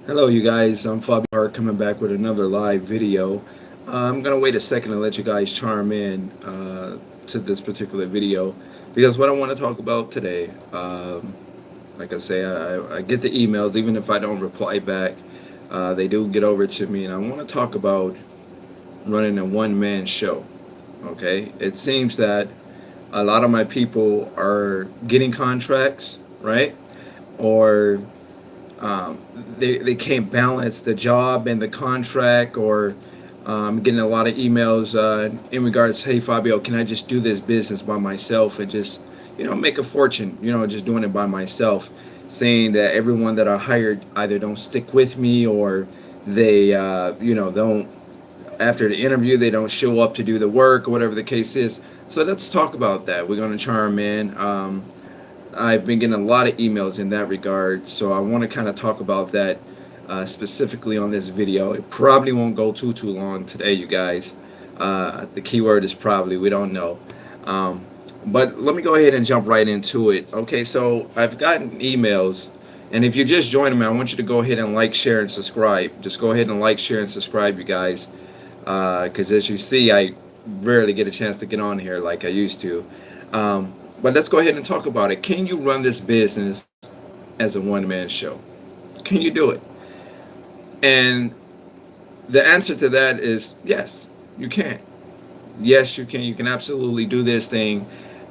Hello, you guys. I'm Fabio Hart coming back with another live video. I'm going to wait a second and let you guys charm in to this particular video because what I want to talk about today, like I say, I get the emails, even if I don't reply back, they do get over to me, and I want to talk about running a one-man show. Okay? It seems that a lot of my people are getting contracts, right? Or they can't balance the job and the contract, or getting a lot of emails in regards, hey Fabio, can I just do this business by myself and just make a fortune, just doing it by myself, saying that everyone that I hired either don't stick with me, or they don't, after the interview they don't show up to do the work, or whatever the case is. So let's talk about that. We're going to charm in. I've been getting a lot of emails in that regard, so I want to kind of talk about that specifically on this video. It probably won't go too long today, you guys. The keyword is probably, we don't know. But let me go ahead and jump right into it. Okay, so I've gotten emails, and if you're just joining me, I want you to go ahead and like, share, and subscribe. Just go ahead and like, share, and subscribe, you guys, because as you see, I rarely get a chance to get on here like I used to. But let's go ahead and talk about it. Can you run this business as a one-man show? Can you do it? And the answer to that is yes, you can. Yes, you can. You can absolutely do this thing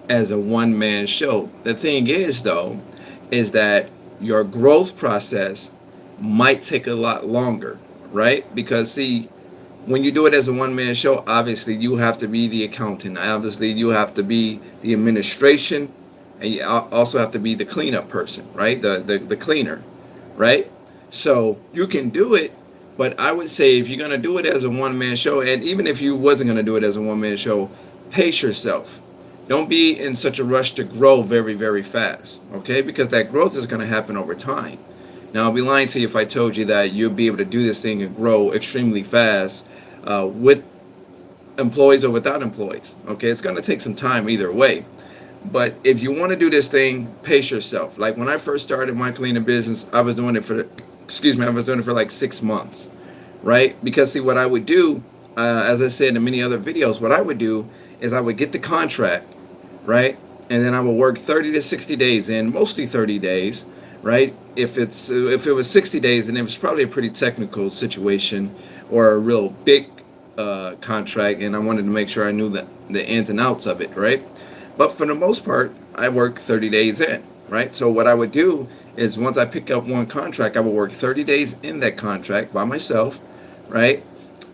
as a one-man show. The thing is, though, is that your growth process might take a lot longer, right? Because, see, when you do it as a one-man show, obviously you have to be the accountant. Obviously you have to be the administration, and you also have to be the cleanup person, right? The cleaner, right? So you can do it, but I would say if you're going to do it as a one-man show, and even if you wasn't going to do it as a one-man show, pace yourself. Don't be in such a rush to grow very, very fast, okay? Because that growth is going to happen over time. Now, I'll be lying to you if I told you that you'll be able to do this thing and grow extremely fast with employees or without employees. Okay, it's going to take some time either way. But if you want to do this thing, pace yourself. Like when I first started my cleaning business, I was doing it for, I was doing it for like 6 months, right? Because see, what I would do, as I said in many other videos, what I would do is I would get the contract, right? And then I would work 30 to 60 days in, mostly 30 days, right? If it was 60 days, then it was probably a pretty technical situation or a real big contract, and I wanted to make sure I knew the ins and outs of it, right? But for the most part, I work 30 days in, right? So what I would do is once I pick up one contract, I would work 30 days in that contract by myself, right?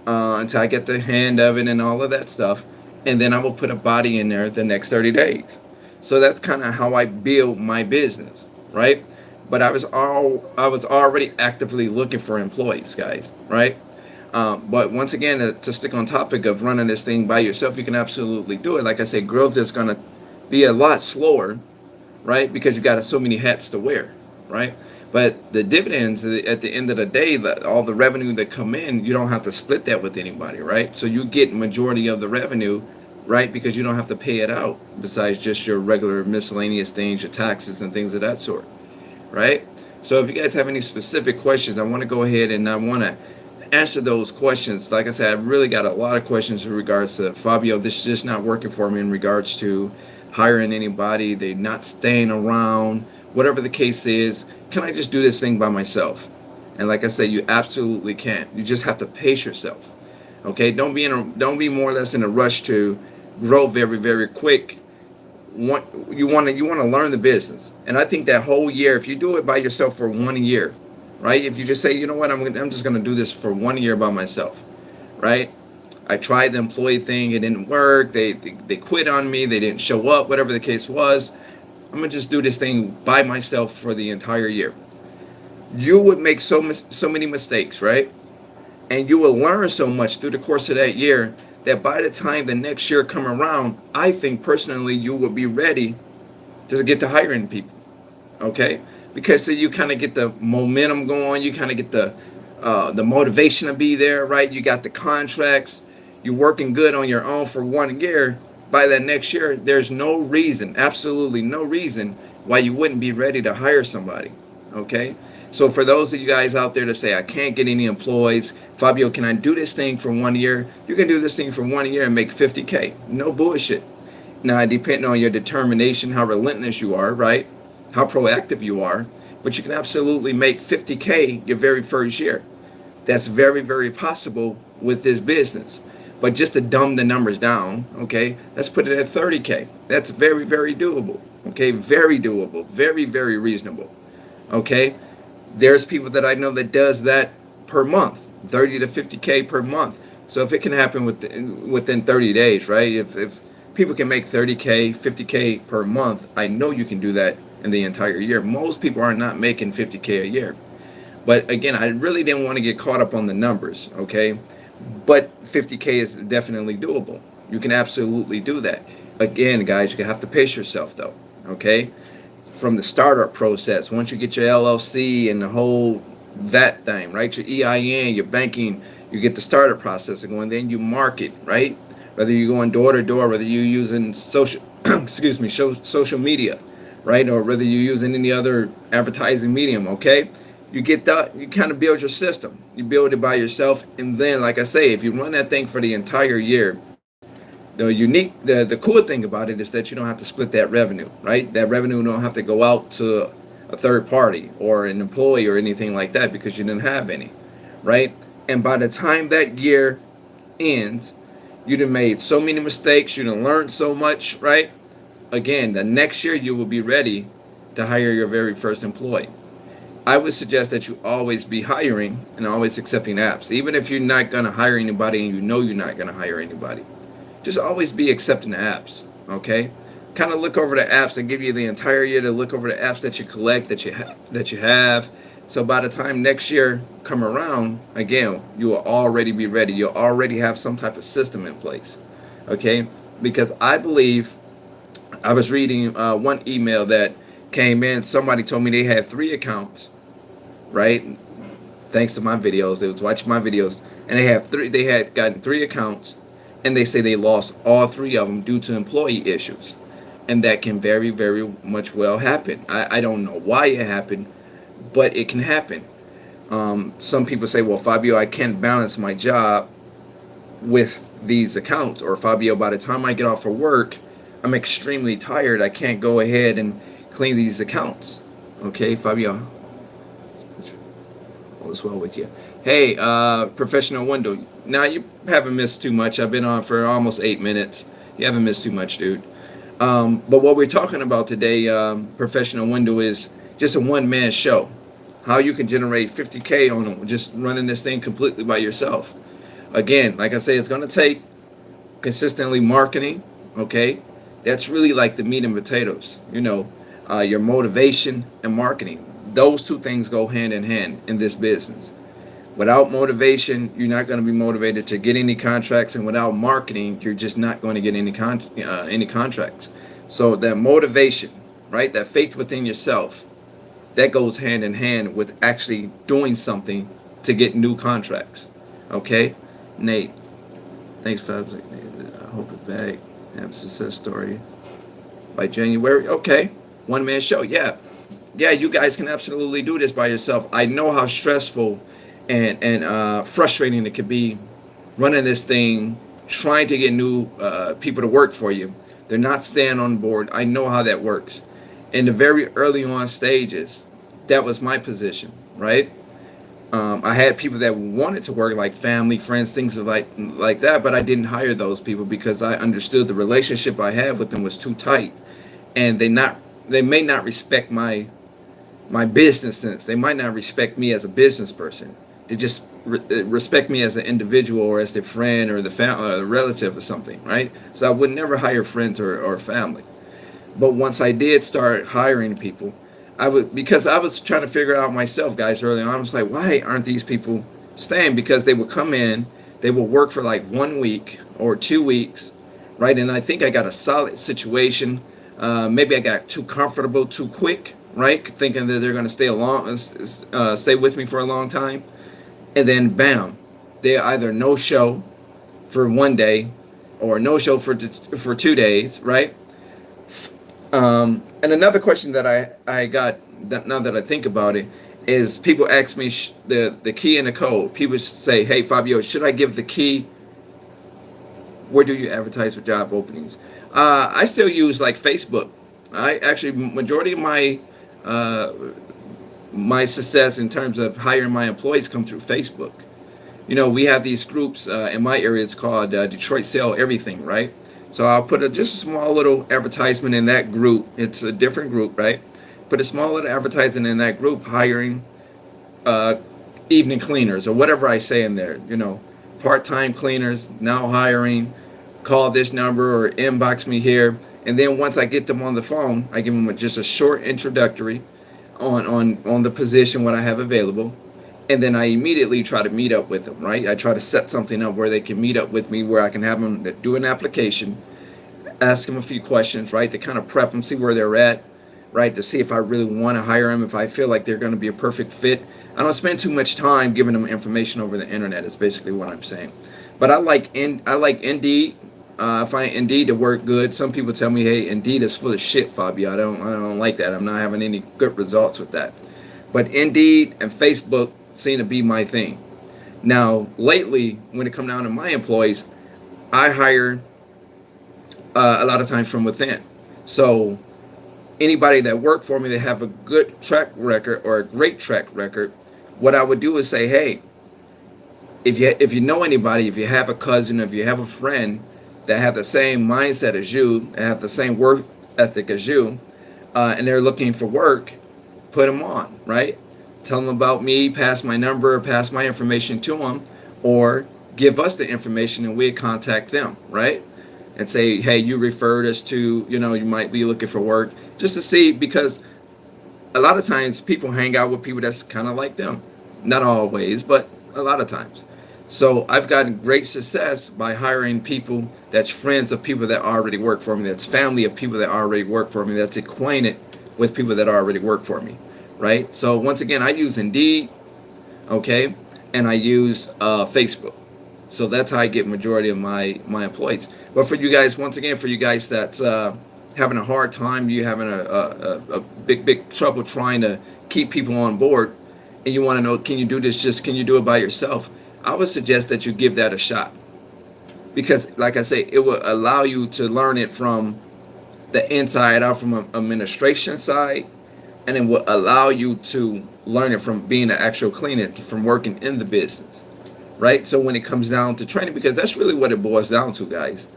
Until I get the hand of it and all of that stuff, and then I will put a body in there the next 30 days. So that's kind of how I build my business, right? But I was already actively looking for employees, guys, right? But once again, to stick on topic of running this thing by yourself, you can absolutely do it. Like I said, growth is going to be a lot slower, right? Because you got so many hats to wear, right? But the dividends at the end of the day, all the revenue that come in, you don't have to split that with anybody, right? So you get majority of the revenue, right? Because you don't have to pay it out besides just your regular miscellaneous things, your taxes and things of that sort, right? So if you guys have any specific questions, I want to go ahead and I want to answer those questions. Like I said, I've really got a lot of questions in regards to, Fabio, this is just not working for me in regards to hiring anybody. They're not staying around, whatever the case is. Can I just do this thing by myself? And like I said, you absolutely can. You just have to pace yourself. Okay, don't be more or less in a rush to grow very, very quick. You want to learn the business. And I think that whole year, if you do it by yourself for 1 year, right? If you just say, you know what, I'm just going to do this for 1 year by myself, right? I tried the employee thing, it didn't work. They quit on me. They didn't show up. Whatever the case was, I'm gonna just do this thing by myself for the entire year. You would make so many mistakes, right? And you will learn so much through the course of that year that by the time the next year come around, I think personally you will be ready to get to hiring people. Okay, because so you kind of get the momentum going, you kind of get the motivation to be there, right? You got the contracts, you're working good on your own for 1 year. By that next year, there's no reason, absolutely no reason why you wouldn't be ready to hire somebody. Okay. So for those of you guys out there to say, I can't get any employees, Fabio, can I do this thing for 1 year? You can do this thing for 1 year and make 50K. No bullshit. Now, depending on your determination, how relentless you are, right? How proactive you are, but you can absolutely make 50K your very first year. That's very, very possible with this business. But just to dumb the numbers down, okay, let's put it at 30K. That's very, very doable. Okay, very doable, very, very reasonable. Okay, there's people that I know that does that per month, 30 to 50K per month. So if it can happen within 30 days, right? If people can make 30K, 50K per month, I know you can do that in the entire year. Most people are not making 50K a year. But again, I really didn't want to get caught up on the numbers, okay? But 50K is definitely doable. You can absolutely do that. Again, guys, you have to pace yourself though, okay? From the startup process, once you get your LLC and the whole that thing, right? Your EIN, your banking, you get the startup process going, then you market, right? Whether you're going door to door, whether you're using social, excuse me, social media, right? Or whether you're using any other advertising medium, okay? You get that, you kind of build your system. You build it by yourself. And then, like I say, if you run that thing for the entire year, the cool thing about it is that you don't have to split that revenue, right? That revenue don't have to go out to a third party or an employee or anything like that because you didn't have any, right? And by the time that year ends, you done made so many mistakes, you done learned so much, right? Again, the next year you will be ready to hire your very first employee. I would suggest that you always be hiring and always accepting apps. Even if you're not going to hire anybody and you know you're not going to hire anybody, just always be accepting the apps, okay? Kind of look over the apps and give you the entire year to look over the apps that you collect, that you have. So by the time next year come around, again, you will already be ready. You'll already have some type of system in place, okay? Because I believe, I was reading one email that came in. Somebody told me they had 3 accounts, right? Thanks to my videos, they was watching my videos, and they had gotten 3 accounts, and they say they lost all 3 of them due to employee issues, and that can very, very much well happen. I don't know why it happened, but it can happen. Some people say, well, Fabio, I can't balance my job with these accounts, or Fabio, by the time I get off of work, I'm extremely tired. I can't go ahead and clean these accounts. Okay, Fabio, all is well with you. Hey, professional window. Now you haven't missed too much. I've been on for almost 8 minutes. You haven't missed too much, dude. But what we're talking about today, professional window, is just a one-man show. How you can generate 50K on just running this thing completely by yourself. Again, like I say, it's going to take consistently marketing. Okay, that's really like the meat and potatoes. You know, your motivation and marketing. Those 2 things go hand in hand in this business. Without motivation, you're not going to be motivated to get any contracts, and without marketing, you're just not going to get any contracts. So that motivation, right, that faith within yourself, that goes hand in hand with actually doing something to get new contracts. Okay, Nate, thanks, Fabs. I hope it back. Have a success story by January. Okay, one-man show. Yeah, you guys can absolutely do this by yourself. I know how stressful and frustrating it could be running this thing, trying to get new people to work for you. They're not staying on board. I know how that works. In the very early on stages, that was my position, right? I had people that wanted to work, like family, friends, things like that, but I didn't hire those people because I understood the relationship I had with them was too tight, and they may not respect my business sense. They might not respect me as a business person. They just respect me as an individual, or as their friend, or the relative or something, right? So I would never hire friends or family. But once I did start hiring people, because I was trying to figure out myself, guys, early on. I was like, why aren't these people staying? Because they would come in, they would work for like 1 week or 2 weeks, right? And I think I got a solid situation. Maybe I got too comfortable too quick, right? Thinking that they're going to stay with me for a long time. And then bam, they either no show for 1 day or no show for 2 days, right? And another question that I got that now that I think about it is people ask me the key and the code. People say, "Hey Fabio, should I give the key? Where do you advertise for job openings?" I still use like Facebook. I actually majority of uh, my success in terms of hiring my employees come through Facebook. You know, we have these groups in my area. It's called Detroit Sell Everything, right? So I'll put just a small little advertisement in that group. It's a different group, right? Put a small little advertisement in that group, hiring uh, evening cleaners or whatever I say in there. You know, part-time cleaners now hiring. Call this number or inbox me here. And then once I get them on the phone, I give them just a short introductory on the position what I have available, and then I immediately try to meet up with them. Right, I try to set something up where they can meet up with me, where I can have them do an application, ask them a few questions, right, to kind of prep them, see where they're at, right, to see if I really want to hire them, if I feel like they're going to be a perfect fit. I don't spend too much time giving them information over the internet. Is basically what I'm saying. But I like Indeed. I find Indeed to work good. Some people tell me, "Hey, Indeed is full of shit, Fabio. I don't like that. I'm not having any good results with that." But Indeed and Facebook seem to be my thing. Now, lately, when it comes down to my employees, I hire a lot of times from within. So anybody that work for me, they have a good track record or a great track record. What I would do is say, "Hey, if you know anybody, if you have a cousin, if you have a friend that have the same mindset as you, that have the same work ethic as you, and they're looking for work, put them on, right? Tell them about me, pass my number, pass my information to them, or give us the information and we contact them, right? And say, hey, you referred us to, you know, you might be looking for work, just to see, because a lot of times people hang out with people that's kind of like them. Not always, but a lot of times. So I've gotten great success by hiring people that's friends of people that already work for me, that's family of people that already work for me, that's acquainted with people that already work for me, right? So once again, I use Indeed, okay, and I use Facebook. So that's how I get majority of my employees. But for you guys, once again, for you guys that's having a hard time, you having a big trouble trying to keep people on board, and you want to know, can you do this? Just can you do it by yourself? I would suggest that you give that a shot, because, like I say, it will allow you to learn it from the inside out, from an administration side, and it will allow you to learn it from being an actual cleaner, from working in the business, right? So when it comes down to training, because that's really what it boils down to, guys.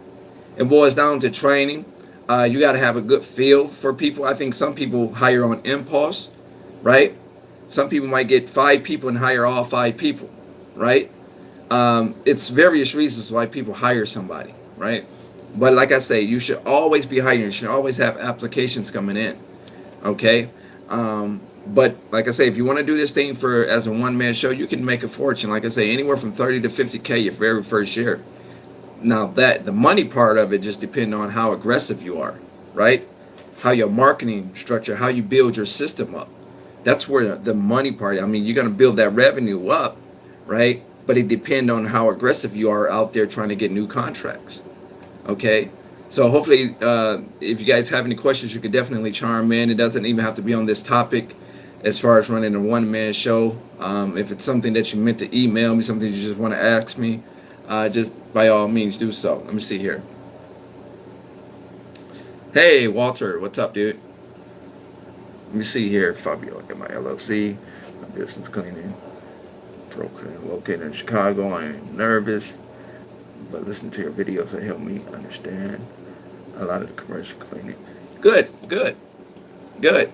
It boils down to training. You got to have a good feel for people. I think some people hire on impulse, right? Some people might get 5 people and hire all 5 people, right? It's various reasons why people hire somebody, right? But like I say, you should always be hiring. You should always have applications coming in, okay? But like I say, if you want to do this thing for as a one-man show, you can make a fortune. Like I say, anywhere from 30 to 50K your very first year. Now that the money part of it just depends on how aggressive you are, right? How your marketing structure, how you build your system up. That's where the money part. I mean, you're gonna build that revenue up, right? But it depends on how aggressive you are out there trying to get new contracts. Okay, so hopefully, if you guys have any questions, you could definitely chime in. It doesn't even have to be on this topic as far as running a one-man show. If it's something that you meant to email me, something you just want to ask me, just by all means do so. Let me see here. Hey, Walter, what's up, dude? Let me see here. Fabio, I got my LLC, my business cleaning, located in Chicago. I am nervous, but listen to your videos that help me understand a lot of the commercial cleaning. Good.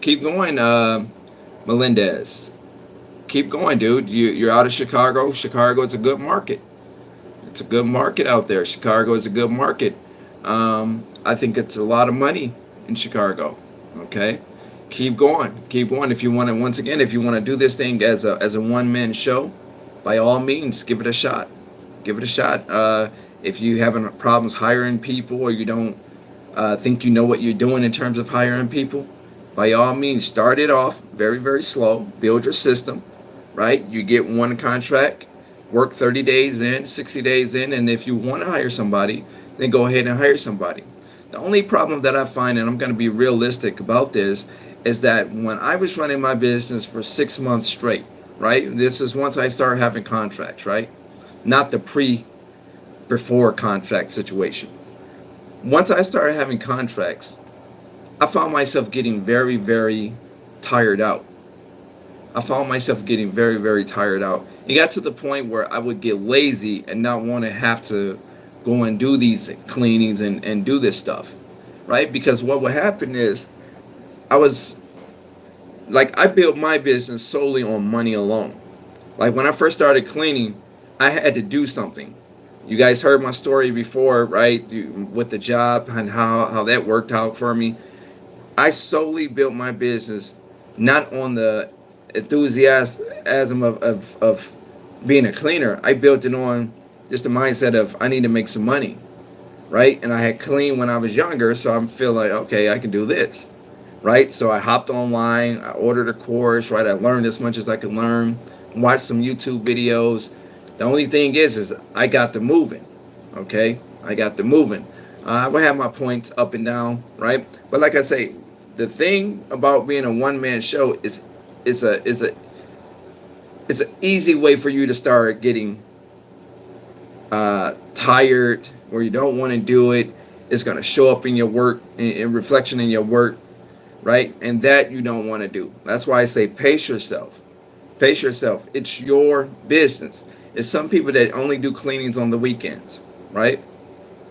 Keep going, Melendez. Keep going, dude. You're out of Chicago. Chicago is a good market. It's a good market out there. Chicago is a good market. I think it's a lot of money in Chicago. Okay, keep going. If you want to, once again, if you want to do this thing as a one-man show, by all means, give it a shot. If you having problems hiring people, or you don't think you know what you're doing in terms of hiring people, by all means, start it off very, very slow. Build your system, right? You get one contract, work 30 days in, 60 days in, and if you want to hire somebody, then go ahead and hire somebody. The only problem that I find, and I'm going to be realistic about this, is that when I was running my business for 6 months straight, right? This is once I started having contracts, right? Not the before contract situation. Once I started having contracts, I found myself getting very, very tired out. I found myself getting very, very tired out. It got to the point where I would get lazy and not want to have to go and do these cleanings and do this stuff, right? Because what would happen is I was like, I built my business solely on money alone. Like when I first started cleaning, I had to do something. You guys heard my story before, right? With the job and how that worked out for me. I solely built my business not on the enthusiasm of being a cleaner. I built it on just the mindset of I need to make some money, right? And I had cleaned when I was younger, so I feel like, okay, I can do this, right? So I hopped online, I ordered a course, right? I learned as much as I could learn, watched some YouTube videos. The only thing is I got the moving, okay? I got the moving. I will have my points up and down, right? But like I say, the thing about being a one-man show is it's an easy way for you to start getting tired, where you don't want to do it. It's going to show up in your work, in reflection in your work, right? And that you don't want to do. That's why I say pace yourself. Pace yourself. It's your business. It's some people that only do cleanings on the weekends, right?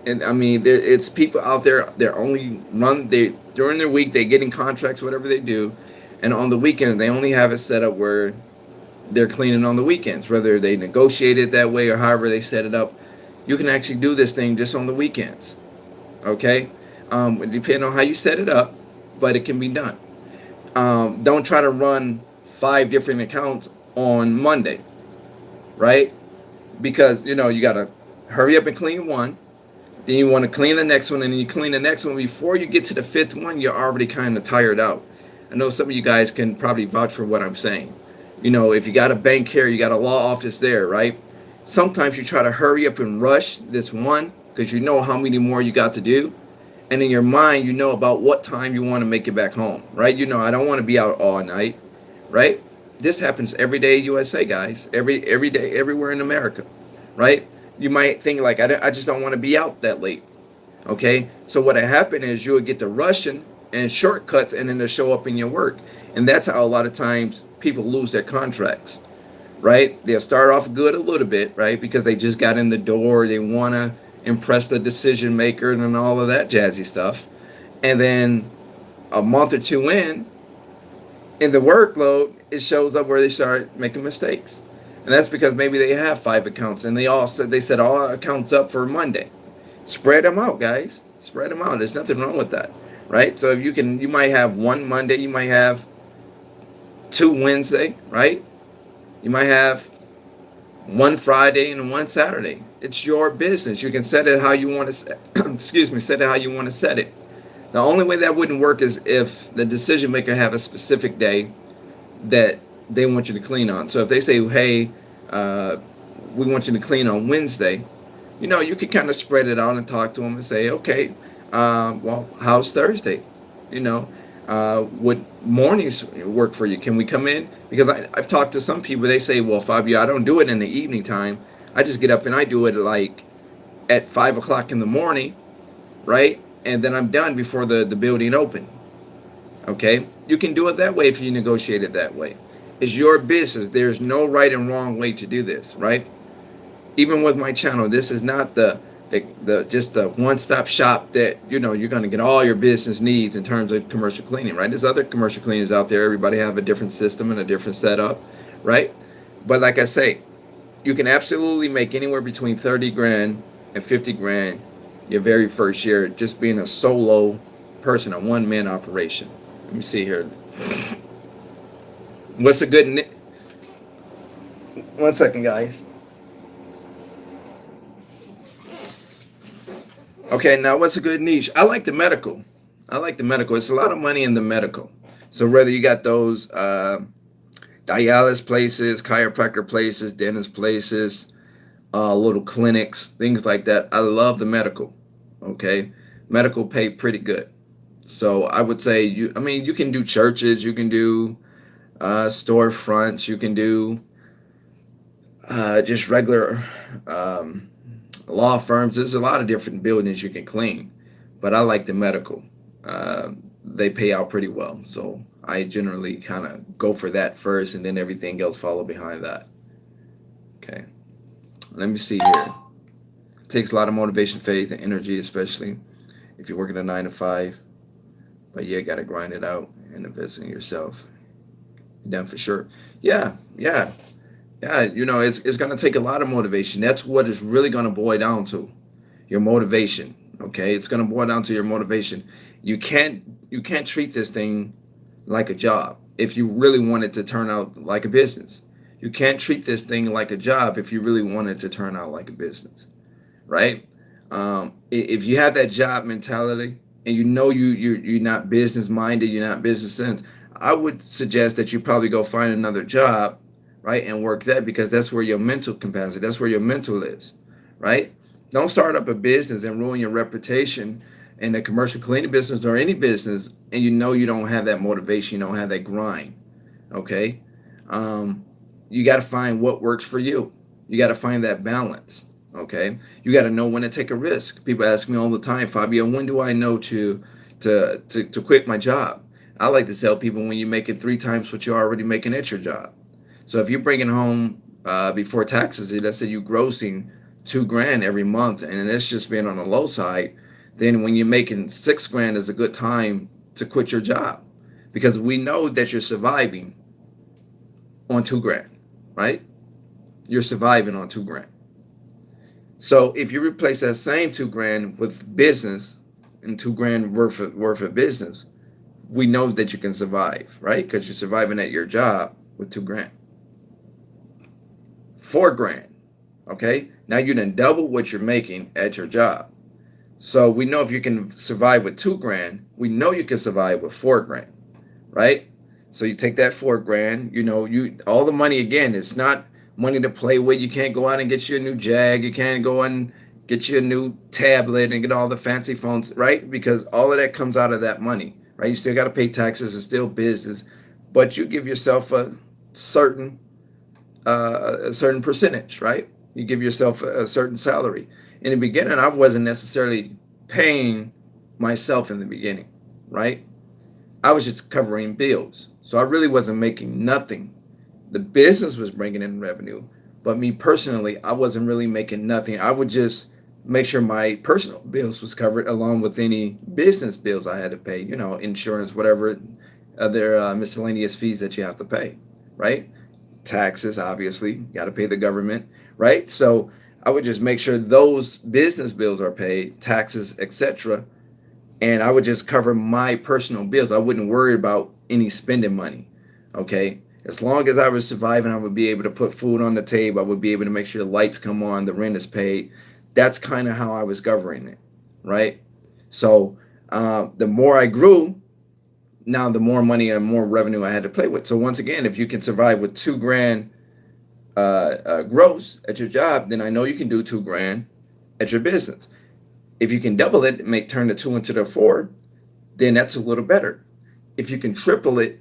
And I mean, it's people out there that only during their week they get in contracts, whatever they do, and on the weekends they only have it set up where they're cleaning on the weekends, whether they negotiate it that way or however they set it up. You can actually do this thing just on the weekends, okay? Depending on how you set it up, but it can be done. Don't try to run 5 different accounts on Monday, right? Because you got to hurry up and clean one. Then you want to clean the next one, and then you clean the next one. Before you get to the 5th one, you're already kind of tired out. I know some of you guys can probably vouch for what I'm saying. If you got a bank here, you got a law office there, right? Sometimes you try to hurry up and rush this one because you know how many more you got to do. And in your mind, you know about what time you want to make it back home, right? I don't want to be out all night, right? This happens every day in USA, guys. Every day, everywhere in America, right? You might think like, I just don't want to be out that late, okay? So what happened is you'll get to rushing and shortcuts, and then they'll show up in your work. And that's how a lot of times people lose their contracts, right? They'll start off good a little bit, right? Because they just got in the door. They want to impress the decision maker and all of that jazzy stuff. And then a month or two in the workload, it shows up where they start making mistakes. And that's because maybe they have 5 accounts and they set all accounts up for Monday. Spread them out, guys. Spread them out. There's nothing wrong with that, right? So if you might have 1 Monday, you might have 2 Wednesday, right? You might have 1 Friday and 1 Saturday. It's your business. You can set it how you want to set. Set it how you want to set it. The only way that wouldn't work is if the decision maker have a specific day that they want you to clean on. So if they say, hey, we want you to clean on Wednesday, you can kind of spread it out and talk to them and say, okay, well, how's Thursday? Would mornings work for you? Can we come in? Because I've talked to some people, they say, well, Fabio, I don't do it in the evening time. I just get up and I do it like at 5 o'clock in the morning, right? And then I'm done before the building open. Okay? You can do it that way if you negotiate it that way. It's your business. There's no right and wrong way to do this, right? Even with my channel, this is not just the one-stop shop that you're going to get all your business needs in terms of commercial cleaning, right? There's other commercial cleaners out there. Everybody have a different system and a different setup, right? But like I say, you can absolutely make anywhere between 30 grand and 50 grand your very first year just being a solo person, a one-man operation. Let me see here. What's a good 1 second, guys. Okay, now what's a good niche? I like the medical. It's a lot of money in the medical. So whether you got those dialysis places, chiropractor places, dentist places, little clinics, things like that. I love the medical. Okay. medical pay pretty good. So I would say I mean, you can do churches, you can do storefronts, you can do just regular um, law firms. There's a lot of different buildings you can clean, but I like the medical. They pay out pretty well, so I generally kind of go for that first, and then everything else follow behind that. Okay, let me see here. It takes a lot of motivation, faith, and energy, especially if you're working a 9 to 5. But yeah, got to grind it out and invest in yourself. Done for sure. Yeah, yeah, yeah. It's gonna take a lot of motivation. That's what it's really gonna boil down to. Your motivation. Okay, it's gonna boil down to your motivation. You can't you can't treat this thing like a job if you really want it to turn out like a business. You can't treat this thing like a job if you really want it to turn out like a business, right? If you have that job mentality and you're not business minded, you're not business sense, I would suggest that you probably go find another job, right, and work that, because that's where your mental capacity, that's where your mental is, right? Don't start up a business and ruin your reputation in the commercial cleaning business or any business, and you don't have that motivation, you don't have that grind. Okay, um, you got to find what works for you. You got to find that balance. Okay, you got to know when to take a risk. People ask me all the time, Fabio, when do I know to quit my job? I like to tell people, when you're making 3 times what you're already making at your job. So if you're bringing home before taxes, let's say you're grossing 2 grand every month, and it's just being on the low side, then when you're making 6 grand is a good time to quit your job, because we know that you're surviving on 2 grand, right? You're surviving on 2 grand. So if you replace that same 2 grand with business and 2 grand worth of business, we know that you can survive, right? Because you're surviving at your job with 2 grand. 4 grand. Okay. Now you done double what you're making at your job. So we know if you can survive with 2 grand, we know you can survive with 4 grand, right? So you take that 4 grand, you all the money, again, it's not money to play with. You can't go out and get you a new Jag. You can't go and get you a new tablet and get all the fancy phones, right? Because all of that comes out of that money, right? You still got to pay taxes. It's still business, but you give yourself certain a certain percentage, right? You give yourself a certain salary. In the beginning, I wasn't necessarily paying myself in the beginning, right? I was just covering bills. So I really wasn't making nothing. The business was bringing in revenue, but me personally, I wasn't really making nothing. I would just make sure my personal bills was covered, along with any business bills I had to pay, insurance, whatever other miscellaneous fees that you have to pay, right? Taxes, obviously, got to pay the government, right? So I would just make sure those business bills are paid, taxes, etc., and I would just cover my personal bills. I wouldn't worry about any spending money. Okay, as long as I was surviving, I would be able to put food on the table. I would be able to make sure the lights come on, the rent is paid. That's kind of how I was governing it, right? So the more I grew, now the more money and more revenue I had to play with. So once again, if you can survive with 2 grand gross at your job, then I know you can do 2 grand at your business. If you can double it, turn the 2 into the 4, then that's a little better. If you can triple it,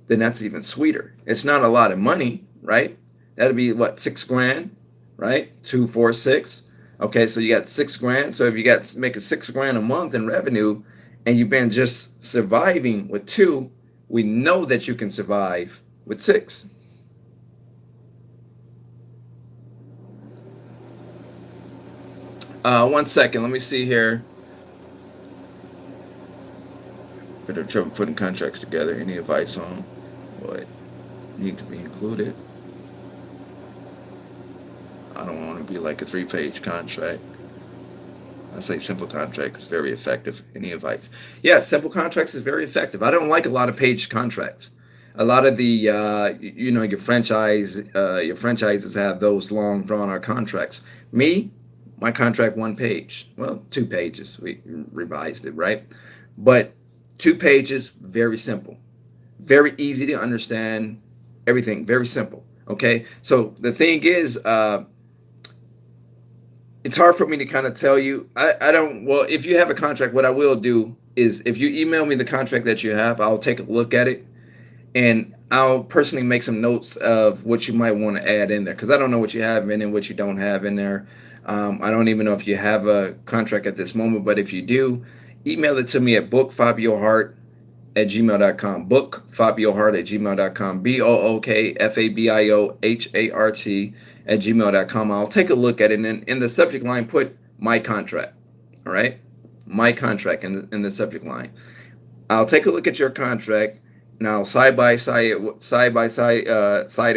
then that's even sweeter. It's not a lot of money, right? That'd be what, 6 grand, right? 2, 4, 6. Okay, so you got 6 grand. So if you got making 6 grand a month in revenue, and you've been just surviving with 2, we know that you can survive with 6. One second, let me see here. Better trouble putting contracts together. Any advice on what need to be included? I don't want to be like a 3-page contract. I say simple contract is very effective. Any advice? Yeah, simple contracts is very effective. I don't like a lot of page contracts. A lot of the your franchises have those long drawn out contracts. My contract 1 page. Well, 2 pages. We revised it, right? But 2 pages, very simple, very easy to understand. Everything very simple. Okay, so the thing is, it's hard for me to kind of tell you. I don't, well, if you have a contract, what I will do is if you email me the contract that you have, I'll take a look at it, and I'll personally make some notes of what you might want to add in there because I don't know what you have in and what you don't have in there. I don't even know if you have a contract at this moment, but if you do, email it to me at bookfabiohart@gmail.com. Bookfabiohart@gmail.com. BookFabiohart@gmail.com. I'll take a look at it, and in the subject line, put my contract. All right? My contract in the subject line. I'll take a look at your contract, and I'll side it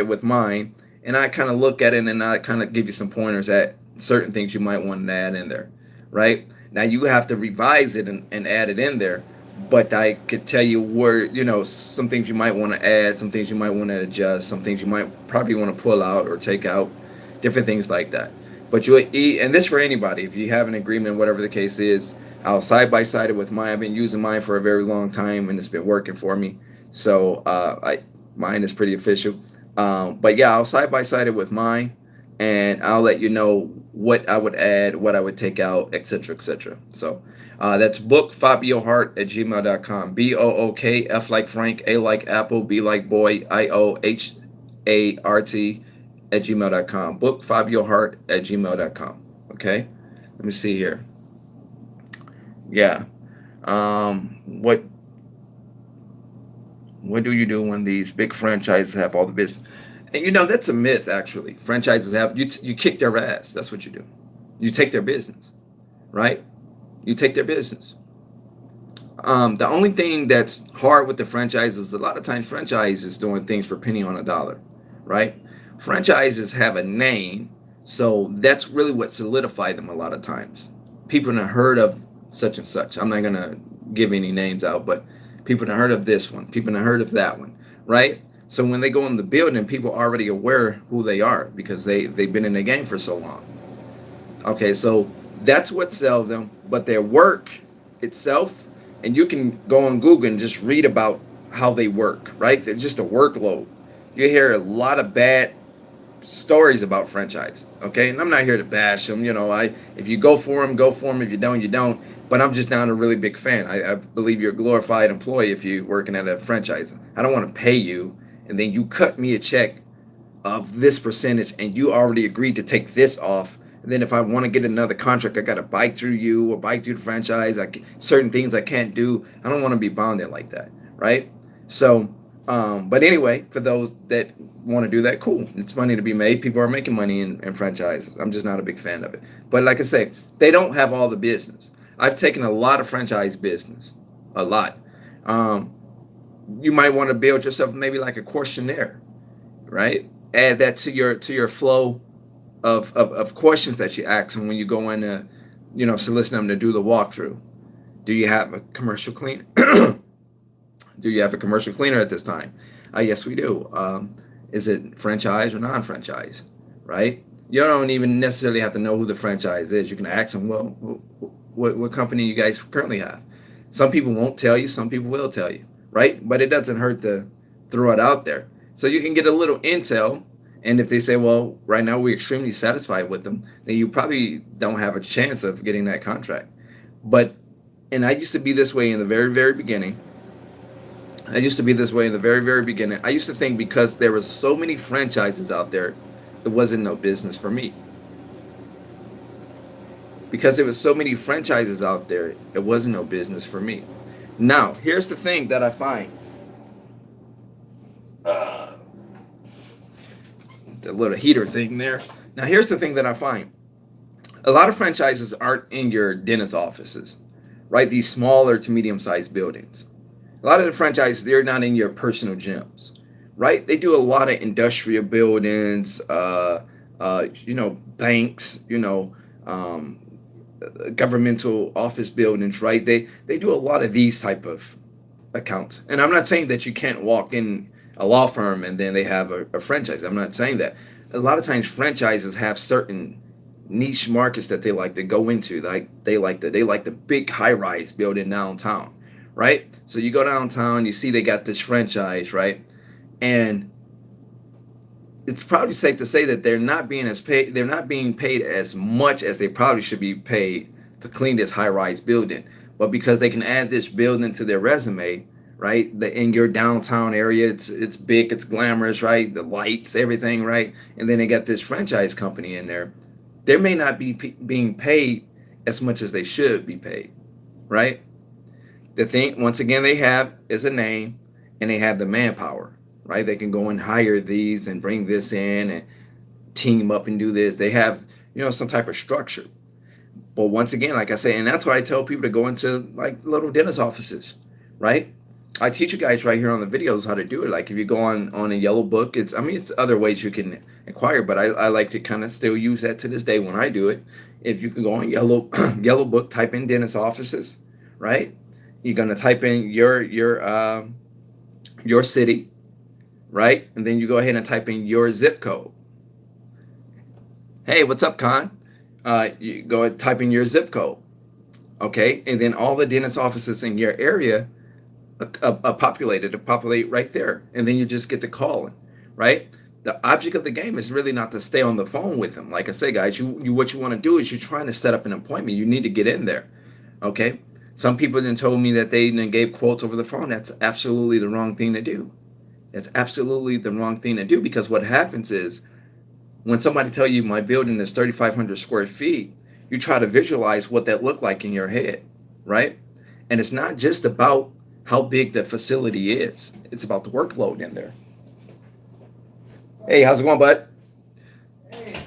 with mine, and I kind of look at it, and I kind of give you some pointers at certain things you might want to add in there, right? Now you have to revise it and add it in there, but I could tell you where, some things you might want to add, some things you might want to adjust, some things you might probably want to pull out or take out, different things like that. But and this for anybody, if you have an agreement, whatever the case is, I'll side by side it with mine. I've been using mine for a very long time, and it's been working for me. So mine is pretty official. But yeah, I'll side by side it with mine, and I'll let you know what I would add, what I would take out, etc., etc. So that's bookfabiohart@gmail.com. BOOKF like Frank, A like Apple, B like boy, IOHART@gmail.com. Bookfabiohart@gmail.com. Okay, let me see here. Yeah. What do you do when these big franchises have all the business? And that's a myth. Actually, franchises have you kick their ass. That's what you do. You take their business, right? You take their business. The only thing that's hard with the franchises, a lot of times franchises doing things for penny on a dollar, right? Franchises have a name, so that's really what solidified them a lot of times. People have heard of such and such. I'm not gonna give any names out, but people have heard of this one. People have heard of that one, right? So when they go in the building, people are already aware who they are because they've been in the game for so long. Okay, so that's what sells them. But their work itself, and you can go on Google and just read about how they work, right? They're just a workload. You hear a lot of bad stories about franchises, okay? And I'm not here to bash them. If you go for them, go for them. If you don't, you don't. But I'm just not a really big fan. I believe you're a glorified employee if you're working at a franchise. I don't want to pay you, and then you cut me a check of this percentage, and you already agreed to take this off. And then if I want to get another contract, I got to bite through you or bite through the franchise. Certain things I can't do. I don't want to be bounded like that, right? So, but anyway, for those that want to do that, cool. It's money to be made. People are making money in franchises. I'm just not a big fan of it. But like I say, they don't have all the business. I've taken a lot of franchise business, a lot. You might want to build yourself maybe like a questionnaire, right? Add that to your flow of questions that you ask them when you go in to, solicit them to do the walkthrough. Do you have a commercial cleaner? Do you have a commercial cleaner at this time? Yes, we do. Is it franchise or non-franchise, right? You don't even necessarily have to know who the franchise is. You can ask them, well, what company you guys currently have? Some people won't tell you. Some people will tell you, right? But it doesn't hurt to throw it out there. So you can get a little intel. And if they say, well, right now we're extremely satisfied with them, then you probably don't have a chance of getting that contract. And I used to be this way in the very, very beginning. I used to think because there was so many franchises out there, there wasn't no business for me. Because there was so many franchises out there, it wasn't no business for me. Now, here's the thing that I find. The little heater thing there. Now, here's the thing that I find. A lot of franchises aren't in your dentist offices, right? These smaller to medium-sized buildings. A lot of the franchises, they're not in your personal gyms, right? They do a lot of industrial buildings, banks, governmental office buildings, right? They do a lot of these type of accounts. And I'm not saying that you can't walk in a law firm and then they have a franchise. I'm not saying that. A lot of times franchises have certain niche markets that they like to go into. Like they like the big high-rise building downtown, right? So you go downtown, you see they got this franchise, right? And it's probably safe to say that they're not being paid as much as they probably should be paid to clean this high-rise building. But because they can add this building to their resume, right? In your downtown area, it's big, it's glamorous, right? The lights, everything, right? And then they got this franchise company in there. They may not be being paid as much as they should be paid, right? The thing, once again, they have is a name, and they have the manpower, right? They can go and hire these and bring this in and team up and do this. They have, some type of structure. But once again, like I say, and that's why I tell people to go into like little dentist offices, right? I teach you guys right here on the videos how to do it. Like if you go on a yellow book, it's other ways you can acquire, but I like to kind of still use that to this day when I do it. If you can go on yellow book, type in dentist offices, right? You're gonna type in your city, right? And then you go ahead and type in your zip code. Hey, what's up, Con? You go and type in your zip code, okay? And then all the dentist offices in your area populate right there, and then you just get to calling, right? The object of the game is really not to stay on the phone with them. Like I say, guys, you what you want to do is you're trying to set up an appointment. You need to get in there, okay? Some people then told me that they then gave quotes over the phone. That's absolutely the wrong thing to do. It's absolutely the wrong thing to do, because what happens is when somebody tell you my building is 3,500 square feet, you try to visualize what that looked like in your head, right? And it's not just about how big the facility is. It's about the workload in there. Hey, how's it going, bud? Hey, it's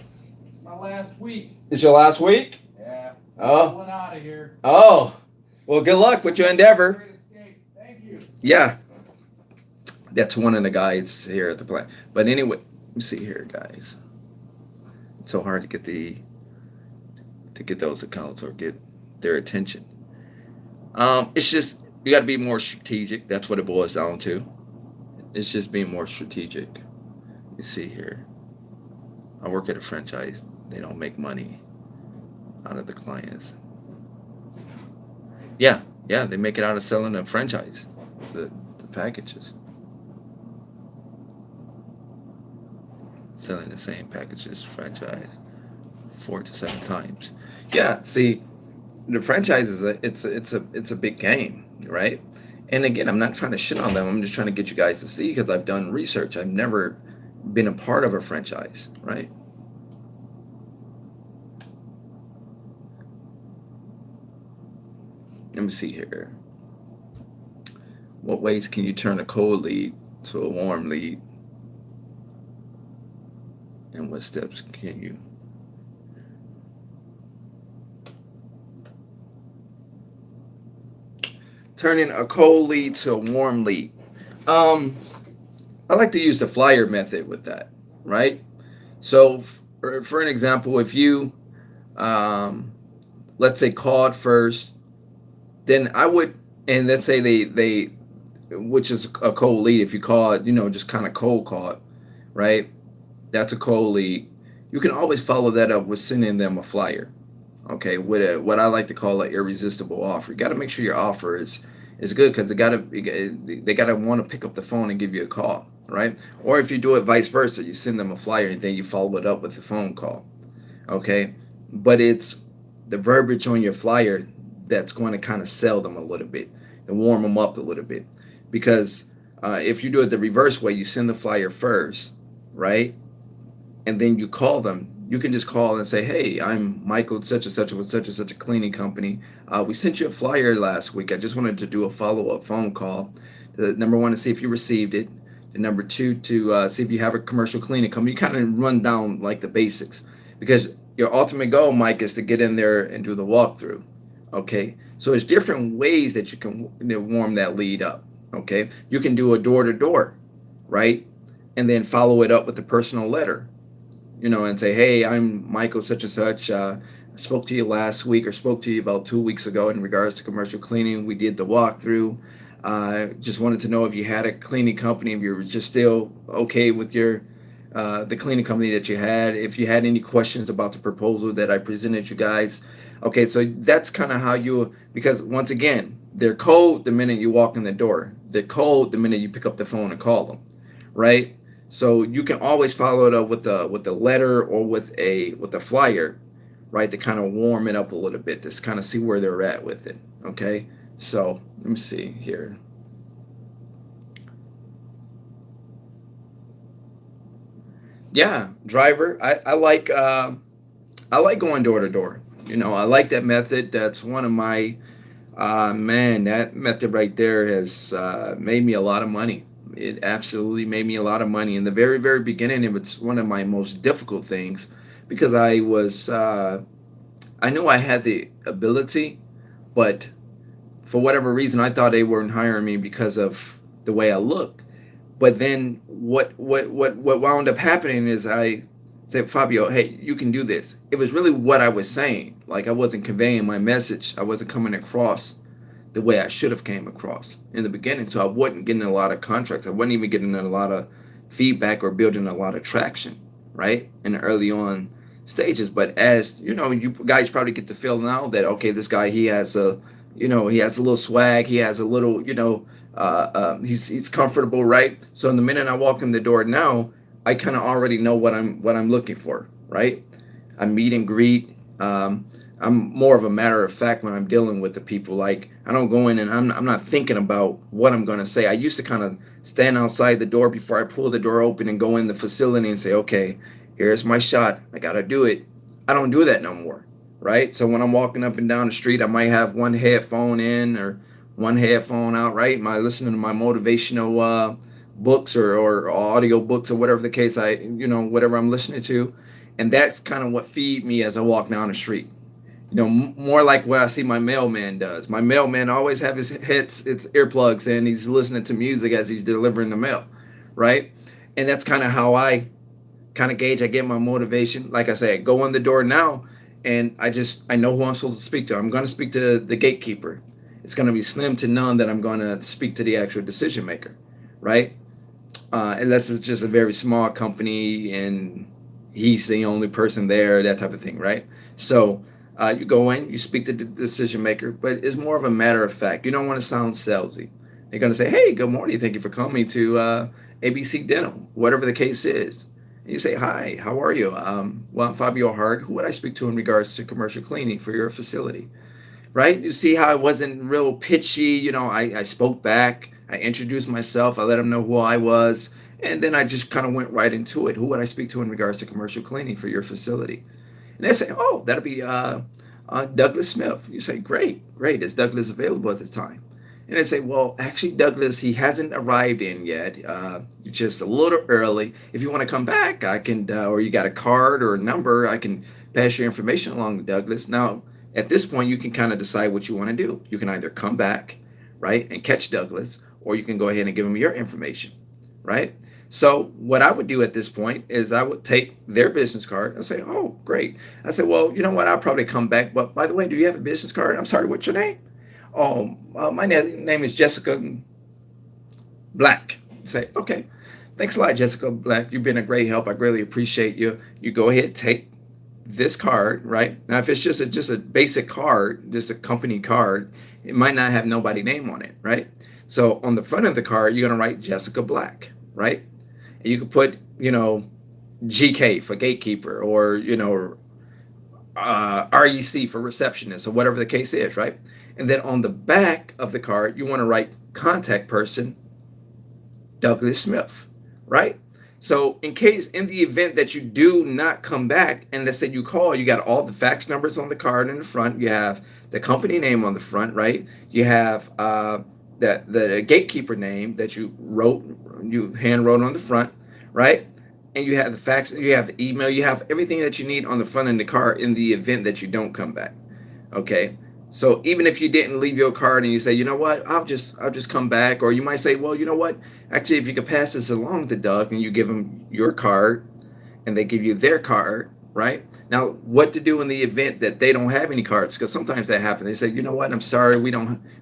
my last week. It's your last week? Yeah. Oh. Pulling out of here. Oh. Well, good luck with your endeavor. Great escape. Thank you. Yeah. That's one of the guys here at the plant. But anyway, let me see here, guys. It's so hard to get those accounts or get their attention. It's just you got to be more strategic. That's what it boils down to. It's just being more strategic. You see here, I work at a franchise. They don't make money out of the clients. Yeah, they make it out of selling a franchise, the packages. Selling the same packages franchise 4 to 7 times. Yeah, see, the franchise is it's a big game, right? And again, I'm not trying to shit on them. I'm just trying to get you guys to see, because I've done research. I've never been a part of a franchise, right? Let me see here. What ways can you turn a cold lead to a warm lead? And what steps can you? Turning a cold lead to a warm lead. I like to use the flyer method with that, right? So for an example, if you, let's say, called first, then I would, and let's say they which is a cold lead. If you call it, just kind of cold call it, right? That's a cold lead. You can always follow that up with sending them a flyer, okay, with what I like to call an irresistible offer. You got to make sure your offer is good, because they got to want to pick up the phone and give you a call, right? Or if you do it vice versa, you send them a flyer and then you follow it up with a phone call, okay? But it's the verbiage on your flyer that's going to kind of sell them a little bit and warm them up a little bit, because if you do it the reverse way, you send the flyer first, right? And then you call them. You can just call and say, hey, I'm Michael, such and such with such and such a cleaning company. We sent you a flyer last week. I just wanted to do a follow-up phone call. Number one, to see if you received it. And number two, to see if you have a commercial cleaning company. You kind of run down like the basics, because your ultimate goal, Mike, is to get in there and do the walkthrough. Okay, so there's different ways that you can warm that lead up. Okay, you can do a door-to-door, right? And then follow it up with a personal letter. And say, hey, I'm Michael such and such. Spoke to you last week, or spoke to you about 2 weeks ago in regards to commercial cleaning. We did the walkthrough. Just wanted to know if you had a cleaning company, if you were just still okay with your the cleaning company that you had. If you had any questions about the proposal that I presented you guys. Okay, so that's kind of how because once again, they're cold the minute you walk in the door. They're cold the minute you pick up the phone and call them, right? So you can always follow it up with a letter or with a flyer, right? To kind of warm it up a little bit, to kind of see where they're at with it. Okay. So let me see here. Yeah, driver. I like going door to door. I like that method. That's one of my man. That method right there has made me a lot of money. It absolutely made me a lot of money in the very very beginning. It was one of my most difficult things because I knew I had the ability, but for whatever reason I thought they weren't hiring me because of the way I look. But then what wound up happening is I said, Fabio, hey, you can do this. It was really what I was saying. Like I wasn't conveying my message. I wasn't coming across the way I should have came across in the beginning. So I wasn't getting a lot of contracts. I wasn't even getting a lot of feedback or building a lot of traction, right? In the early on stages. But as you guys probably get to feel now that okay, this guy he has a little swag, he has a little, he's comfortable, right? So in the minute I walk in the door now, I kind of already know what I'm looking for, right? I meet and greet. I'm more of a matter of fact when I'm dealing with the people. Like I don't go in and I'm not thinking about what I'm gonna say. I used to kind of stand outside the door before I pull the door open and go in the facility and say, okay, here's my shot. I gotta do it. I don't do that no more, right? So when I'm walking up and down the street, I might have one headphone in or one headphone out, right? My listening to my motivational books or audio books or whatever the case whatever I'm listening to, and that's kind of what feed me as I walk down the street. More like what I see my mailman does. My mailman always have his earplugs in. He's listening to music as he's delivering the mail, right? And that's kind of how I kind of gauge. I get my motivation. Like I say, I go in the door now, and I know who I'm supposed to speak to. I'm going to speak to the gatekeeper. It's going to be slim to none that I'm going to speak to the actual decision maker, right? Unless it's just a very small company and he's the only person there, that type of thing, right? So you go in, you speak to the decision maker, but it's more of a matter of fact. You don't want to sound salesy. They're going to say, hey, good morning. Thank you for coming to ABC Dental, whatever the case is. And you say, hi, how are you? Well, I'm Fabio Hart. Who would I speak to in regards to commercial cleaning for your facility? Right? You see how I wasn't real pitchy. I spoke back. I introduced myself. I let them know who I was. And then I just kind of went right into it. Who would I speak to in regards to commercial cleaning for your facility? And they say, oh, that'll be Douglas Smith. You say, great, great. Is Douglas available at this time? And they say, well, actually, Douglas, he hasn't arrived in yet. Just a little early. If you want to come back, I can, or you got a card or a number, I can pass your information along to Douglas. Now, at this point, you can kind of decide what you want to do. You can either come back, right, and catch Douglas, or you can go ahead and give him your information, right? So what I would do at this point is I would take their business card and say, oh, great. I said, well, you know what? I'll probably come back. But by the way, do you have a business card? I'm sorry, what's your name? Oh, my name is Jessica Black. Say, okay. Thanks a lot, Jessica Black. You've been a great help. I greatly appreciate you. You go ahead, take this card, right? Now, if it's just a basic card, just a company card, it might not have nobody name on it, right? So on the front of the card, you're going to write Jessica Black, right? And you could put, GK for gatekeeper or, REC for receptionist or whatever the case is, right? And then on the back of the card, you want to write contact person, Douglas Smith, right? So in the event that you do not come back, and let's say you call, you got all the fax numbers on the card in the front, you have the company name on the front, right? You have the gatekeeper name that you hand wrote on the front, right? And you have the fax, you have the email, you have everything that you need on the front of the card in the event that you don't come back. Okay. So even if you didn't leave your card and you say, you know what, I'll just come back, or you might say, well, you know what, actually, if you could pass this along to Doug and you give him your card and they give you their card, right? Now, what to do in the event that they don't have any cards? Because sometimes that happens. They say, you know what, I'm sorry,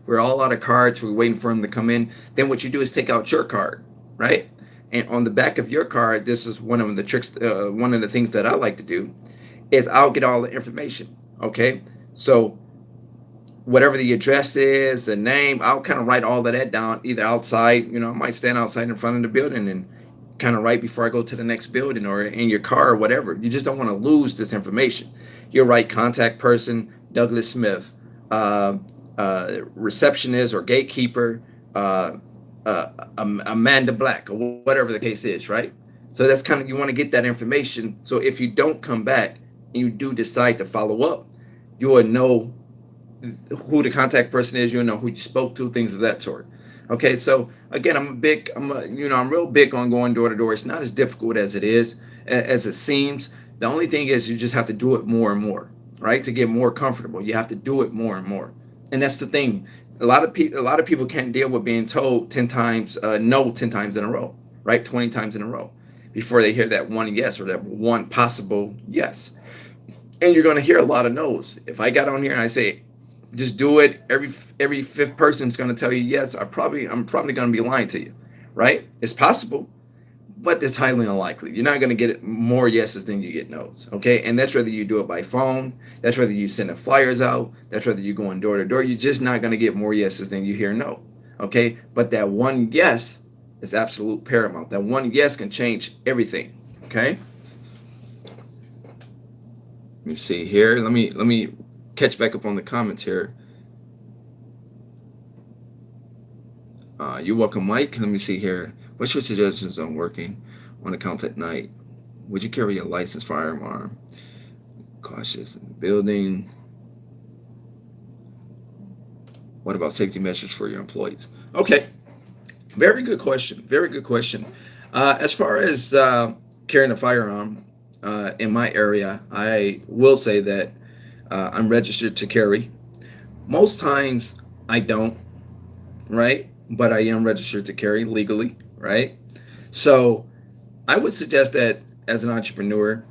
we're all out of cards. We're waiting for them to come in. Then what you do is take out your card, right? And on the back of your card, this is one of the tricks, one of the things that I like to do is I'll get all the information, okay? So whatever the address is, the name, I'll kind of write all of that down either outside, I might stand outside in front of the building and kind of right before I go to the next building or in your car or whatever. You just don't want to lose this information. You'll write contact person, Douglas Smith, receptionist or gatekeeper, uh, Amanda Black, or whatever the case is, right? So that's kind of, you want to get that information. So if you don't come back and you do decide to follow up, you will know who the contact person is. You'll know who you spoke to, things of that sort. Okay, so again, I'm real big on going door to door. It's not as difficult as it is, as it seems. The only thing is you just have to do it more and more, right? To get more comfortable, you have to do it more and more. And that's the thing. A lot of people can't deal with being told 10 times no 10 times in a row, right? 20 times in a row before they hear that one yes or that one possible yes. And you're going to hear a lot of no's. If I got on here and I say just do it, every fifth person's going to tell you yes, I'm probably going to be lying to you, right? It's possible, but it's highly unlikely. You're not going to get more yeses than you get nos. Okay, and that's whether you do it by phone, that's whether you send the flyers out, that's whether you going door to door. You're just not going to get more yeses than you hear no. Okay, but that one yes is absolute paramount. That one yes can change everything. Okay. Let me see here. Let me catch back up on the comments here. You're welcome, Mike. Let me see here. What's your suggestions on working on account at night? Would you carry a licensed firearm? Cautious in the building. What about safety measures for your employees? Okay, very good question. Very good question. As far as carrying a firearm in my area, I will say that I'm registered to carry. Most times I don't, right? But I am registered to carry legally, right? So I would suggest that as an entrepreneur,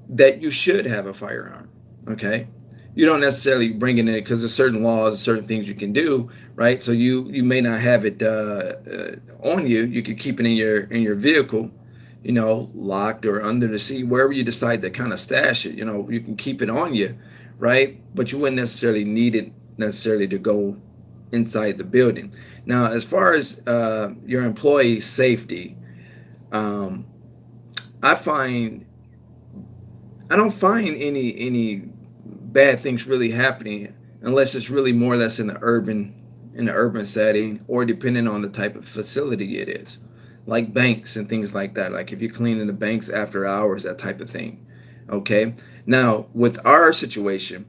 that you should have a firearm, okay? You don't necessarily bring it in because there's certain laws, certain things you can do, right? So you may not have it on you. You could keep it in your vehicle, locked or under the seat, wherever you decide to kind of stash it. You can keep it on you, right? But you wouldn't necessarily need it necessarily to go inside the building. Now, as far as your employee safety, I find I don't find any bad things really happening unless it's really more or less in the urban setting or depending on the type of facility it is, like banks and things like that. Like if you're cleaning the banks after hours, that type of thing. Okay. Now, with our situation,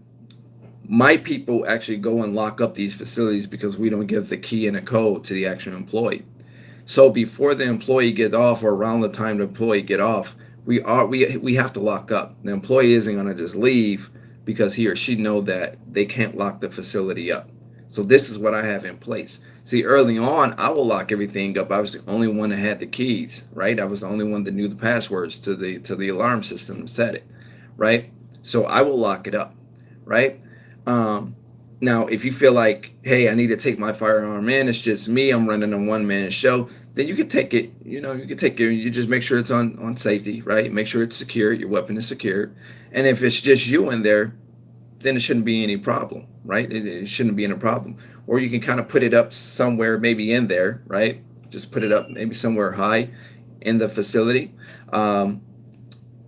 my people actually go and lock up these facilities because we don't give the key and a code to the actual employee. So before the employee gets off or around the time the employee get off, we have to lock up. The employee isn't going to just leave because he or she know that they can't lock the facility up. So this is what I have in place. See, early on, I will lock everything up. I was the only one that had the keys, right? I was the only one that knew the passwords to the alarm system and set it, right? So I will lock it up, right? Now, if you feel like, hey, I need to take my firearm in, it's just me, I'm running a one-man show, then you could take it, you could take it, you just make sure it's on safety, right? Make sure it's secure, your weapon is secure. And if it's just you in there, then it shouldn't be any problem, right? It shouldn't be any problem. Or you can kind of put it up somewhere, maybe in there, right? Just put it up maybe somewhere high in the facility.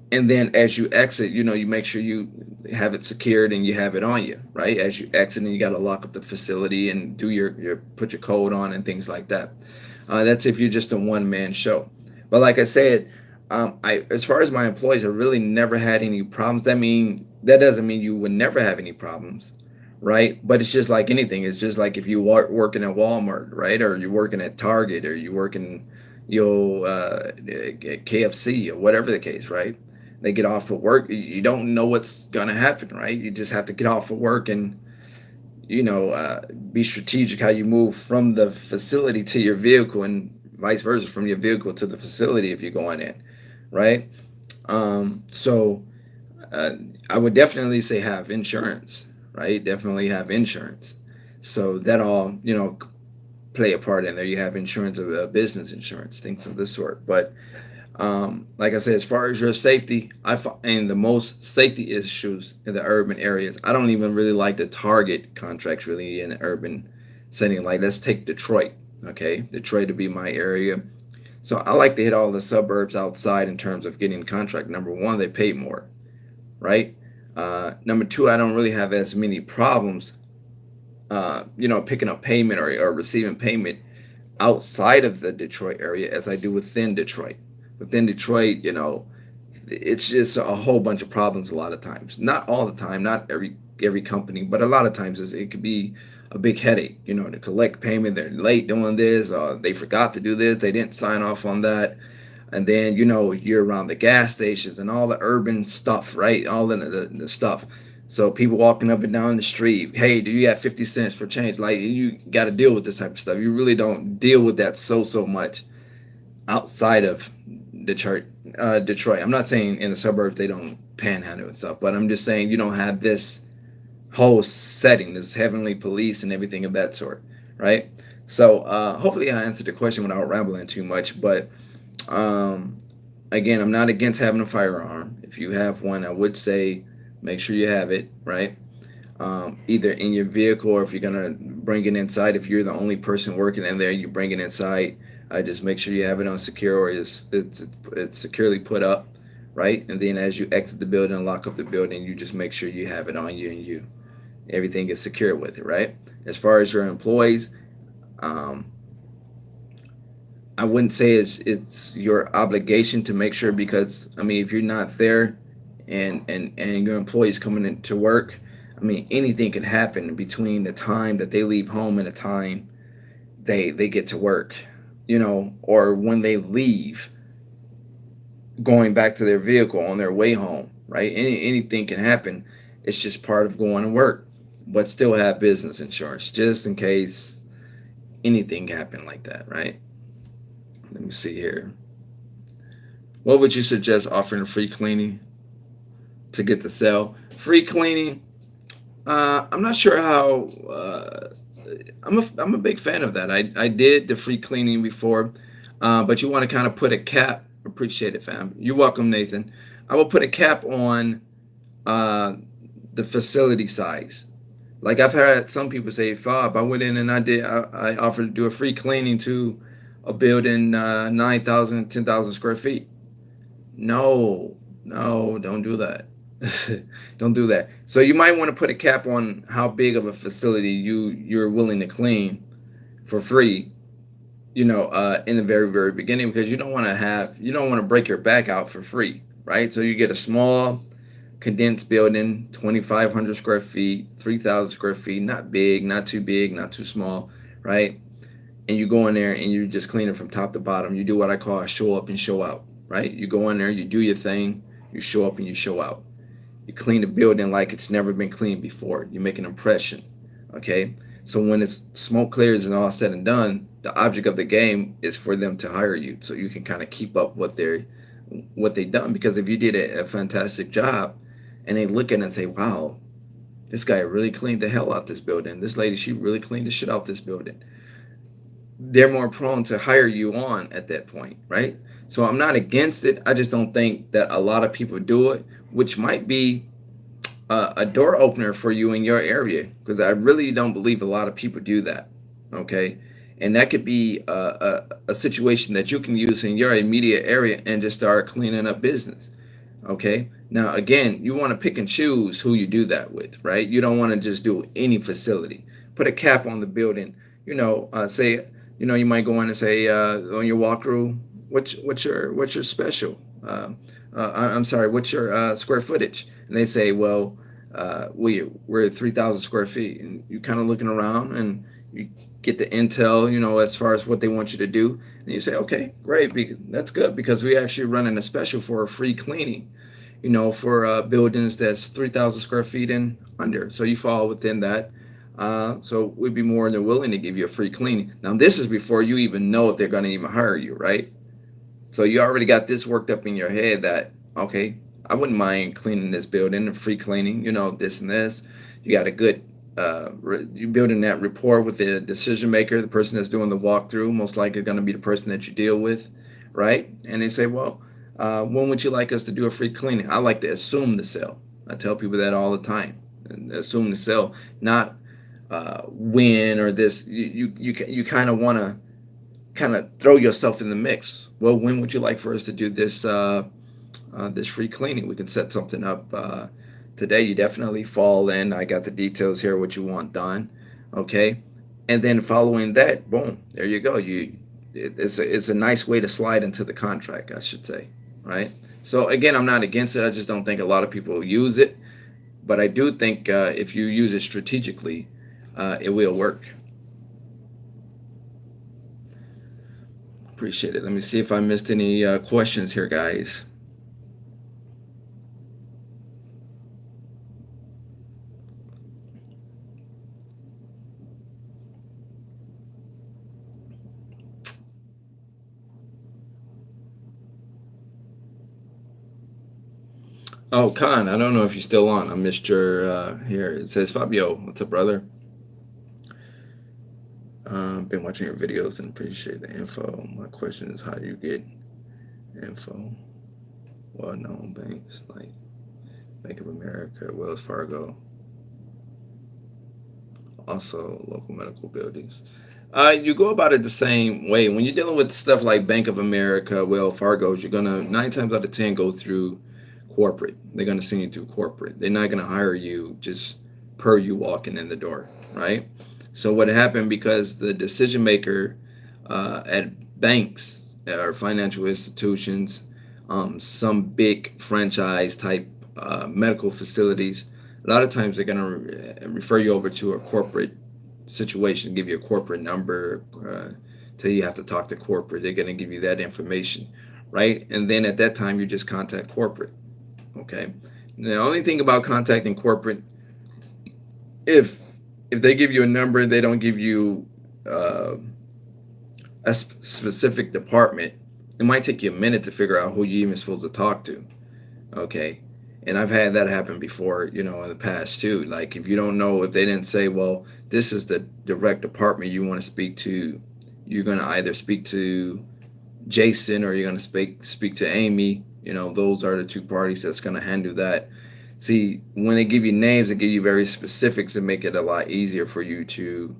And then as you exit, you make sure you have it secured and you have it on you, right? As you exit, and you got to lock up the facility and do your put your code on and things like that. That's if you're just a one-man show. But like I said, as far as my employees, I really never had any problems. That doesn't mean you would never have any problems, right? But it's just like anything. It's just like if you working at Walmart, right, or you're working at Target, or you're working, at KFC or whatever the case, right? They get off of work. You don't know what's gonna happen, right? You just have to get off of work and be strategic how you move from the facility to your vehicle and vice versa from your vehicle to the facility if you're going in, right? So I would definitely say have insurance, right? Definitely have insurance. So that all, play a part in there. You have insurance, business insurance, things of this sort. But like I said, as far as your safety, I find the most safety issues in the urban areas. I don't even really like the target contracts really in the urban setting. Like let's take Detroit, okay? Detroit to be my area. So I like to hit all the suburbs outside in terms of getting contract. Number one, they pay more, right? Number two, I don't really have as many problems, picking up payment or receiving payment outside of the Detroit area as I do within Detroit. Within Detroit, it's just a whole bunch of problems a lot of times. Not all the time, not every company, but a lot of times it could be a big headache. To collect payment, they're late doing this, they forgot to do this, they didn't sign off on that, and then you're around the gas stations and all the urban stuff, right? All the stuff. So people walking up and down the street, hey, do you have 50 cents for change? Like, you got to deal with this type of stuff. You really don't deal with that so much outside of Detroit. Detroit. I'm not saying in the suburbs they don't panhandle and stuff, but I'm just saying you don't have this whole setting, this heavenly police and everything of that sort, right? So hopefully I answered the question without rambling too much. But um, again, I'm not against having a firearm. If you have one, I would say make sure you have it, right? Either in your vehicle, or if you're gonna bring it inside, if you're the only person working in there, you bring it inside. Just make sure you have it on secure, or it's securely put up, right? And then as you exit the building and lock up the building, you just make sure you have it on you, and everything is secure with it, right? As far as your employees, um, I wouldn't say it's your obligation to make sure, because I mean, if you're not there and your employees coming into work, I mean, anything can happen between the time that they leave home and the time they get to work, or when they leave, going back to their vehicle on their way home, right? Anything can happen. It's just part of going to work, but still have business insurance just in case anything happened like that, right? Let me see here. What would you suggest offering free cleaning to get the sale? Free cleaning. I'm not sure how. I'm a big fan of that. I did the free cleaning before, but you want to kind of put a cap. Appreciate it, fam. You're welcome, Nathan. I will put a cap on uh, the facility size. Like, I've had some people say, Fob, I went in and I offered to do a free cleaning to a building 9,000, 10,000 square feet. No, no, don't do that. Don't do that. So you might want to put a cap on how big of a facility you're willing to clean for free, in the very beginning, because you don't want to break your back out for free, right? So you get a small condensed building, 2,500 square feet, 3,000 square feet, not big, not too small, right? And you go in there and you just clean it from top to bottom. You do what I call a show up and show out, right? You go in there, you do your thing, you show up and you show out. You clean the building like it's never been cleaned before. You make an impression, okay? So when it's smoke clears and all said and done, the object of the game is for them to hire you, so you can kind of keep up what they done. Because if you did a fantastic job, and they look at it and say, "Wow, this guy really cleaned the hell out this building. This lady, she really cleaned the shit out this building." They're more prone to hire you on at that point, right? So I'm not against it. I just don't think that a lot of people do it, which might be a door opener for you in your area, because I really don't believe a lot of people do that. Okay, and that could be a situation that you can use in your immediate area and just start cleaning up business. Okay. Now, again, you want to pick and choose who you do that with, right? You don't want to just do any facility. Put a cap on the building. Say, you might go in and say on your walkthrough, what's your special? I'm sorry, what's your square footage? And they say, well, we're 3,000 square feet, and you kind of looking around and you get the intel, as far as what they want you to do, and you say, okay, great, that's good, because we actually running a special for a free cleaning, for buildings that's 3,000 square feet and under. So you fall within that. So we'd be more than willing to give you a free cleaning. Now, this is before you even know if they're going to even hire you, right? So you already got this worked up in your head that, okay, I wouldn't mind cleaning this building, a free cleaning, this and this. You got a good, you're building that rapport with the decision maker, the person that's doing the walkthrough, most likely going to be the person that you deal with, right? And they say, well, when would you like us to do a free cleaning? I like to assume the sale. I tell people that all the time. Assume the sale, not when or this. You kind of want to kind of throw yourself in the mix. Well, when would you like for us to do this this free cleaning? We can set something up today. You definitely fall in. I got the details here, what you want done, okay? And then following that, boom, there you go. It's a nice way to slide into the contract, I should say, right? So again, I'm not against it. I just don't think a lot of people use it, but I do think if you use it strategically, it will work. Appreciate it. Let me see if I missed any questions here, guys. Oh, Khan, I don't know if you're still on. I missed your here. It says Fabio. What's up, brother? Been watching your videos and appreciate the info. My question is, how do you get info? Well-known banks like Bank of America, Wells Fargo, also local medical buildings. You go about it the same way. When you're dealing with stuff like Bank of America, Wells Fargo, you're gonna 9 times out of 10 go through corporate. They're gonna send you through corporate. They're not gonna hire you just per you walking in the door, right? So what happened, because the decision maker at banks or financial institutions, some big franchise type medical facilities, a lot of times they're going to refer you over to a corporate situation, give you a corporate number, tell you have to talk to corporate. They're going to give you that information, right? And then at that time, you just contact corporate, okay? Now, the only thing about contacting corporate, if they give you a number, they don't give you a specific department, it might take you a minute to figure out who you even supposed to talk to, okay? And I've had that happen before, in the past too. Like, if you don't know, if they didn't say, well, this is the direct department you want to speak to, you're going to either speak to Jason or you're going to speak to Amy. Those are the two parties that's going to handle that. See, when they give you names, they give you very specifics and make it a lot easier for you to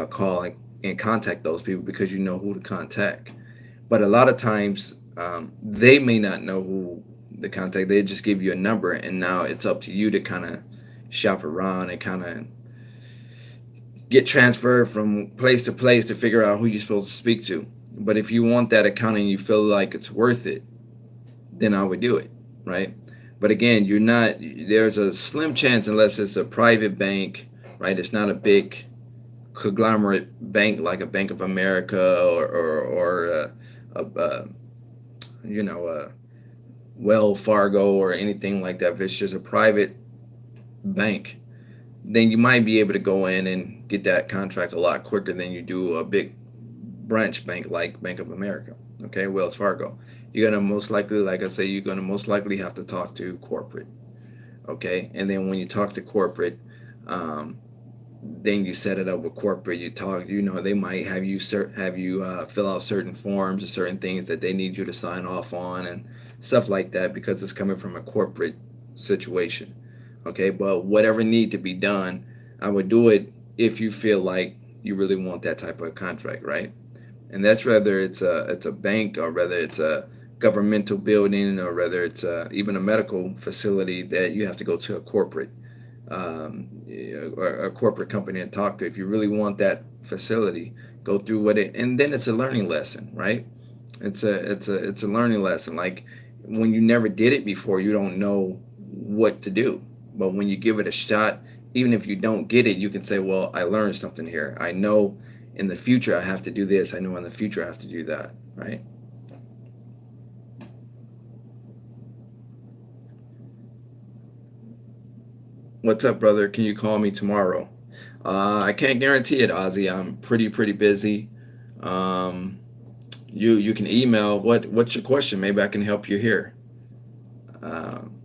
call and contact those people, because you know who to contact. But a lot of times, they may not know who the contact. They just give you a number, and now it's up to you to kind of shop around and kind of get transferred from place to place to figure out who you're supposed to speak to. But if you want that account and you feel like it's worth it, then I would do it, right? But again, there's a slim chance, unless it's a private bank, right? It's not a big conglomerate bank like a Bank of America or Wells Fargo or anything like that. If it's just a private bank, then you might be able to go in and get that contract a lot quicker than you do a big branch bank like Bank of America, okay, Wells Fargo. You're going to most likely, like I say, you're going to most likely have to talk to corporate, okay? And then when you talk to corporate, then you set it up with corporate. You talk, they might have you fill out certain forms or certain things that they need you to sign off on and stuff like that, because it's coming from a corporate situation, okay? But whatever need to be done, I would do it if you feel like you really want that type of contract, right? And that's whether it's a bank, or whether it's a governmental building, or whether it's even a medical facility that you have to go to a corporate or a corporate company and talk to. If you really want that facility, go through with it, and then it's a learning lesson, right? It's a learning lesson. Like, when you never did it before, you don't know what to do. But when you give it a shot, even if you don't get it, you can say, well, I learned something here. I know in the future I have to do this. I know in the future I have to do that, right? What's up, brother? Can you call me tomorrow? I can't guarantee it, Ozzy. I'm pretty busy. Um, you can email. What's your question? Maybe I can help you here. Um,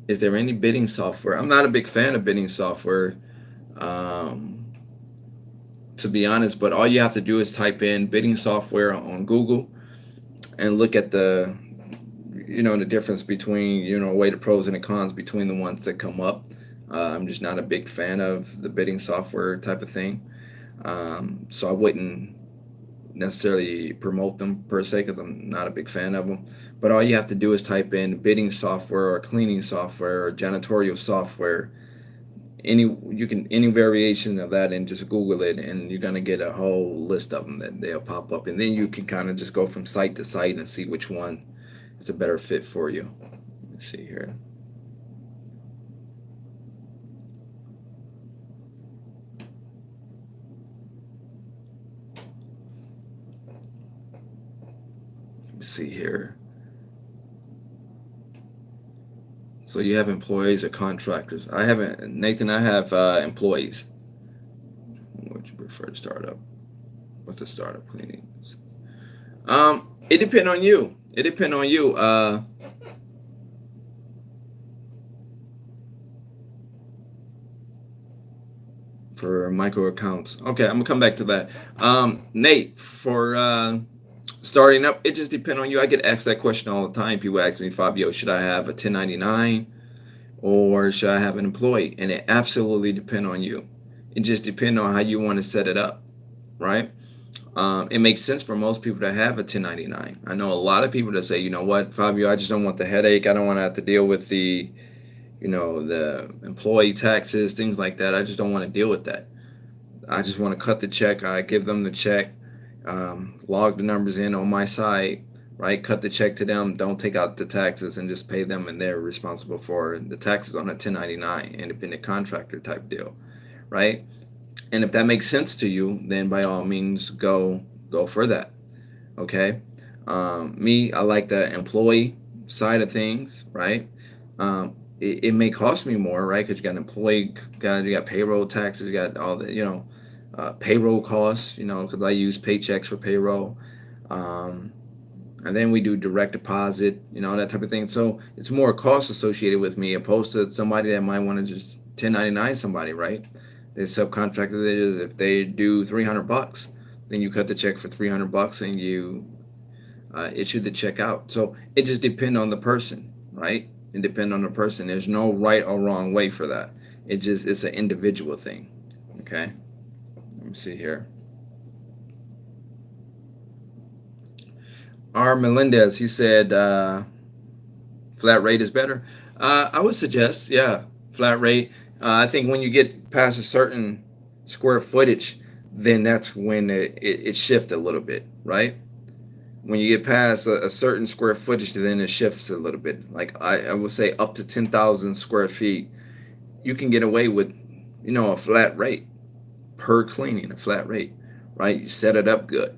is there any bidding software? I'm not a big fan of bidding software, um, to be honest. But all you have to do is type in bidding software on Google and look at the difference between, weigh the pros and the cons between the ones that come up. I'm just not a big fan of the bidding software type of thing. So I wouldn't necessarily promote them per se because I'm not a big fan of them. But all you have to do is type in bidding software or cleaning software or janitorial software, any variation of that, and just Google it, and you're gonna get a whole list of them that they'll pop up, and then you can kind of just go from site to site and see which one is a better fit for you. Let's see here. Let me see here. So you have employees or contractors? I haven't, Nathan. I have employees. Would you prefer to start up? What's the startup cleaning? It depends on you. It depends on you. For micro accounts. Okay, I'm gonna come back to that. Nate, for starting up, it just depends on you. I get asked that question all the time. People ask me, Fabio, should I have a 1099 or should I have an employee? And it absolutely depends on you. It just depends on how you want to set it up, right? It makes sense for most people to have a 1099. I know a lot of people that say, you know what, Fabio, I just don't want the headache. I don't want to have to deal with the employee taxes, things like that. I just don't want to deal with that. I just want to cut the check. I give them the check, log the numbers in on my side, right? Cut the check to them. Don't take out the taxes and just pay them, and they're responsible for the taxes on a 1099 independent contractor type deal, right? And if that makes sense to you, then by all means go for that. Okay. Me, I like the employee side of things, right? It may cost me more, right? Because you got an employee, you got payroll taxes, you got all the payroll costs, because I use paychecks for payroll. Um, and then we do direct deposit, that type of thing. So it's more cost associated with me opposed to somebody that might want to just 1099 somebody, right? They subcontractor. If they do $300, then you cut the check for $300 and you issue the check out. So it just depends on the person, right? It depends on the person. There's no right or wrong way for that. It's an individual thing. Okay. Let me see here. R. Melendez, he said flat rate is better. I would suggest, yeah, flat rate. I think when you get past a certain square footage, then that's when it shifts a little bit, right? When you get past a certain square footage, then it shifts a little bit. Like I would say up to 10,000 square feet, you can get away with, a flat rate per cleaning, a flat rate, right? You set it up good.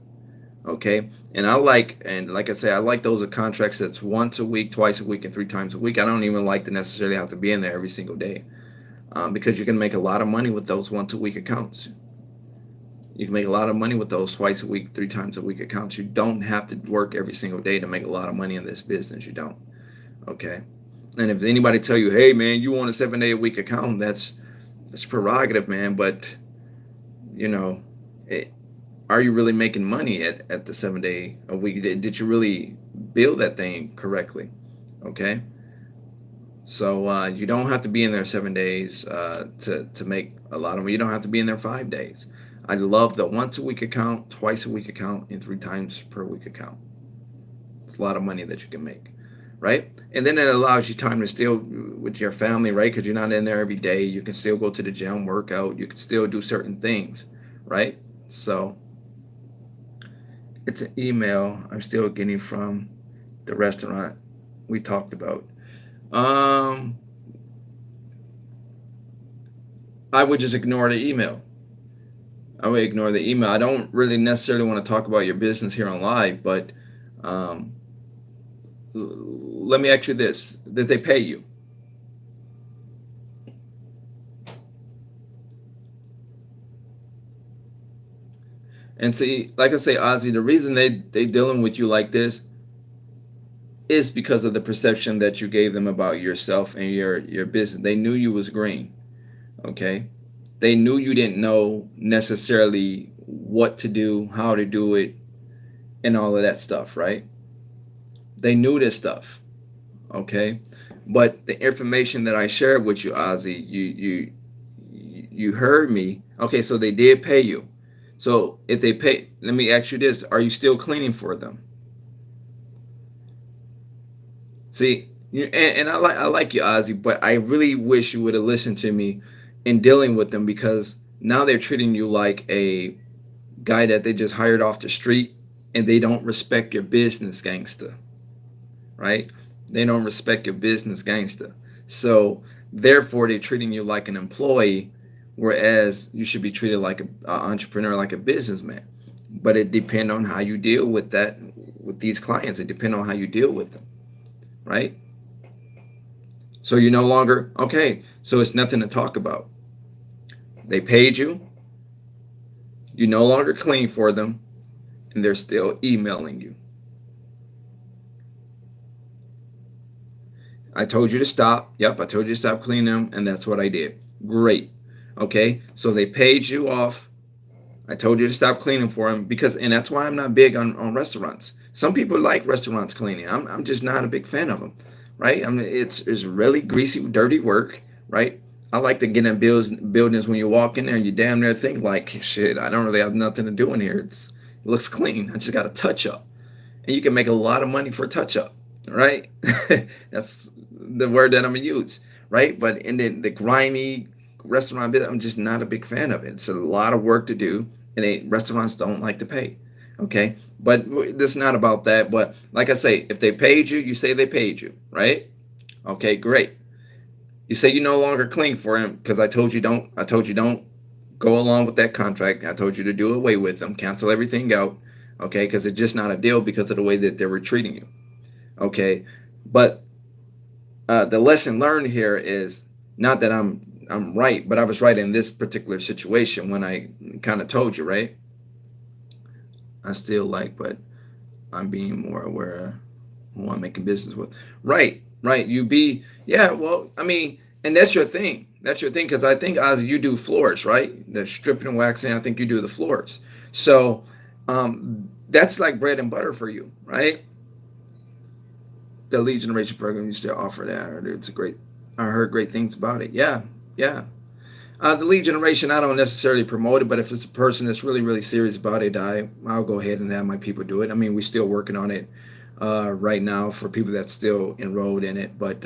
Okay. And like I say, I like those contracts that's once a week, twice a week, and 3 times a week. I don't even like to necessarily have to be in there every single day, because you can make a lot of money with those once a week accounts. You can make a lot of money with those twice a week, 3 times a week accounts. You don't have to work every single day to make a lot of money in this business. You don't. Okay. And if anybody tell you, hey man, you want a 7-day a week account, that's prerogative, man. But you know, it, are you really making money at the 7-day a week? Did you really build that thing correctly? Okay. So you don't have to be in there 7 days to make a lot of money. You don't have to be in there 5 days. I love the once a week account, twice a week account, and 3 times per week account. It's a lot of money that you can make, right? And then it allows you time to still with your family, right? Because you're not in there every day. You can still go to the gym, work out. You can still do certain things, right? So it's an email I'm still getting from the restaurant we talked about. Um, I would just ignore the email. I would ignore the email. I don't really necessarily want to talk about your business here on live, but um, let me ask you this: did they pay you? And see, like I say, Ozzy, the reason they dealing with you like this is because of the perception that you gave them about yourself and your business. They knew you was green. Okay, they knew you didn't know necessarily what to do, how to do it, and all of that stuff, right? They knew this stuff. Okay, But the information that I shared with you, Ozzy, you heard me. Okay, so they did pay you. So if they pay, let me ask you this: are you still cleaning for them? See, and I like you, Ozzy, but I really wish you would have listened to me in dealing with them, because now they're treating you like a guy that they just hired off the street, and they don't respect your business, gangster, right? They don't respect your business, gangster. So therefore, they're treating you like an employee, whereas you should be treated like a entrepreneur, like a businessman. But it depends on how you deal with that, with these clients. It depends on how you deal with them, right? So you no longer, okay, so it's nothing to talk about. They paid you, you no longer clean for them, and they're still emailing you. I told you to stop. Yep, I told you to stop cleaning them, and that's what I did. Great. Okay, so they paid you off. I told you to stop cleaning for them, because, and that's why I'm not big on restaurants. Some people like restaurants cleaning. I'm just not a big fan of them, right? I mean, it's really greasy, dirty work, right? I like to get in buildings when you walk in there and you damn near think like, shit, I don't really have nothing to do in here. It looks clean. I just got a touch up, and you can make a lot of money for a touch up, right? That's the word that I'm gonna use, right? But in the grimy restaurant bit, I'm just not a big fan of it. It's a lot of work to do, and restaurants don't like to pay. Okay, but this is not about that. But like I say, if they paid you, you say they paid you, right? Okay, great. You say you no longer clean for him because I told you don't. I told you don't go along with that contract. I told you to do away with them, cancel everything out. Okay, because it's just not a deal because of the way that they were treating you. Okay, but the lesson learned here is not that I'm right, but I was right in this particular situation when I kind of told you, right? I still like, but I'm being more aware of who I'm making business with. Right, right. Yeah. Well, I mean, and that's your thing. That's your thing, because I think, Ozzy, you do floors, right? The stripping and waxing. I think you do the floors. So that's like bread and butter for you, right? The lead generation program used to offer that. I heard great things about it. Yeah, yeah. The lead generation, I don't necessarily promote it, but if it's a person that's really, really serious about it, I'll go ahead and have my people do it. I mean, we're still working on it right now for people that's still enrolled in it, but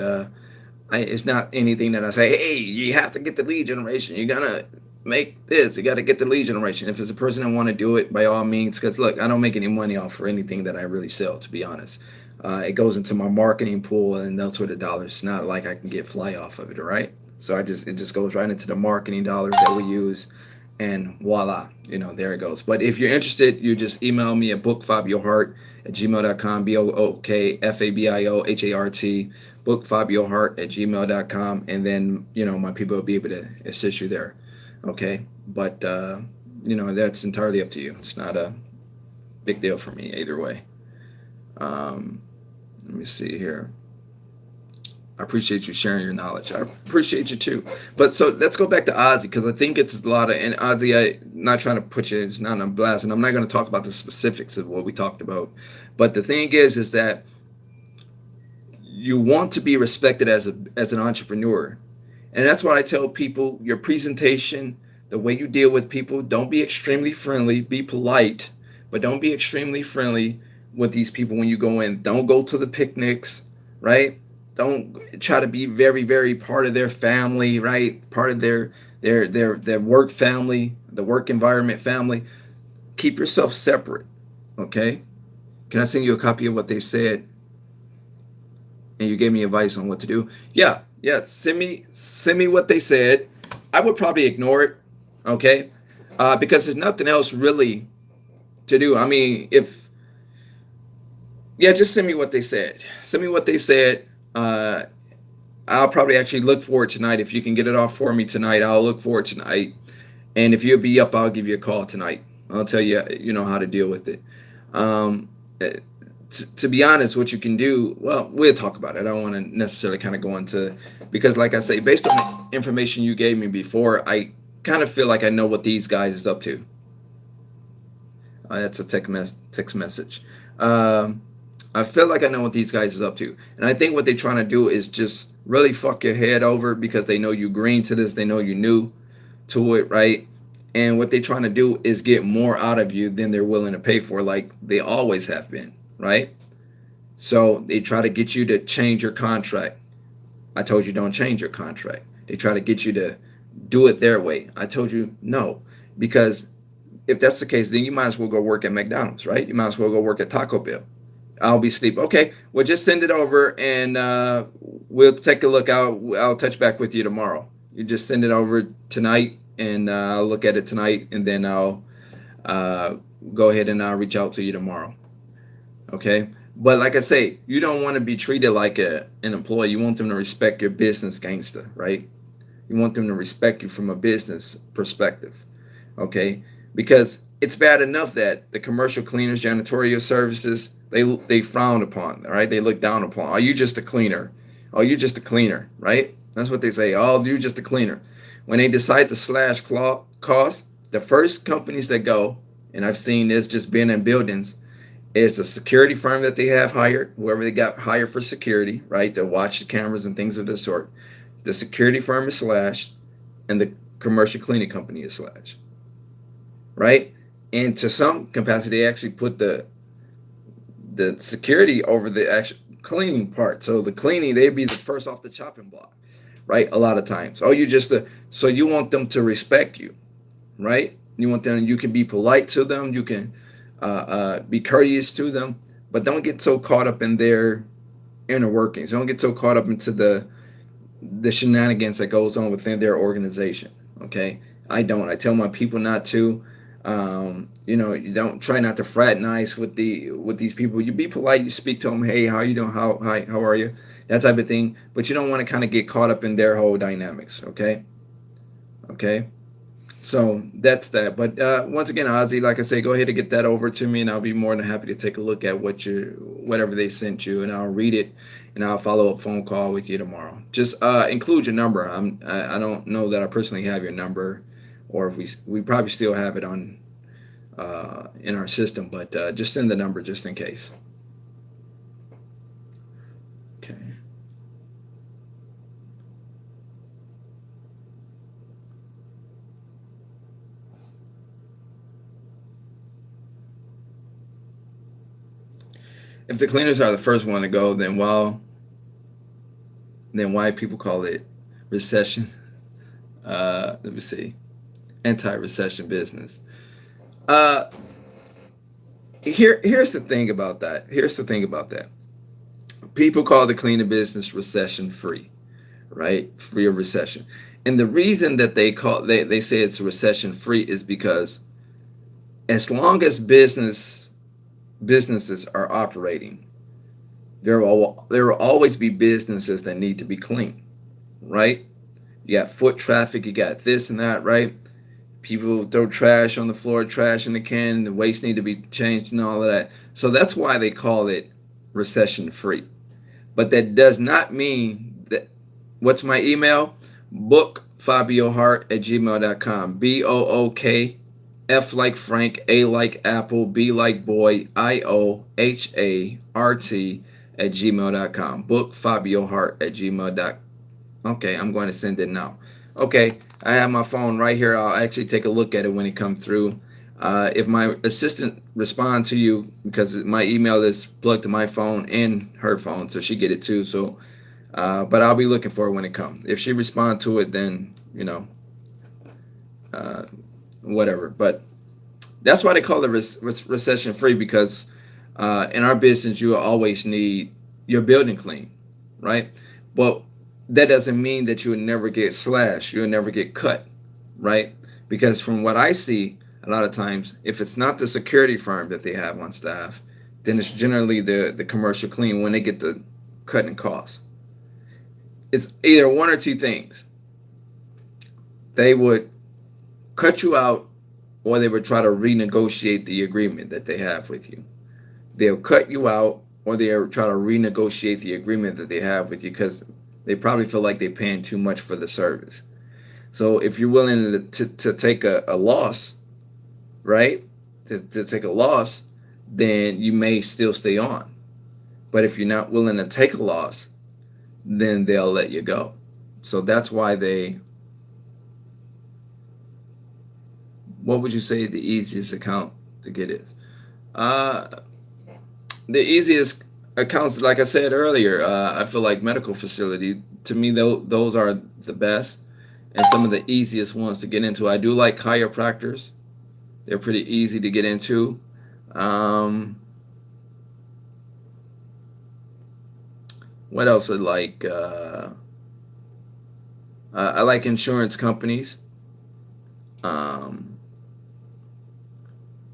it's not anything that I say, hey, you have to get the lead generation. You're gonna make this. You got to get the lead generation. If it's a person that want to do it, by all means, because look, I don't make any money off for anything that I really sell, to be honest. It goes into my marketing pool, and that's where the dollars. It's not like I can get fly off of it, all right? So it just goes right into the marketing dollars that we use, and voila, there it goes. But if you're interested, you just email me at bookfabiohart@gmail.com, bookfabiohart, bookfabiohart@gmail.com, and then my people will be able to assist you there. Okay, but that's entirely up to you. It's not a big deal for me either way. Let me see here. I appreciate you sharing your knowledge. I appreciate you too. But so let's go back to Ozzy, because I think it's a lot of, and Ozzy, I'm not trying to put you, it's not on blast, and I'm not going to talk about the specifics of what we talked about. But the thing is that you want to be respected as an entrepreneur. And that's why I tell people, your presentation, the way you deal with people, don't be extremely friendly, be polite, but don't be extremely friendly with these people when you go in. Don't go to the picnics, right? Don't try to be very, very part of their family, right? Part of their work family, the work environment family. Keep yourself separate, okay? Can I send you a copy of what they said? And you gave me advice on what to do. Yeah. Send me what they said. I would probably ignore it, okay? Because there's nothing else really to do. I mean, just send me what they said. Send me what they said. I'll probably actually look for it tonight. If you can get it off for me tonight, I'll look for it tonight. And if you'll be up, I'll give you a call tonight. I'll tell you, how to deal with it. To be honest, what you can do, well, we'll talk about it. I don't want to necessarily kind of go into, because like I say, based on the information you gave me before, I kind of feel like I know what these guys is up to. That's a text message. I feel like I know what these guys is up to. And I think what they're trying to do is just really fuck your head over because they know you green to this, they know you new to it, right? And what they're trying to do is get more out of you than they're willing to pay for, like they always have been, right? So they try to get you to change your contract. I told you don't change your contract. They try to get you to do it their way. I told you no, because if that's the case, then you might as well go work at McDonald's, right? You might as well go work at Taco Bell. I'll be asleep. Okay, well, just send it over and we'll take a look. I'll touch back with you tomorrow. You just send it over tonight and I'll look at it tonight and then I'll uh, go ahead and I'll reach out to you tomorrow. Okay. But like I say, you don't want to be treated like an employee. You want them to respect your business gangster, right? You want them to respect you from a business perspective. Okay. Because it's bad enough that the commercial cleaners, janitorial services, they frown upon, right? They look down upon. Are you just a cleaner? Oh, you just a cleaner, right? That's what they say. Oh, you just a cleaner. When they decide to slash costs, the first companies that go, and I've seen this just being in buildings, is a security firm that they have hired, whoever they got hired for security, right, to watch the cameras and things of this sort. The security firm is slashed, and the commercial cleaning company is slashed, right? And to some capacity, they actually put the security over the actual cleaning part. So the cleaning, they'd be the first off the chopping block, right? A lot of times. Oh, you just so you want them to respect you, right? You want them. You can be polite to them. You can be courteous to them, but don't get so caught up in their inner workings. Don't get so caught up into the shenanigans that goes on within their organization. Okay, I don't. I tell my people not to. You don't try not to fraternize with these people. You be polite. You speak to them. Hey, how you doing? How are you? That type of thing. But you don't want to kind of get caught up in their whole dynamics. Okay. Okay. So that's that. But once again, Ozzy, like I say, go ahead and get that over to me, and I'll be more than happy to take a look at whatever they sent you, and I'll read it, and I'll follow up phone call with you tomorrow. Just include your number. I don't know that I personally have your number, or if we probably still have it on in our system, but just send the number just in case. Okay. If the cleaners are the first one to go, then why people call it recession? Let me see, anti-recession business. Uh, here's the thing about that. Here's the thing about that. People call the cleaning business recession free, right? Free of recession. And the reason that they say it's recession free is because as long as businesses are operating, there will always be businesses that need to be clean, right? You got foot traffic, you got this and that, right? People throw trash on the floor, trash in the can, the waste need to be changed and all of that. So that's why they call it recession free. But that does not mean that. What's my email? Bookfabiohart@gmail.com. BOOK, F like Frank, A like Apple, B like boy, IOHART@gmail.com. Bookfabiohart@gmail.com. Okay, I'm going to send it now. Okay, I have my phone right here. I'll actually take a look at it when it comes through. If my assistant respond to you, because my email is plugged to my phone and her phone, so she get it too. So, but I'll be looking for it when it comes. If she respond to it, then uh, whatever. But that's why they call it recession free, because in our business you always need your building clean, right? But that doesn't mean that you'll never get slashed, you'll never get cut, right? Because from what I see, a lot of times, if it's not the security firm that they have on staff, then it's generally the commercial clean when they get the cutting costs. It's either one or two things. They would cut you out, or they would try to renegotiate the agreement that they have with you. They'll cut you out, or they'll try to renegotiate the agreement that they have with you, because they probably feel like they're paying too much for the service. So if you're willing to take a loss, right, to take a loss, then you may still stay on. But if you're not willing to take a loss, then they'll let you go. So that's why they, what would you say the easiest account to get is? Uh, the easiest accounts, like I said earlier, I feel like medical facility, to me, those are the best and some of the easiest ones to get into. I do like chiropractors. They're pretty easy to get into. Um, what else I like? I like insurance companies. Um,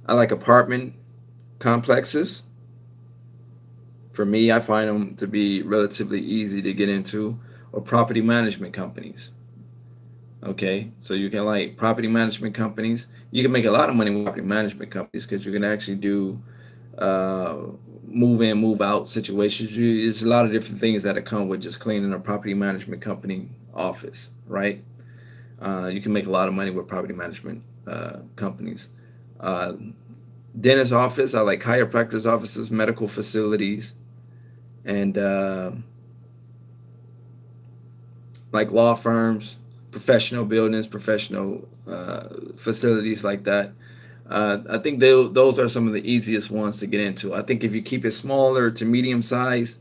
I like apartment complexes. For me, I find them to be relatively easy to get into, or property management companies. Okay, so you can like property management companies. You can make a lot of money with property management companies because you can actually do uh, move in, move out situations. There's a lot of different things that come with just cleaning a property management company office, right? You can make a lot of money with property management companies. Uh, Dentist office, I like chiropractors offices, medical facilities, and like law firms, professional buildings, professional facilities like that. I think those are some of the easiest ones to get into. I think if you keep it smaller to medium size,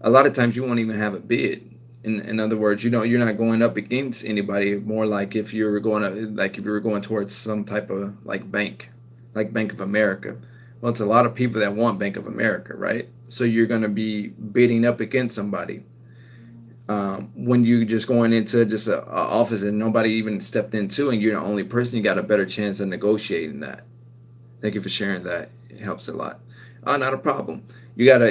a lot of times you won't even have a bid. In other words, you're not going up against anybody. More like if you were going to, like if you were going towards some type of like bank, like Bank of America. Well, it's a lot of people that want Bank of America, right? So you're going to be bidding up against somebody. When you just going into just a office and nobody even stepped into, and you're the only person, you got a better chance of negotiating that. Thank you for sharing that. It helps a lot. Not a problem. You got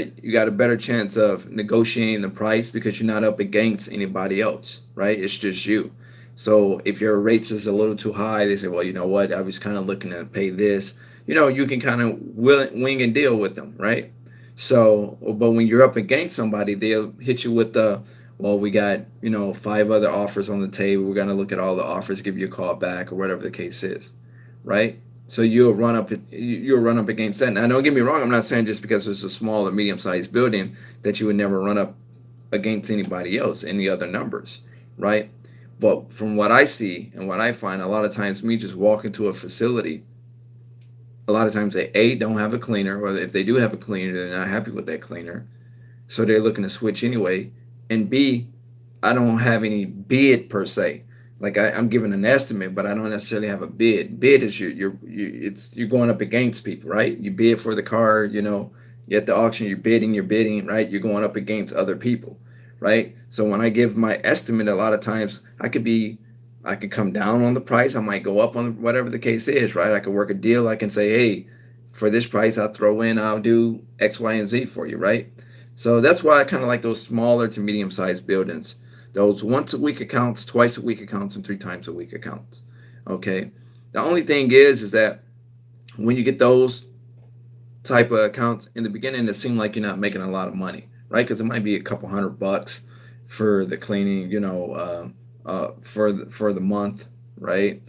a better chance of negotiating the price because you're not up against anybody else, right? It's just you. So if your rates is a little too high, they say, well, you know what? I was kind of looking to pay this. You can kind of wing and deal with them, right? So, but when you're up against somebody, they'll hit you with the, well, we got, five other offers on the table. We're going to look at all the offers, give you a call back, or whatever the case is, right? So you'll run up against that. Now, don't get me wrong. I'm not saying just because it's a small or medium sized building that you would never run up against anybody else, any other numbers, right? But from what I see and what I find, a lot of times me just walk into a facility, a lot of times they don't have a cleaner, or if they do have a cleaner, they're not happy with that cleaner, so they're looking to switch anyway. And B, I don't have any bid per se. Like I'm giving an estimate, but I don't necessarily have a bid. Bid is you're going up against people, right? You bid for the car, you at the auction, you're bidding, right? You're going up against other people, right? So when I give my estimate, a lot of times I could come down on the price. I might go up on whatever the case is, right? I could work a deal. I can say, hey, for this price, I'll do X, Y, and Z for you, right? So that's why I kind of like those smaller to medium sized buildings. Those once a week accounts, twice a week accounts, and three times a week accounts. Okay. The only thing is that when you get those type of accounts in the beginning, it seems like you're not making a lot of money, right? Because it might be a couple $100 for the cleaning, for the month, right?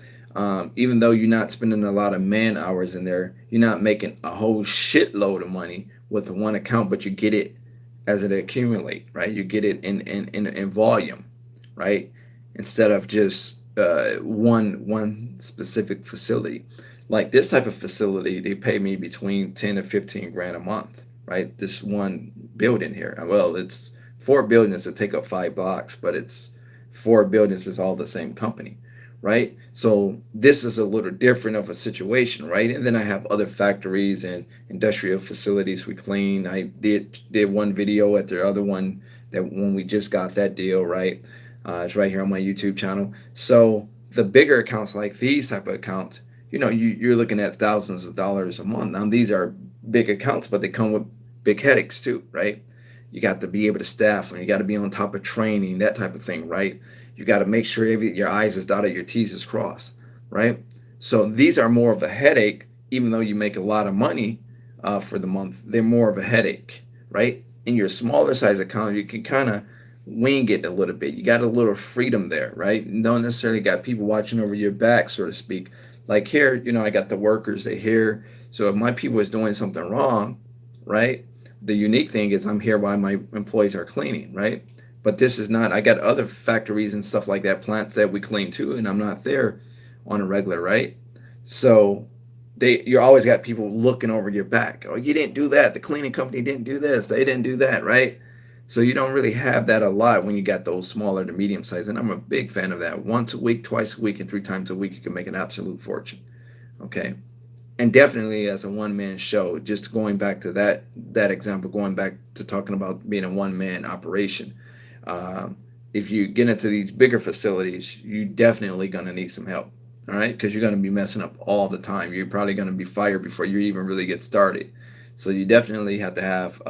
Even though you're not spending a lot of man hours in there, you're not making a whole shitload of money with one account, but you get it as it accumulate, right? You get it in volume, right? Instead of just one specific facility. Like this type of facility, they pay me between 10 to 15 grand a month, right? This one building here. Well, it's four buildings that take up 5 blocks, but it's four buildings is all the same company, right? So this is a little different of a situation, right? And then I have other factories and industrial facilities we clean. I did one video at the other one that when we just got that deal, right? It's right here on my YouTube channel. So the bigger accounts like these type of accounts, you're looking at thousands of dollars a month. Now these are big accounts, but they come with big headaches too, right? You got to be able to staff them. You got to be on top of training, that type of thing, right? You got to make sure your I's is dotted, your T's is crossed, right? So these are more of a headache, even though you make a lot of money for the month. They're more of a headache, right? In your smaller size account, you can kind of wing it a little bit. You got a little freedom there, right? You don't necessarily got people watching over your back, so to speak. Like here, I got the workers, they here. So if my people is doing something wrong, right? The unique thing is I'm here while my employees are cleaning, right? But this is not. I got other factories and stuff like that, plants that we clean too, and I'm not there on a regular, right? So you always got people looking over your back. Oh, you didn't do that. The cleaning company didn't do this. They didn't do that, right? So you don't really have that a lot when you got those smaller to medium size. And I'm a big fan of that. Once a week, twice a week, and 3 times a week, you can make an absolute fortune. Okay. And definitely as a one man show, just going back to that example, going back to talking about being a one man operation. Um, if you get into these bigger facilities, you definitely gonna need some help. All right, because you're gonna be messing up all the time. You're probably gonna be fired before you even really get started. So you definitely have to have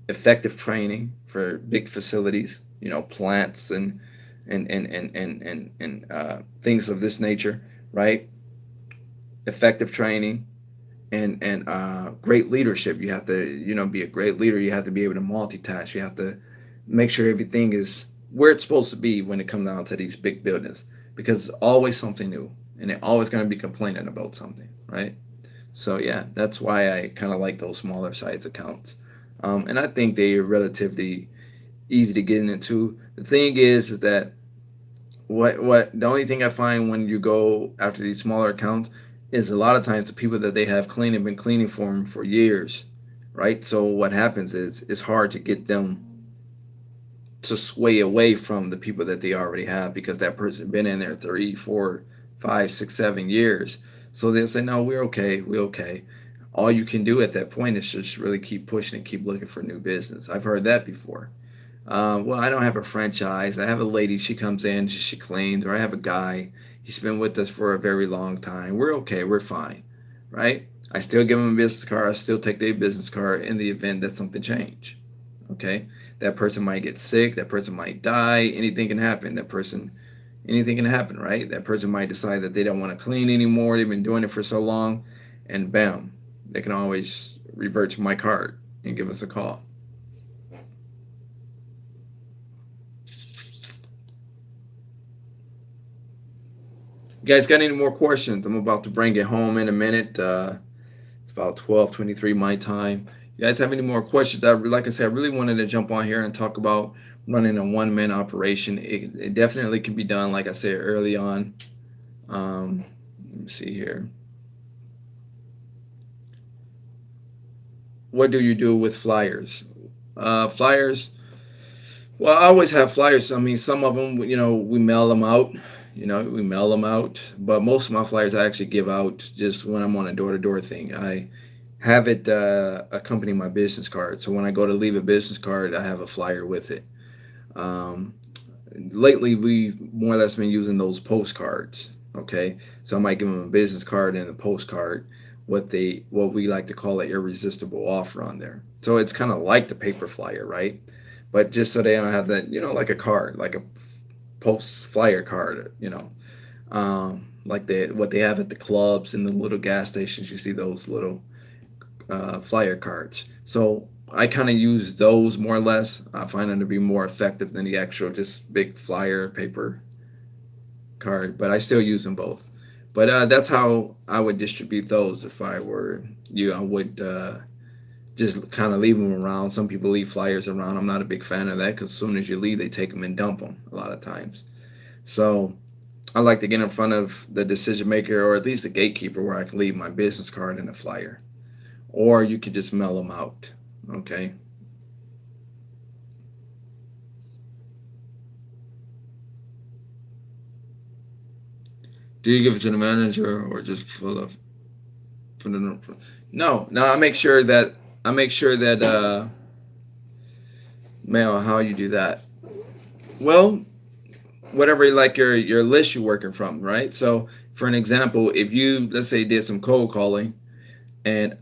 effective training for big facilities. You know, plants and things of this nature, right? Effective training and great leadership. You have to, be a great leader. You have to be able to multitask. You have to make sure everything is where it's supposed to be when it comes down to these big buildings, because it's always something new and they're always going to be complaining about something, right? So yeah, that's why I kind of like those smaller size accounts, and I think they are relatively easy to get into. The thing is that what the only thing I find when you go after these smaller accounts is a lot of times the people that they have cleaned have been cleaning for them for years, right? So what happens is it's hard to get them to sway away from the people that they already have, because that person been in there 3, 4, 5, 6, 7 years. So they'll say, no, we're okay. All you can do at that point is just really keep pushing and keep looking for new business. I've heard that before. Well, I don't have a franchise. I have a lady, she comes in, she cleans, or I have a guy, he's been with us for a very long time. We're okay, we're fine, right? I still give them a business card. I still take their business card in the event that something change. Okay, that person might get sick. That person might die. Anything can happen. Anything can happen, right? That person might decide that they don't want to clean anymore. They've been doing it for so long, and bam, they can always revert to my card and give us a call. You guys got any more questions? I'm about to bring it home in a minute. It's about 12:23 my time. You guys have any more questions? Like I said, I really wanted to jump on here and talk about running a one-man operation. It definitely can be done, like I said early on. Let me see here. What do you do with flyers? Flyers. Well, I always have flyers. I mean, some of them, we mail them out. We mail them out. But most of my flyers I actually give out just when I'm on a door-to-door thing. I have it accompany my business card. So when I go to leave a business card, I have a flyer with it. Um, Lately, we've more or less been using those postcards. Okay, so I might give them a business card and a postcard, what we like to call an irresistible offer on there. So it's kind of like the paper flyer, right? But just so they don't have that, like a card, like a post flyer card, like what they have at the clubs and the little gas stations. You see those little flyer cards. So I kind of use those more or less. I find them to be more effective than the actual just big flyer paper card, but I still use them both. But that's how I would distribute those if I were you. I would just kind of leave them around. Some people leave flyers around. I'm not a big fan of that, because as soon as you leave, they take them and dump them a lot of times. So I like to get in front of the decision maker, or at least the gatekeeper, where I can leave my business card and a flyer. Or you could just mail them out. Okay. Do you give it to the manager or just put it in? No. I make sure that mail. How you do that? Well, whatever, like your list you're working from, right? So for an example, if you, let's say, did some cold calling, and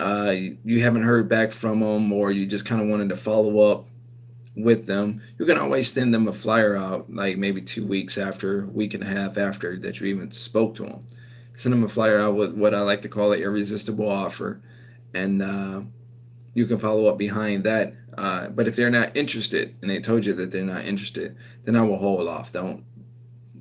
you haven't heard back from them, or you just kind of wanted to follow up with them, you can always send them a flyer out, like maybe 2 weeks after, week and a half after that you even spoke to them. Send them a flyer out with what I like to call an irresistible offer, and you can follow up behind that. But if they're not interested and they told you that they're not interested, then I will hold off.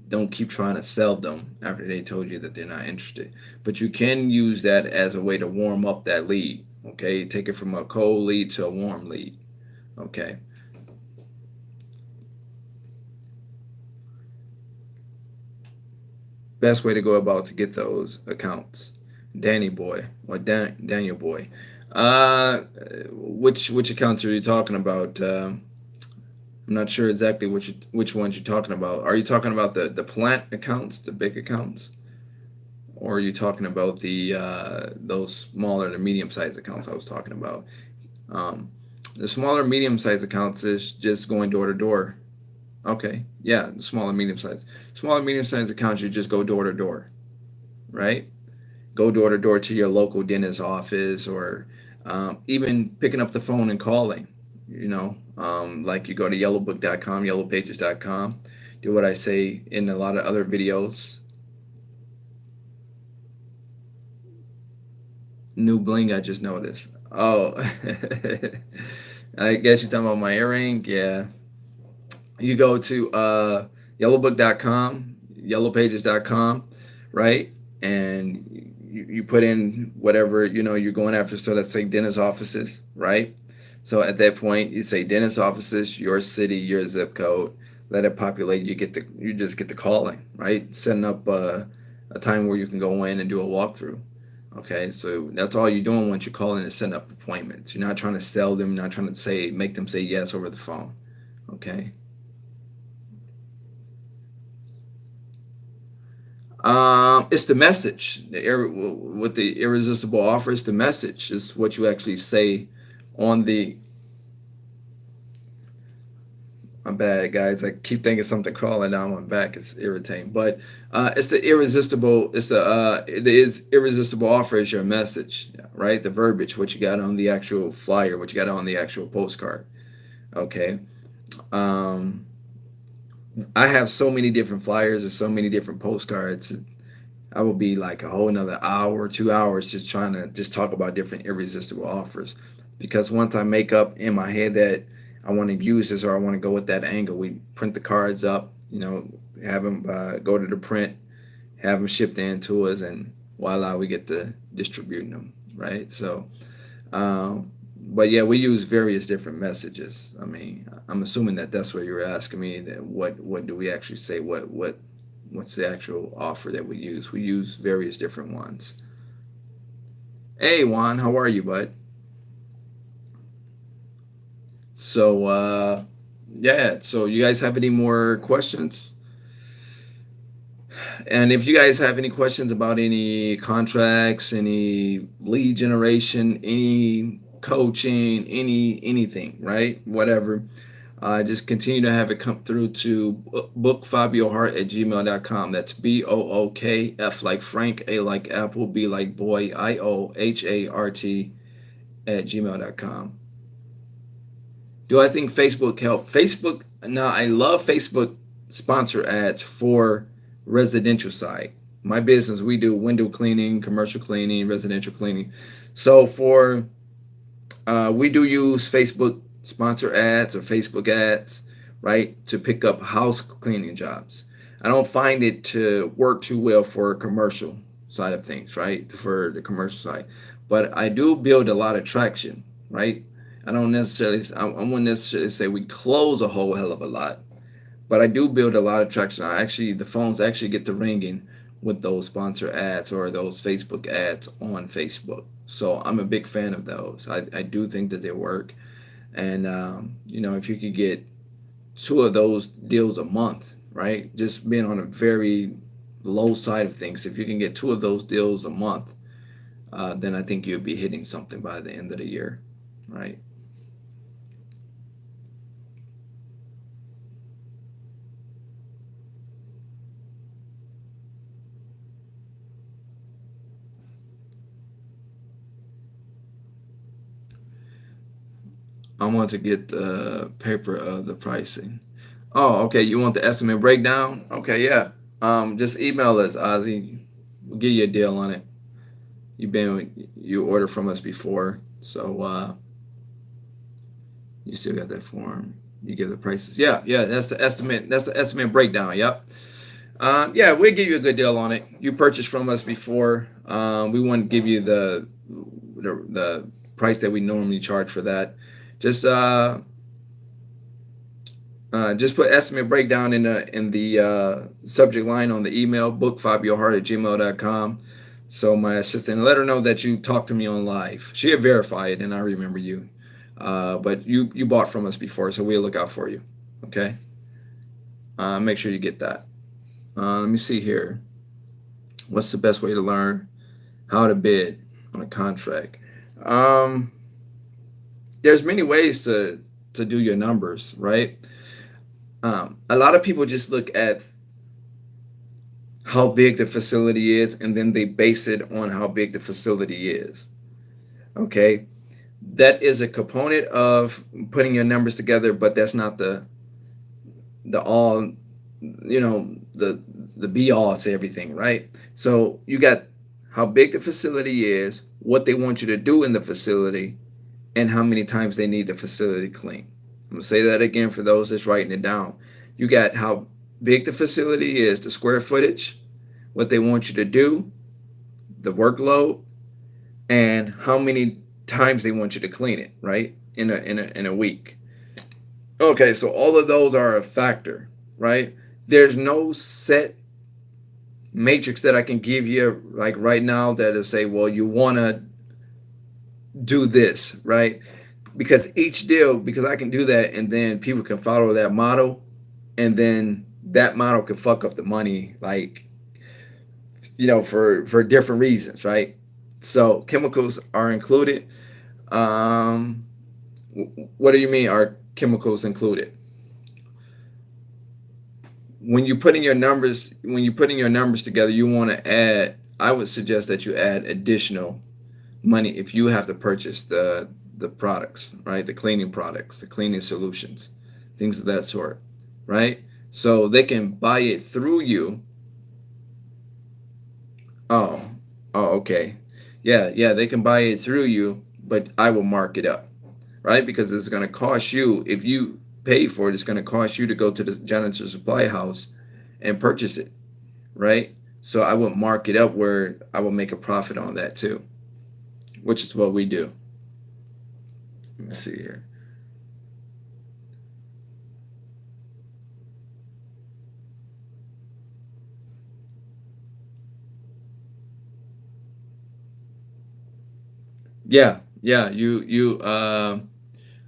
Don't keep trying to sell them after they told you that they're not interested. But you can use that as a way to warm up that lead. Okay, take it from a cold lead to a warm lead. Okay. best way to go about to get those accounts? Danny Boy or Daniel Boy. Uh, which accounts are you talking about? I'm not sure exactly which ones you're talking about. Are you talking about the plant accounts, the big accounts, or are you talking about the those smaller to medium sized accounts I was talking about? Um, the smaller medium sized accounts is just going door to door. Okay, yeah, the smaller medium sized accounts you just go door to door, right? Go door to door to your local dentist office, or even picking up the phone and calling. Like you go to yellowbook.com, yellowpages.com, do what I say in a lot of other videos. New bling, I just noticed. Oh, I guess you're talking about my earring. Yeah, you go to yellowbook.com, yellowpages.com, right? And you put in whatever you're going after. So let's say dentist offices, right? So at that point, you say dentist offices, your city, your zip code. Let it populate. You just get the calling, right? Setting up a time where you can go in and do a walkthrough. Okay, so that's all you're doing once you call in is setting up appointments. You're not trying to sell them. You're not trying to make them say yes over the phone. Okay. It's the message. With the irresistible offer, it's the message. It's what you actually say on the. My bad, guys. I keep thinking something crawling down my back. It's irritating, but it's the irresistible. It's the is irresistible offer is your message, right? The verbiage, what you got on the actual flyer, what you got on the actual postcard. Okay. Um, I have so many different flyers and so many different postcards. I will be like a whole another hour, 2 hours just trying to just talk about different irresistible offers. Because once I make up in my head that I want to use this or I want to go with that angle, we print the cards up, have them go to the print, have them shipped in to us, and voila, we get to distributing them, right? So, but yeah, we use various different messages. I mean, I'm assuming that that's what you're asking me. That what do we actually say? What's the actual offer that we use? We use various different ones. Hey Juan, how are you, bud? So yeah, so you guys have any more questions? And if you guys have any questions about any contracts, any lead generation, any coaching, anything, right? Whatever. Just continue to have it come through to bookfabiohart@gmail.com. That's BOOKF like Frank, A like Apple, B like boy, IOHART @gmail.com. Do I think Facebook helped? Facebook, now I love Facebook sponsor ads for residential side. My business, we do window cleaning, commercial cleaning, residential cleaning. So we do use Facebook sponsor ads or Facebook ads, right, to pick up house cleaning jobs. I don't find it to work too well for a commercial side of things, right, for the commercial side. But I do build a lot of traction, right? I wouldn't necessarily say we close a whole hell of a lot, but I do build a lot of traction. The phones actually get to ringing with those sponsor ads or those Facebook ads on Facebook. So I'm a big fan of those. I do think that they work. And, if you could get two of those deals a month, right? Just being on a very low side of things, if you can get two of those deals a month, then I think you'll be hitting something by the end of the year, right? I want to get the paper of the pricing. Oh, okay. You want the estimate breakdown? Okay, yeah. Just email us, Ozzy. We'll give you a deal on it. You ordered from us before, so you still got that form. You give the prices. Yeah, yeah. That's the estimate. That's the estimate breakdown. Yep. Yeah, we'll give you a good deal on it. You purchased from us before. We want to give you the price that we normally charge for that. Just Just put estimate breakdown in the subject line on the email, bookfabiohart@gmail.com. So my assistant, let her know that you talked to me on live. She'll verify it, and I remember you. But you bought from us before, so we'll look out for you. Okay. Make sure you get that. Let me see here. What's the best way to learn how to bid on a contract? Um, there's many ways to do your numbers, right? A lot of people just look at how big the facility is and then they base it on how big the facility is. Okay. That is a component of putting your numbers together, but that's not the all, the be all to everything, right? So you got how big the facility is, what they want you to do in the facility, and how many times they need the facility cleaned. I'm gonna say that again for those that's writing it down. You got how big the facility is, the square footage, what they want you to do, the workload, and how many times they want you to clean it, right? In a week. Okay, so all of those are a factor, right? There's no set matrix that I can give you like right now that is say, well, you want to do this, right? Because each deal, because I can do that and then people can follow that model and then that model can fuck up the money, like, for different reasons, right? So chemicals are included. Um, what do you mean are chemicals included? When you putting your numbers together, you want to add. I would suggest that you add additional money if you have to purchase the products, right? The cleaning products, the cleaning solutions, things of that sort, right? So they can buy it through you. Oh, oh, okay. Yeah, yeah, they can buy it through you, but I will mark it up, right? Because it's going to cost you, if you pay for it, it's going to cost you to go to the janitor supply house and purchase it, right? So I would mark it up where I will make a profit on that too, which is what we do. Let me see here. Yeah, yeah.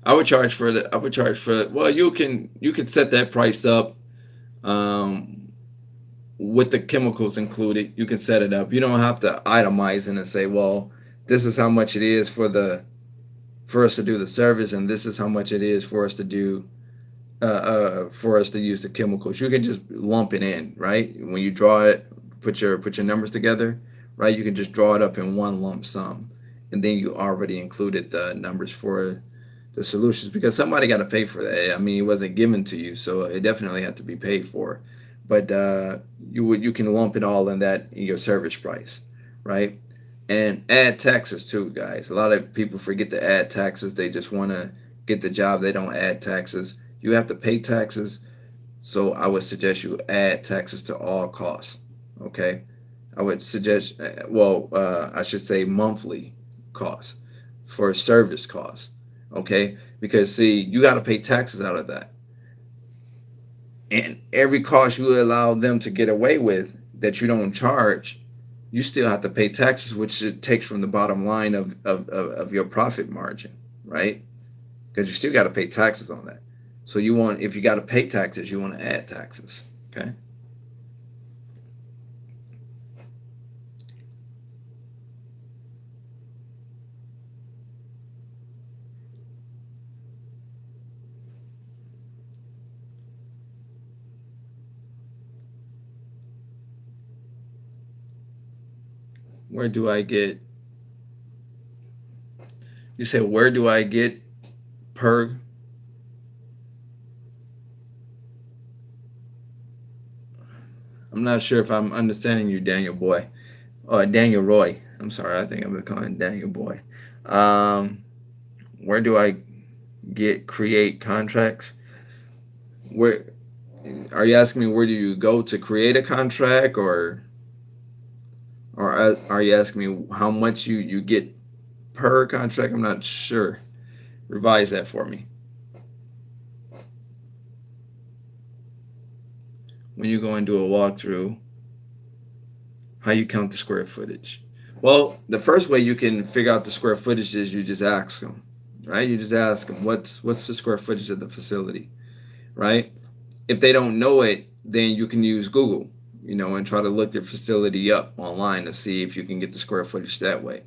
I would charge for. Well, you can set that price up. Um, with the chemicals included, you can set it up. You don't have to itemize it and say, well, this is how much it is for us to do the service, and this is how much it is for us to do for us to use the chemicals. You can just lump it in, right? When you draw it, put your numbers together, right? You can just draw it up in one lump sum, and then you already included the numbers for the solutions because somebody got to pay for that. I mean, it wasn't given to you, so it definitely had to be paid for. But you can lump it all in your service price, right? And add taxes too, guys. A lot of people forget to add taxes. They just want to get the job. They don't add taxes. You have to pay taxes. So I would suggest you add taxes to all costs. Okay. I would suggest, I should say monthly costs for service costs. Okay. Because see, you got to pay taxes out of that. And every cost you allow them to get away with that you don't charge, you still have to pay taxes, which it takes from the bottom line of your profit margin, right? Because you still got to pay taxes on that. So if you got to pay taxes, you want to add taxes. Okay. Where do I get? You say where do I get per? I'm not sure if I'm understanding you, Daniel Boy. Daniel Roy. I'm sorry. I think I'm gonna call him Daniel Boy. Um, where do I get create contracts? Where are you asking me? Where do you go to create a contract, or are you asking me how much you get per contract? I'm not sure. Revise that for me. when you go and do a walkthrough, how you count the square footage. Well, the first way you can figure out the square footage is you just ask them, right? You just ask them what's the square footage of the facility, right? If they don't know it, then you can use Google, and try to look their facility up online to see if you can get the square footage that way.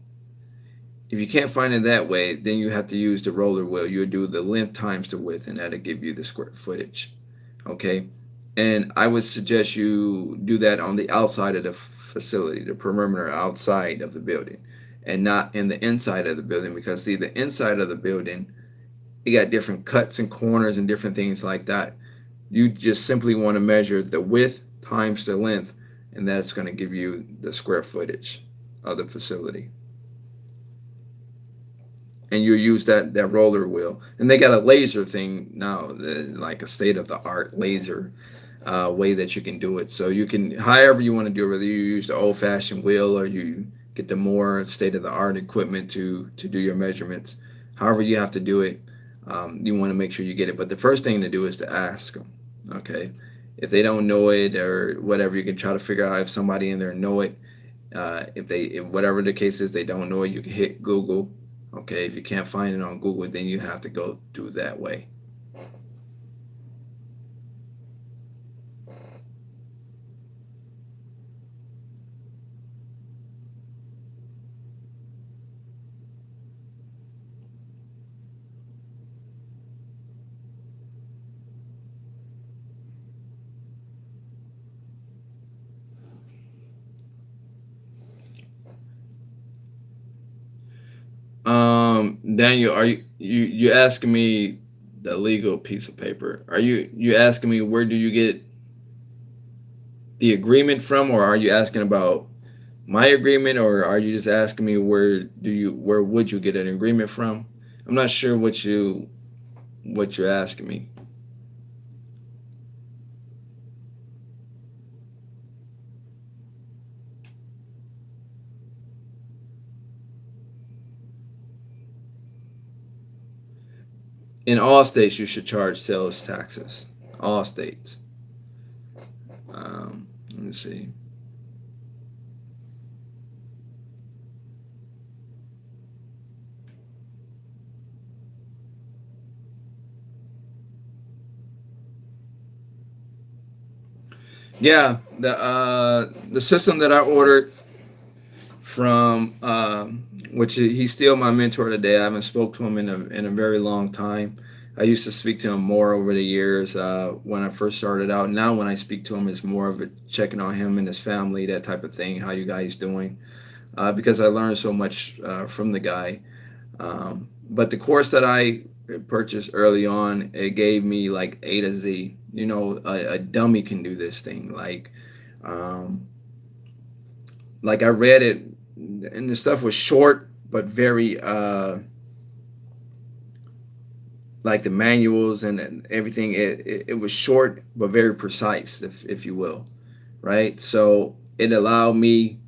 If you can't find it that way, then you have to use the roller wheel. You'll do the length times the width, and that'll give you the square footage. Okay? And I would suggest you do that on the outside of the facility, the perimeter outside of the building, and not in the inside of the building, because see, the inside of the building, you got different cuts and corners and different things like that. You just simply want to measure the width times the length, and that's going to give you the square footage of the facility. And you use that roller wheel, and they got a laser thing now, like a state of the art laser way that you can do it. So you can, however you want to do it, whether you use the old fashioned wheel or you get the more state of the art equipment to do your measurements. However you have to do it, you want to make sure you get it. But the first thing to do is to ask them. Okay, if they don't know it or whatever, you can try to figure out if somebody in there know it. If whatever the case is, they don't know it, you can hit Google. Okay, if you can't find it on Google, then you have to go do that way. Daniel, are you asking me the legal piece of paper? Are you asking me where do you get the agreement from, or are you asking about my agreement, or are you just asking me where would you get an agreement from? I'm not sure what you're asking me. In all states, you should charge sales taxes. All states. Let me see. Yeah, the system that I ordered from which he's still my mentor today. I haven't spoke to him in a very long time. I used to speak to him more over the years when I first started out. Now when I speak to him, it's more of a checking on him and his family, that type of thing. How you guys doing? Because I learned so much from the guy. But the course that I purchased early on, it gave me like A to Z. A dummy can do this thing. Um, like I read it, and the stuff was short but very like the manuals and everything. It was short but very precise, if you will, right? So it allowed me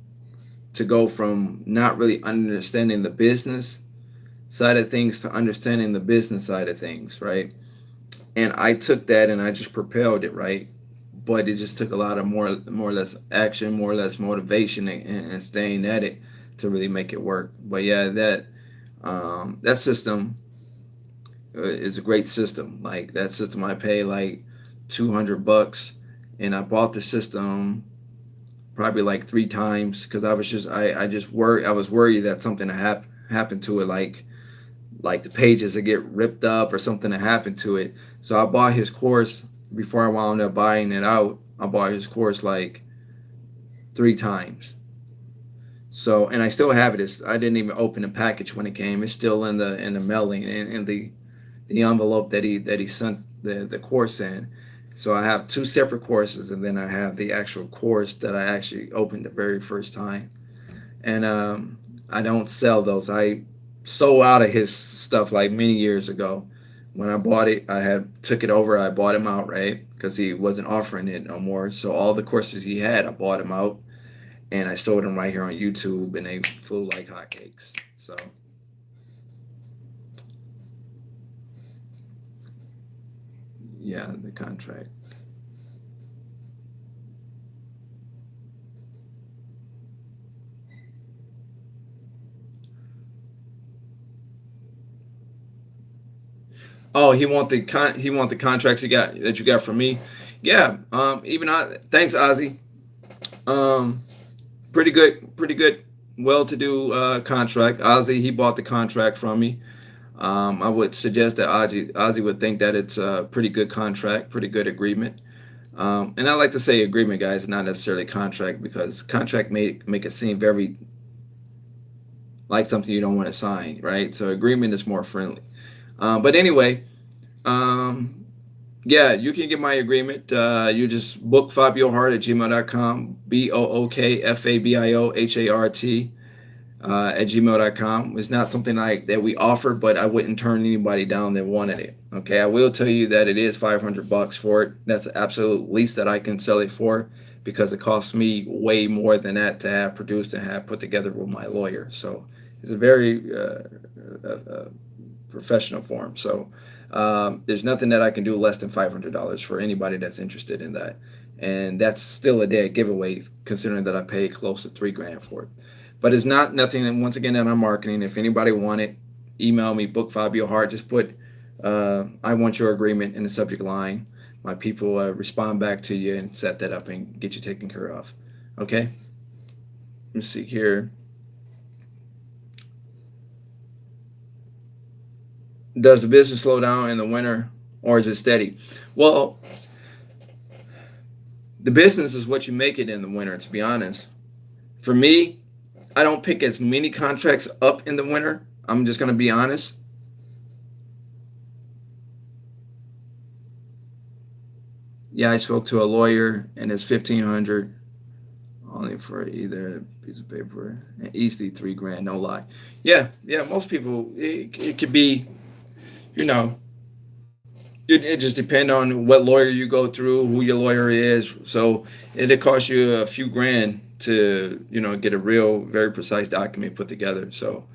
to go from not really understanding the business side of things to understanding the business side of things, right? And I took that and I just propelled it, right? But it just took a lot of more or less action, more or less motivation, and staying at it to really make it work. But yeah, that system is a great system. Like that system, I pay like $200, and I bought the system probably like 3 times because I was worried that something happened to it, like the pages that get ripped up or something that happened to it. So I bought his course before I wound up buying it out. I bought his course like 3 times. So, and I still have it. I didn't even open the package when it came. It's still in the mailing and in the envelope that he sent the course in. So I have 2 separate courses, and then I have the actual course that I actually opened the very first time. And I don't sell those. I sold out of his stuff like many years ago. When I bought it, I had took it over. I bought him outright because he wasn't offering it no more. So all the courses he had, I bought him out, and I sold them right here on YouTube, and they flew like hotcakes. So yeah, the contract. Oh, he want the contracts you got from me. Yeah. Even I. Thanks, Ozzy. Um, pretty good, well-to-do contract. Ozzy, he bought the contract from me. I would suggest that Ozzy would think that it's a pretty good contract, pretty good agreement. And I like to say agreement, guys, not necessarily contract, because contract make it seem very like something you don't want to sign, right? So agreement is more friendly. But anyway, um, yeah, you can get my agreement. You just book FabioHart@gmail.com, BookFabioHart at gmail.com. It's not something like that we offer, but I wouldn't turn anybody down that wanted it. Okay, I will tell you that it is $500 for it. That's the absolute least that I can sell it for, because it costs me way more than that to have produced and have put together with my lawyer. So it's a very professional form. So there's nothing that I can do less than $500 for anybody that's interested in that. And that's still a dead giveaway, considering that I paid close to $3,000 for it. But it's not nothing, and once again, that I'm marketing. If anybody want it, email me, book Fabio Hart. Just put I want your agreement in the subject line. My people respond back to you and set that up and get you taken care of. Okay? Let me see here. Does the business slow down in the winter, or is it steady? Well, the business is what you make it in the winter, to be honest. For me, I don't pick as many contracts up in the winter. I'm just going to be honest. Yeah, I spoke to a lawyer, and it's 1,500 only for either a piece of paper, and easily $3,000. No lie. Yeah. Most people, it could be, you know, it just depend on what lawyer you go through, who your lawyer is. So it'll cost you a few grand to, get a real, very precise document put together. So,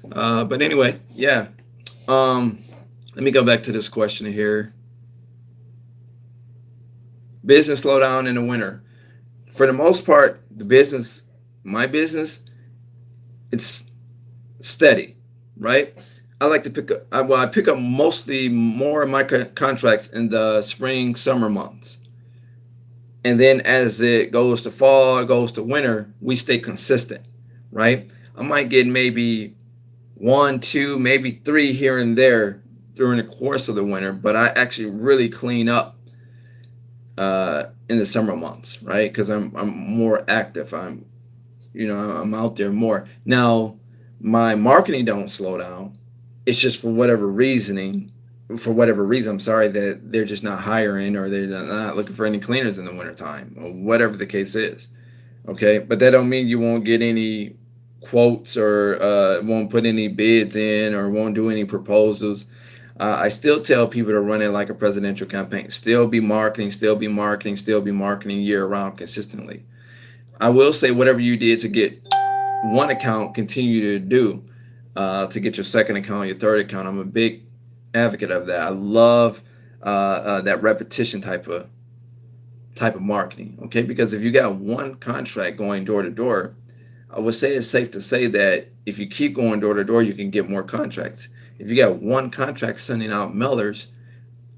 but anyway, yeah. Let me go back to this question here. Business slowdown in the winter. For the most part, my business, it's steady, right? I like to pick up. I pick up mostly more of my contracts in the spring, summer months, and then as it goes to fall, it goes to winter, we stay consistent, right? I might get maybe one, two, maybe three here and there during the course of the winter, but I actually really clean up in the summer months, right? Because I'm more active. I'm out there more. Now, my marketing don't slow down. It's just for whatever reason, I'm sorry, that they're just not hiring, or they're not looking for any cleaners in the wintertime, or whatever the case is. Okay, but that don't mean you won't get any quotes, or won't put any bids in, or won't do any proposals. I still tell people to run it like a presidential campaign. Still be marketing, still be marketing, still be marketing year round consistently. I will say, whatever you did to get one account, continue to do to get your second account, your third account. I'm a big advocate of that. I love that repetition type of marketing. Okay, because if you got one contract going door to door, I would say it's safe to say that if you keep going door to door, you can get more contracts. If you got one contract sending out mailers,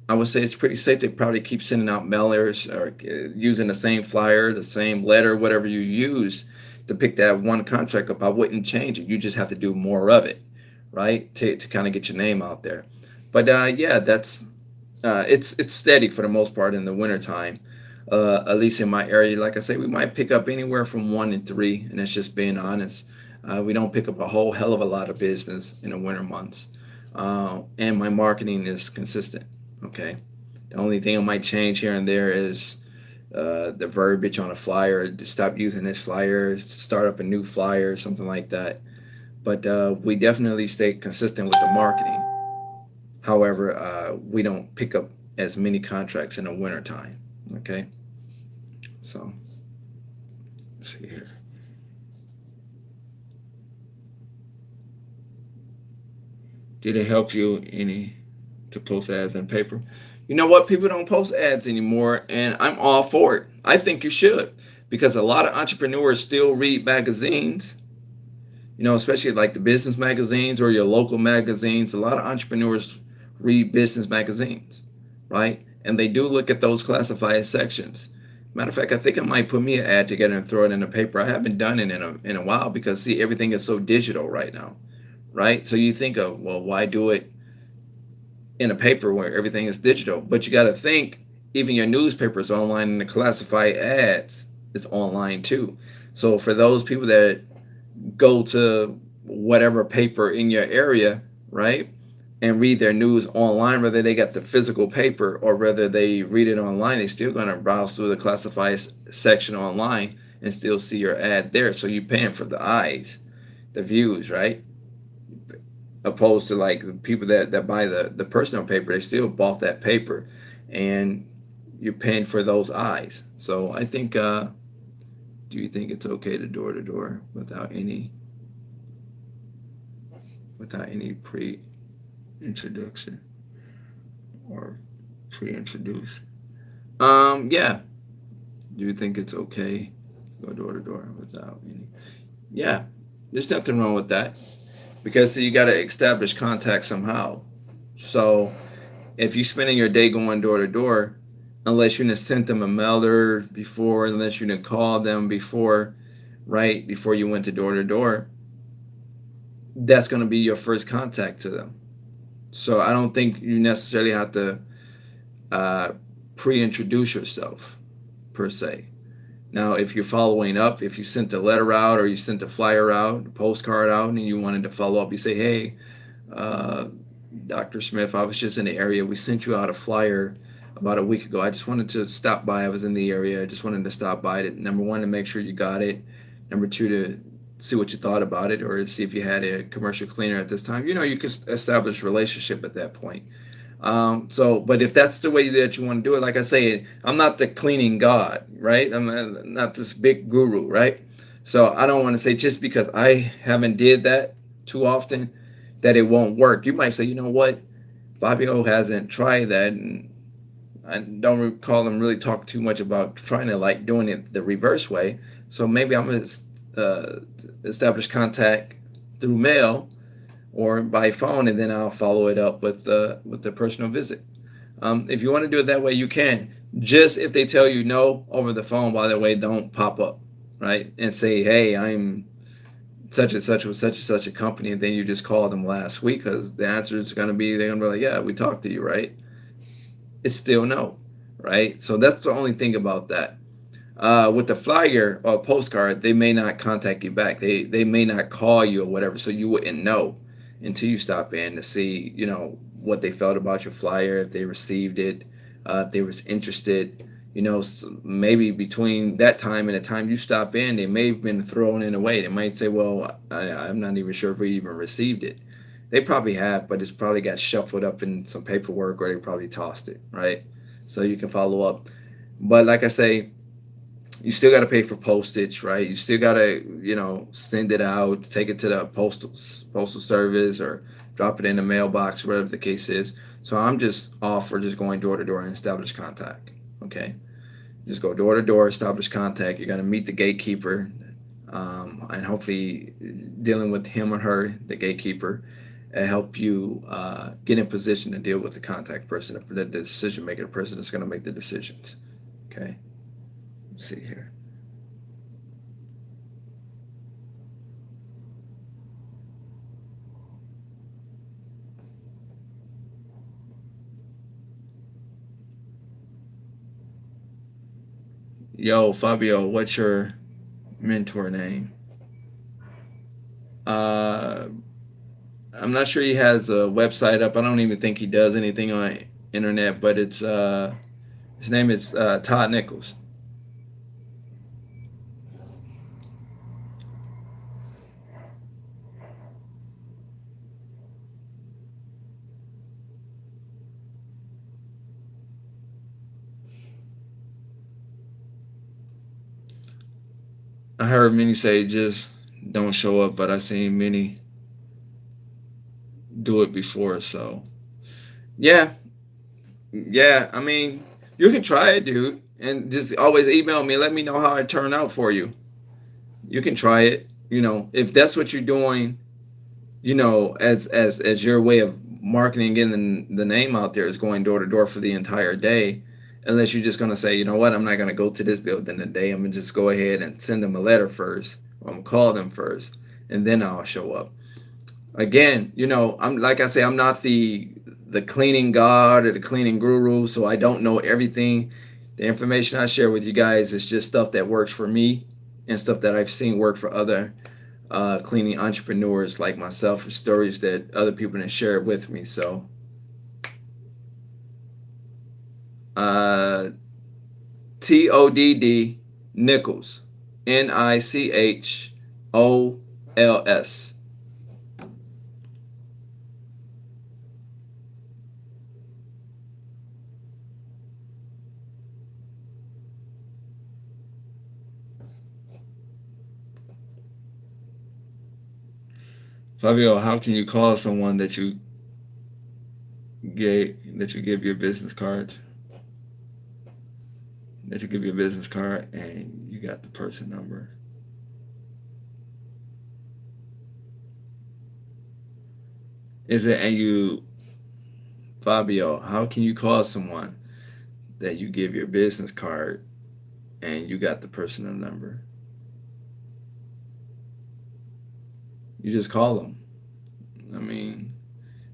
I would say it's pretty safe to probably keep sending out mailers, or using the same flyer, the same letter, whatever you use to pick that one contract up. I wouldn't change it. You just have to do more of it, right? To kind of get your name out there. But yeah, that's it's steady for the most part in the wintertime. At least in my area, like I say, we might pick up anywhere from one to three, and that's just being honest. We don't pick up a whole hell of a lot of business in the winter months, and my marketing is consistent. Okay, the only thing I might change here and there is the verbiage on a flyer. To stop using this flyer, start up a new flyer, something like that. But we definitely stay consistent with the marketing. However, we don't pick up as many contracts in the wintertime. Okay, so let's see here. Did it help you any to post ads in paper? You know what? People don't post ads anymore, and I'm all for it. I think you should, because a lot of entrepreneurs still read magazines, especially like the business magazines or your local magazines. A lot of entrepreneurs read business magazines, right? And they do look at those classified sections. Matter of fact, I think I might put me an ad together and throw it in the paper. I haven't done it in a while because see, everything is so digital right now, right? So you think of, well, why do it in a paper where everything is digital? But you got to think, even your newspaper is online, and the classified ads is online too. So for those people that go to whatever paper in your area, right, and read their news online, whether they got the physical paper or whether they read it online, they still going to browse through the classified section online and still see your ad there. So you're paying for the eyes, the views, right? Opposed to like people that buy the personal paper, they still bought that paper, and you're paying for those eyes. So I think, do you think it's okay to door without any pre-introduction or pre-introduce? Yeah. Do you think it's okay to go door to door without any? Yeah, there's nothing wrong with that because you got to establish contact somehow. So if you spending your day going door to door, unless you didn't sent them a mailer before, unless you didn't call them before, right before you went to door, that's going to be your first contact to them. So I don't think you necessarily have to uh, pre-introduce yourself per se. Now, if you're following up, if you sent a letter out or you sent a flyer out, a postcard out, and you wanted to follow up, you say, hey, uh, Dr. Smith, I was just in the area. We sent you out a flyer about a week ago. I just wanted to stop by. I was in the area. I just wanted to stop by it. Number one, to make sure you got it. Number two, to see what you thought about it or see if you had a commercial cleaner at this time. You can establish a relationship at that point. But if that's the way that you want to do it, like I say, I'm not the cleaning god, right? I'm not this big guru, right? So I don't want to say just because I haven't did that too often that it won't work. You might say, you know what, Fabio hasn't tried that, and I don't recall him really talk too much about trying to like doing it the reverse way. So maybe I'm gonna establish contact through mail or by phone, and then I'll follow it up with the personal visit. If you want to do it that way, you can. Just if they tell you no over the phone, by the way, don't pop up, right? And say, hey, I'm such and such with such and such a company, and then you just called them last week because the answer is going to be, they're going to be like, yeah, we talked to you, right? It's still no, right? So that's the only thing about that. With the flyer or postcard, they may not contact you back. They may not call you or whatever, so you wouldn't know until you stop in to see, what they felt about your flyer, if they received it, if they was interested. Maybe between that time and the time you stop in, they may have been thrown in away. They might say, well, I'm not even sure if we even received it. They probably have, but it's probably got shuffled up in some paperwork or they probably tossed it, right? So you can follow up. But like I say, you still got to pay for postage, right? You still got to, send it out, take it to the postal service or drop it in the mailbox, whatever the case is. So I'm just off for just going door to door and establish contact, okay? Just go door to door, establish contact. You're going to meet the gatekeeper, and hopefully dealing with him or her, the gatekeeper, and help you get in position to deal with the contact person, the decision maker, the person that's going to make the decisions, okay? Let's see here. Yo, Fabio, what's your mentor name? Uh, I'm not sure he has a website up. I don't even think he does anything on internet, but it's his name is Todd Nichols. I heard many say just don't show up, but I've seen many do it before. So yeah, yeah. I mean, you can try it, dude, and just always email me. Let me know how it turned out for you. You can try it. If that's what you're doing, as your way of marketing, getting the name out there is going door to door for the entire day. Unless you're just gonna say, you know what, I'm not gonna go to this building today. I'm gonna just go ahead and send them a letter first, or I'm gonna call them first, and then I'll show up. Again, I'm like I say, I'm not the cleaning god or the cleaning guru, so I don't know everything. The information I share with you guys is just stuff that works for me and stuff that I've seen work for other cleaning entrepreneurs like myself, or stories that other people have shared with me. So, uh, TODD Nichols, NICHOLS. Fabio, how can you call someone that you give your business card, and you got the person number? Is it and you Fabio, how can you call someone that you give your business card and you got the personal number? You just call them. I mean,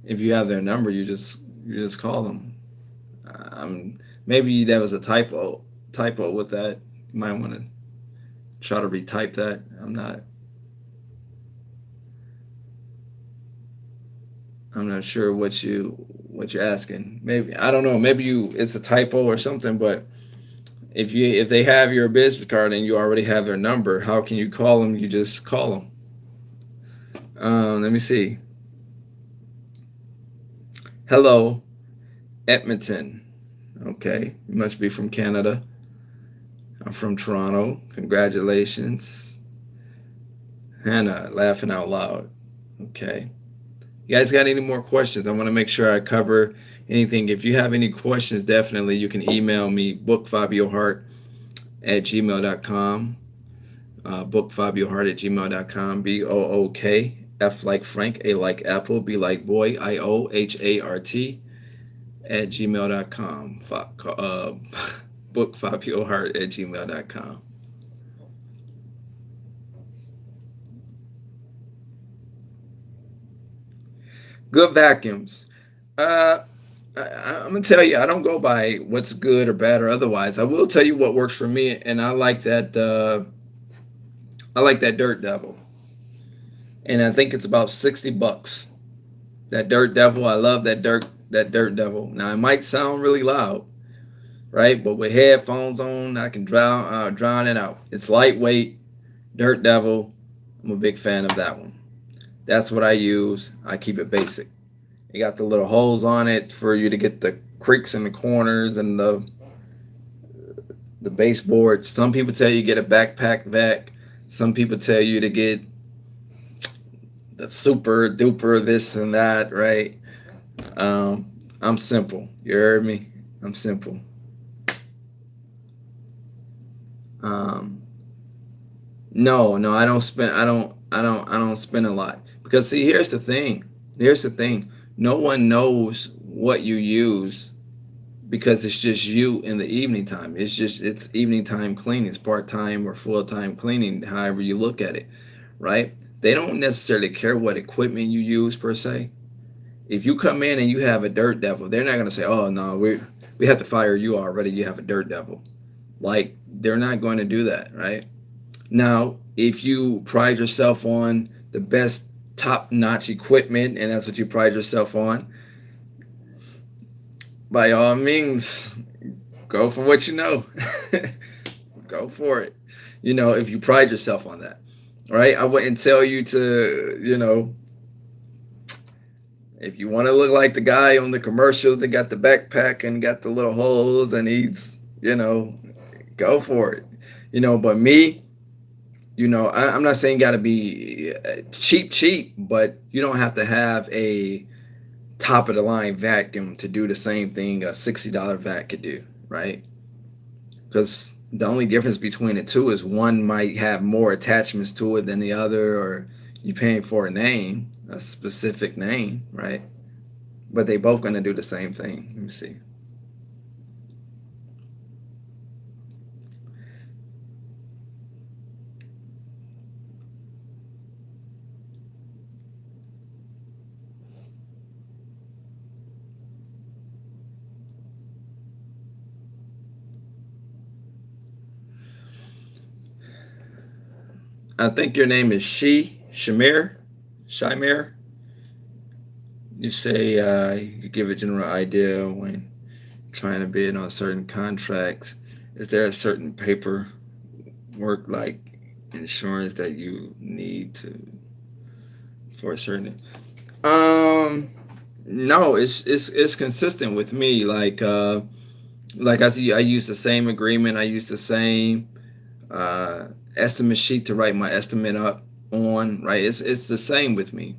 if you have their number, you just call them. Maybe that was a typo with that. You might want to try to retype that. I'm not sure what you're asking. Maybe I don't know. Maybe it's a typo or something. But if they have your business card and you already have their number, how can you call them? You just call them. Let me see. Hello, Edmonton. Okay, you must be from Canada. I'm from Toronto. Congratulations. Hannah, laughing out loud. Okay. You guys got any more questions? I want to make sure I cover anything. If you have any questions, definitely you can email me, bookfabiohart at gmail.com. Bookfabiohart at gmail.com. BOOK. F like Frank, A like Apple, B like boy, IOHART at gmail.com. Bookfabiohart at gmail.com. Good vacuums. I'm gonna tell you, I don't go by what's good or bad or otherwise. I will tell you what works for me, and I like that. I like that Dirt Devil, and I think it's about $60. That Dirt Devil, I love that Dirt Devil. Now it might sound really loud, right? But with headphones on, I can drown it out. It's lightweight, Dirt Devil. I'm a big fan of that one. That's what I use. I keep it basic. You got the little holes on it for you to get the creaks in the corners and the baseboards. Some people tell you get a backpack vac. Some people tell you to get the super duper this and that, right? I'm simple. You heard me? I'm simple. Um, no, I don't spend a lot because see, here's the thing. No one knows what you use because it's just you in the evening time. It's evening time cleaning. It's part time or full time cleaning, however you look at it, right? They don't necessarily care what equipment you use per se. If you come in and you have a Dirt Devil, they're not gonna say, "Oh no, we have to fire you already. You have a Dirt Devil." Like they're not going to do that, right? Now, if you pride yourself on the best top-notch equipment and that's what you pride yourself on, by all means, go for what you know. Go for it. If you pride yourself on that, right? I wouldn't tell you to, if you want to look like the guy on the commercials that got the backpack and got the little holes and go for it. But me, I'm not saying got to be cheap, but you don't have to have a top of the line vacuum to do the same thing a $60 vac could do, right? Because the only difference between the two is one might have more attachments to it than the other, or you're paying for a specific name, right? but they both going to do the same thing. Let me see. I think your name is Shimir. You say you give a general idea when trying to bid on certain contracts. Is there a certain paperwork like insurance that you need to for a certain? Um, no, it's consistent with me. Like I see, I use the same agreement. I use the same estimate sheet to write my estimate up on. Right, it's the same with me.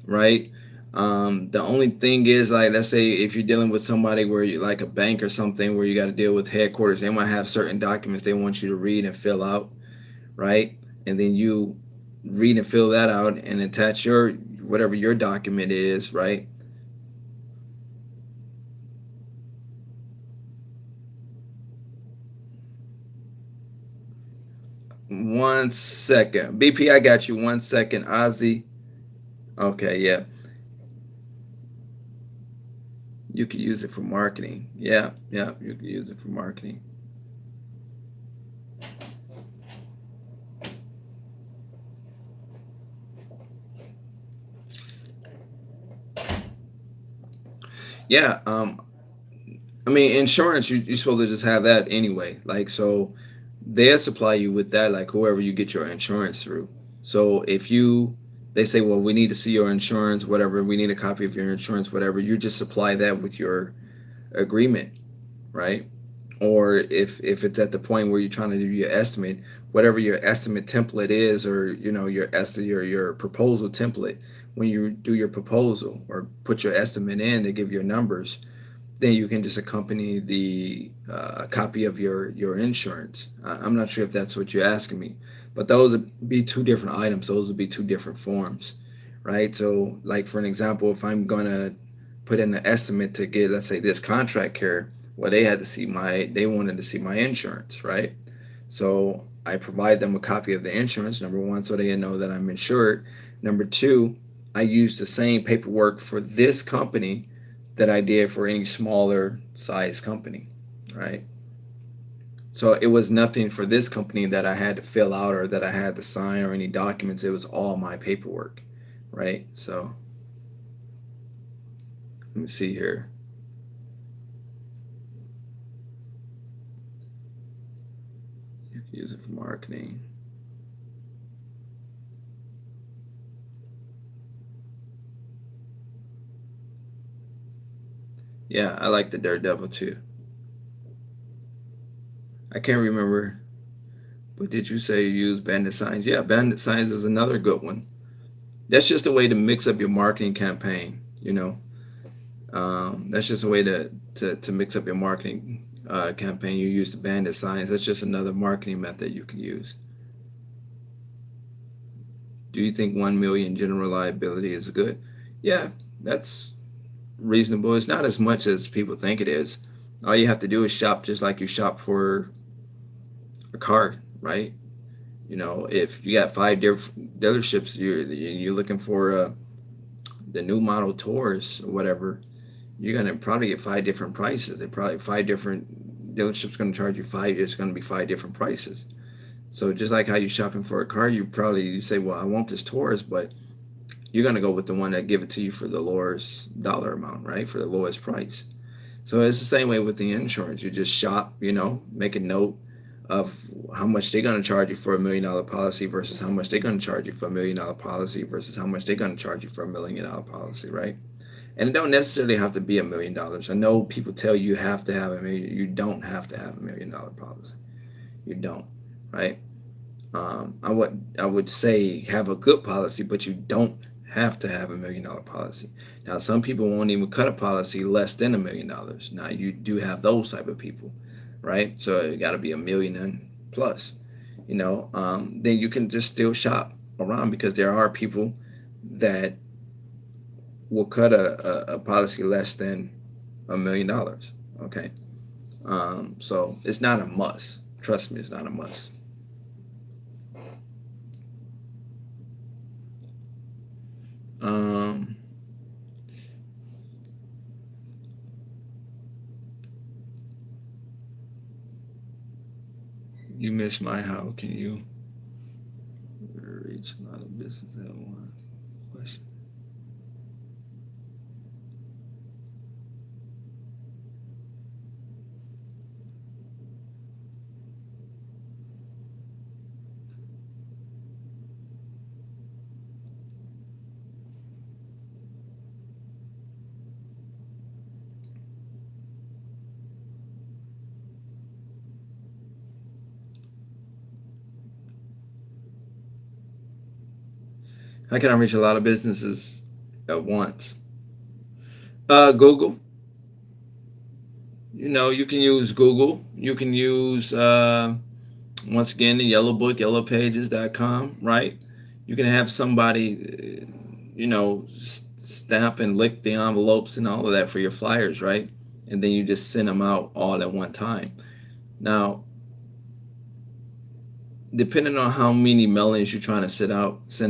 Right. The only thing is, like, let's say if you're dealing with somebody where you like a bank or something where you got to deal with headquarters, they might have certain documents they want you to read and fill out, right? And then you read and fill that out and attach your whatever your document is, right? 1 second, BP, I got you. 1 second, Ozzy. Okay, yeah, you could use it for marketing. Yeah, yeah, you could use it for marketing. Yeah, I mean, insurance, you're supposed to just have that anyway. Like, so they'll supply you with that, like whoever you get your insurance through. So if they say, well, we need to see your insurance, whatever, we need a copy of your insurance, whatever, you just supply that with your agreement, right? Or if it's at the point where you're trying to do your estimate, whatever your estimate template is, or your proposal template, when you do your proposal or put your estimate in, they give your numbers, then you can just accompany the copy of your insurance. I'm not sure if that's what you're asking me, but those would be two different items. Those would be two different forms, right? So, like for an example, if I'm gonna put in an estimate to get, let's say, this contract care, well, they wanted to see my insurance, right? So I provide them a copy of the insurance. Number one, so they know that I'm insured. Number two, I use the same paperwork for this company that I did for any smaller size company, right? So it was nothing for this company that I had to fill out or that I had to sign or any documents. It was all my paperwork, right? So let me see here. You can use it for marketing. Yeah, I like the Daredevil too. I can't remember, but did you say you use bandit signs? Yeah, bandit signs is another good one. That's just a way to mix up your marketing campaign. That's just a way to mix up your marketing campaign. You use the bandit signs. That's just another marketing method you can use. Do you think 1 million general liability is good? Yeah, that's reasonable. It's not as much as people think it is. All you have to do is shop just like you shop for a car, right? If you got five different dealerships, you're looking for the new model Taurus or whatever. You're gonna probably get five different prices. They probably five different dealerships going to charge you five. It's going to be five different prices. So just like how you're shopping for a car, you say, well, I want this Taurus, but you're going to go with the one that give it to you for the lowest dollar amount, right? For the lowest price. So it's the same way with the insurance. You just shop, make a note of how much they're going to charge you for $1 million policy versus how much they're going to charge you for $1 million policy versus how much they're going to charge you for $1 million policy, right? And it don't necessarily have to be $1 million. I know people tell you have to have a million. You don't have to have $1 million policy. You don't, right? I would say have a good policy, but you don't have to have $1 million policy. Now, some people won't even cut a policy less than $1 million. Now, you do have those type of people, right? So it got to be a million and plus. Then you can just still shop around because there are people that will cut a policy less than $1 million. Okay, so it's not a must. Trust me, it's not a must. Um, you missed my how can you reach a lot of business at one question? How can I reach a lot of businesses at once? Google. You can use Google. You can use once again the yellow book, yellowpages.com, right? You can have somebody, stamp and lick the envelopes and all of that for your flyers, right? And then you just send them out all at one time. Now, depending on how many mailings you're trying to send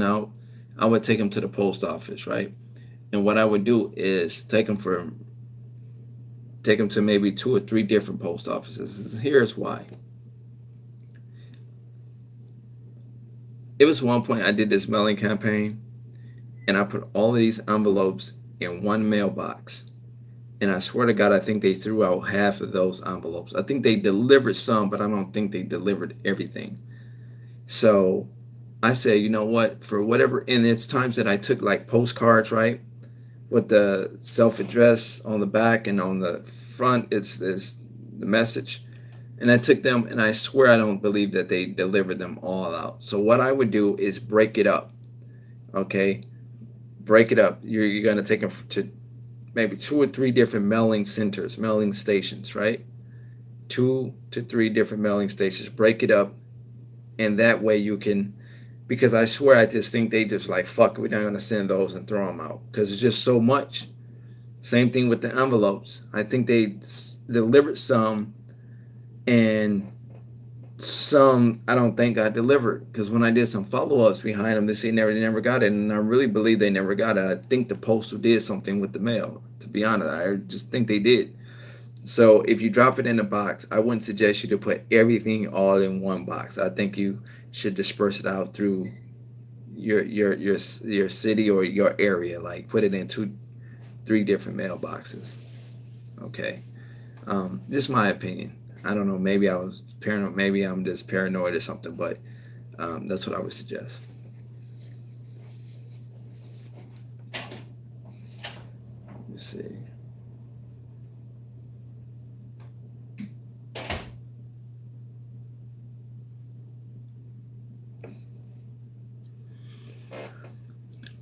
out, I would take them to the post office, right? And what I would do is take them to maybe 2 or 3 different post offices. Here's why. It was one point I did this mailing campaign, and I put all of these envelopes in one mailbox. And I swear to God, I think they threw out half of those envelopes. I think they delivered some, but I don't think they delivered everything. So I said, you know what? For whatever, and it's times that I took like postcards, right? With the self-address on the back, and on the front it's the message. And I took them, and I swear I don't believe that they delivered them all out. So what I would do is break it up. Okay, break it up. You're gonna take them to maybe 2 or 3 different mailing centers, mailing stations, right? 2 to 3 different mailing stations. Break it up, and that way you can. Because I swear, I just think they just like, fuck it, we're not gonna send those and throw them out because it's just so much. Same thing with the envelopes. I think they delivered some, and some I don't think got delivered, because when I did some follow-ups behind them, they say they never got it, and I really believe they never got it. I think the postal did something with the mail. To be honest, I just think they did. So if you drop it in a box, I wouldn't suggest you to put everything all in one box. I think you should disperse it out through your city or your area. Like put it in 2, 3 different mailboxes. Okay, just my opinion. I don't know. Maybe I was paranoid. Maybe I'm just paranoid or something. But that's what I would suggest. Let's see.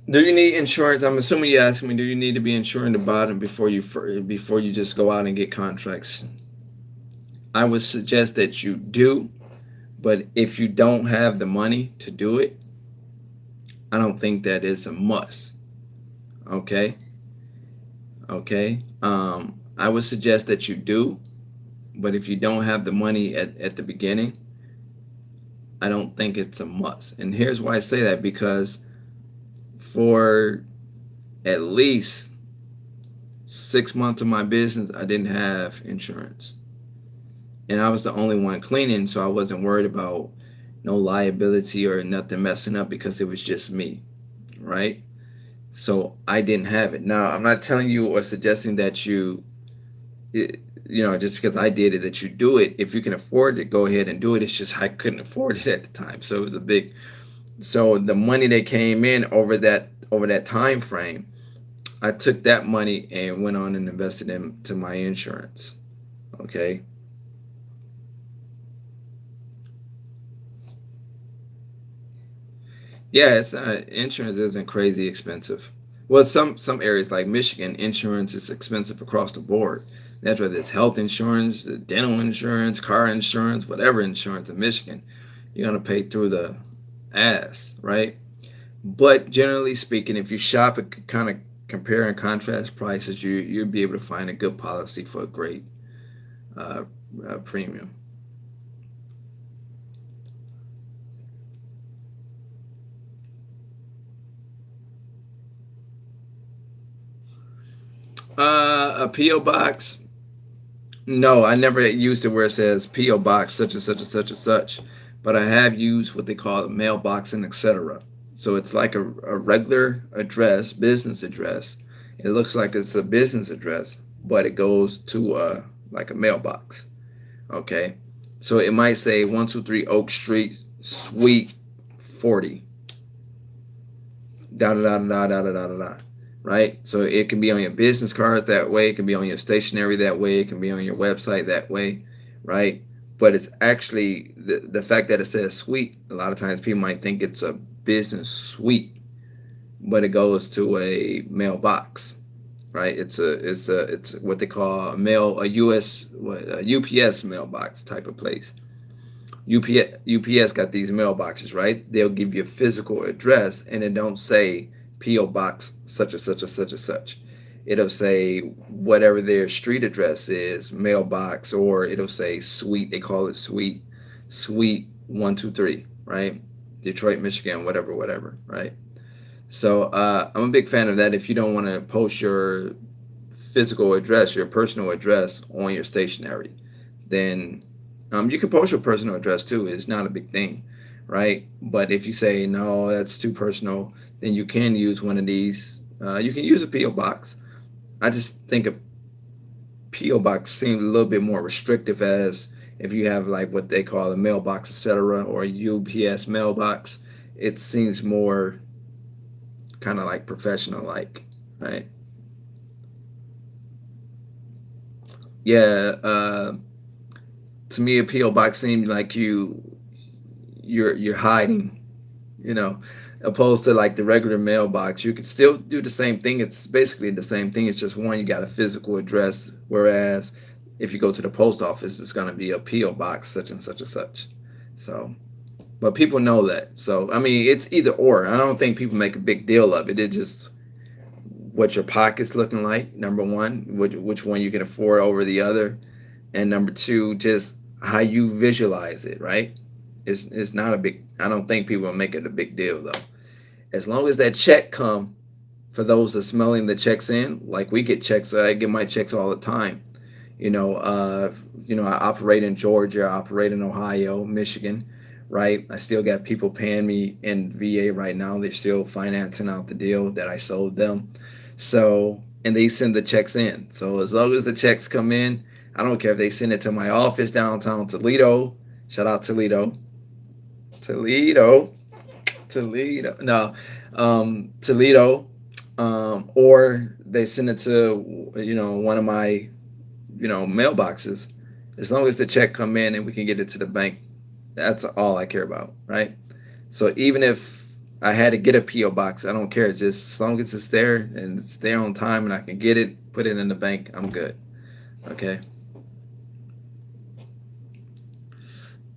Do you need insurance? I'm assuming you asked me. Do you need to be insuring the bottom before you just go out and get contracts? I would suggest that you do, but if you don't have the money to do it, I don't think that is a must. Okay, okay. I would suggest that you do, but if you don't have the money at the beginning, I don't think it's a must. And here's why I say that: because for at least 6 months of my business, I didn't have insurance. And I was the only one cleaning, so I wasn't worried about no liability or nothing messing up, because it was just me, right? So I didn't have it. Now, I'm not telling you or suggesting that just because I did it, that you do it. If you can afford it, go ahead and do it. It's just I couldn't afford it at the time. So it was a big. So the money that came in over that time frame, I took that money and went on and invested into my insurance. Okay. Yeah, it's insurance isn't crazy expensive. Well, some areas like Michigan, insurance is expensive across the board. That's whether it's health insurance, the dental insurance, car insurance, whatever insurance in Michigan, you're gonna pay through the ass, right? But generally speaking, if you shop, it kind of compare and contrast prices, you'll be able to find a good policy for a great uh, premium. A PO box. No, I never used it where it says PO box such and such and such and such, but I have used what they call a mailbox and etc. So it's like a regular address, business address. It looks like it's a business address, but it goes to like a mailbox. Okay, so it might say 123 Oak Street, Suite 40, da da da da da da da da da. Right? So it can be on your business cards that way, it can be on your stationery that way, it can be on your website that way, right? But it's actually the fact that it says suite, a lot of times people might think it's a business suite, but it goes to a mailbox, right? It's what they call a mail a US what a UPS mailbox type of place. UPS got these mailboxes, right? They'll give you a physical address and it don't say PO box such and such and such and such. It'll say whatever their street address is, mailbox, or it'll say suite. They call it suite 123, right? Detroit, Michigan, whatever, whatever, right? So I'm a big fan of that. If you don't want to post your physical address, your personal address on your stationery, then you can post your personal address too. It's not a big thing, right? But if you say no, that's too personal, then you can use one of these. You can use a PO box. I just think a PO box seems a little bit more restrictive, as if you have like what they call a mailbox, etc., or a UPS mailbox. It seems more kind of like professional, like, right? Yeah. To me, a PO box seems like you're hiding, you know, opposed to like the regular mailbox. You could still do the same thing. It's basically the same thing. It's just one, you got a physical address, whereas if you go to the post office, it's going to be a PO box such and such and such. So, but people know that. So I mean, it's either or. I don't think people make a big deal of it. It just what your pocket's looking like. Number one, which one you can afford over the other, and number two, just how you visualize it. Right? It's not a big. I don't think people make it a big deal though. As long as that check come, for those that smelling the checks in, like we get checks. I get my checks all the time. I operate in Georgia, I operate in Ohio, Michigan, right? I still got people paying me in VA right now. They're still financing out the deal that I sold them. So, and they send the checks in. So as long as the checks come in, I don't care if they send it to my office downtown Toledo. Shout out Toledo. Toledo. Toledo. No, Toledo. Or they send it to, one of my mailboxes. As long as the check come in and we can get it to the bank, that's all I care about, right? So even if I had to get a PO box, I don't care. It's just as long as it's there and it's there on time and I can get it, put it in the bank, I'm good. Okay.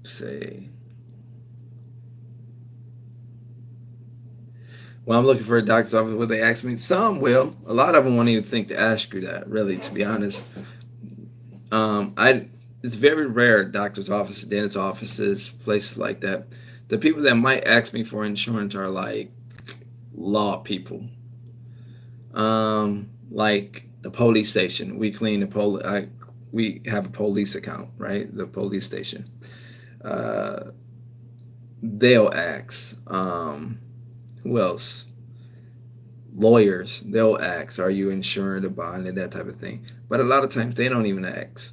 Say, well, I'm looking for a doctor's office. Will they ask me? Some will. A lot of them won't even think to ask you that. Really, to be honest. I It's very rare doctor's offices, dentist offices, places like that. The people that might ask me for insurance are like law people, like the police station. We clean the we have a police account, right? The police station. Uh, they'll ask. Who else? Lawyers. They'll ask, "Are you insured or bonded?" That type of thing. But a lot of times they don't even ask,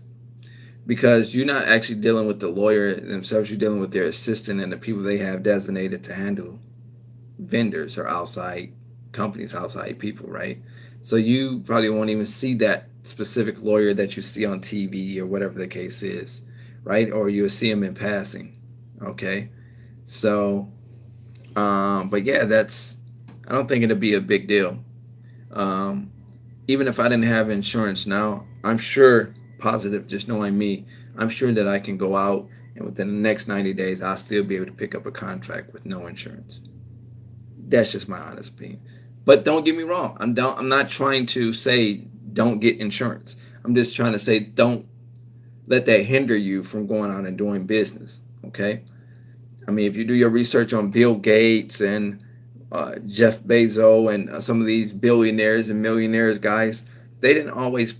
because you're not actually dealing with the lawyer themselves. You're dealing with their assistant and the people they have designated to handle vendors or outside companies, outside people, right? So you probably won't even see that specific lawyer that you see on TV or whatever the case is, right? Or you'll see him in passing. Okay. So, but yeah, I don't think it'll be a big deal. Um, Even if I didn't have insurance now, I'm sure, positive, just knowing me, I'm sure that I can go out and within the next 90 days, I'll still be able to pick up a contract with no insurance. That's just my honest opinion. But don't get me wrong. I'm not trying to say don't get insurance. I'm just trying to say don't let that hinder you from going out and doing business. Okay. I mean, if you do your research on Bill Gates and Jeff Bezos and some of these billionaires and millionaires guys, they didn't always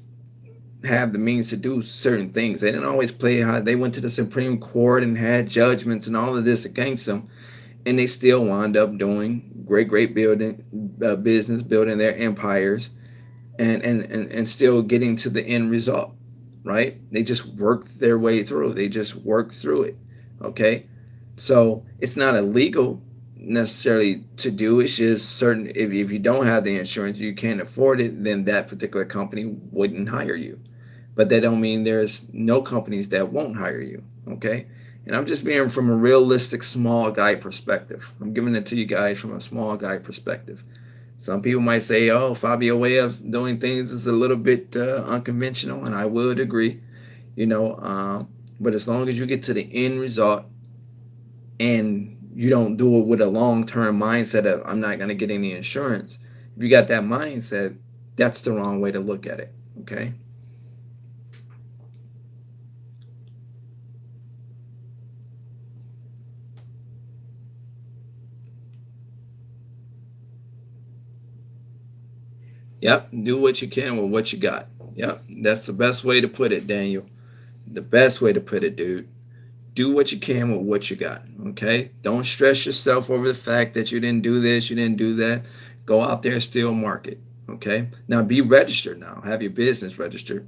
have the means to do certain things. They didn't always play high. They went to the Supreme Court and had judgments and all of this against them, and they still wound up doing great building business, building their empires, and still getting to the end result. Right? They just worked their way through. They just worked through it. Okay, so it's not illegal necessarily to do. It's just certain if you don't have the insurance, you can't afford it, then that particular company wouldn't hire you. But that don't mean there's no companies that won't hire you. Okay, and I'm just being from a realistic small guy perspective. I'm giving it to you guys from a small guy perspective. Some people might say, "Oh, Fabio way of doing things is a little bit unconventional," and I would agree. You know, but as long as you get to the end result and you don't do it with a long-term mindset of I'm not going to get any insurance. If you got that mindset, that's the wrong way to look at it. Okay. Yep. Do what you can with what you got. Yep. That's the best way to put it, Daniel. The best way to put it, dude. Do what you can with what you got. Okay. Don't stress yourself over the fact that you didn't do this, you didn't do that. Go out there and still market. Okay. Now be registered now. Have your business registered.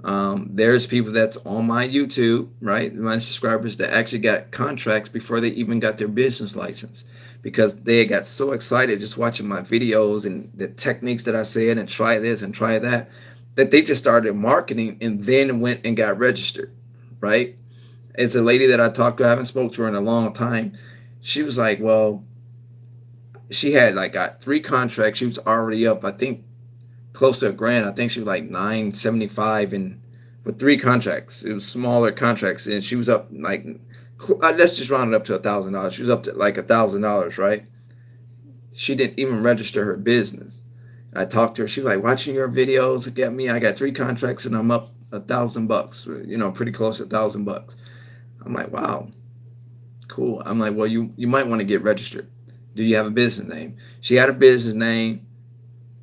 There's people that's on my YouTube, right? My subscribers that actually got contracts before they even got their business license because they got so excited just watching my videos and the techniques that I said and try this and try that that they just started marketing and then went and got registered, right? It's a lady that I talked to. I haven't spoke to her in a long time. She was like, well, she had like got 3 contracts. She was already up, I think, close to a grand. I think she was like 975 and with 3 contracts. It was smaller contracts, and she was up like let's just round it up to $1,000. She was up to like $1,000, right? She didn't even register her business. I talked to her. She was like, watching your videos, look at me. I got 3 contracts and I'm up $1,000. You know, pretty close to $1,000. I'm like, wow, cool. I'm like, well, you might want to get registered. Do you have a business name? She had a business name.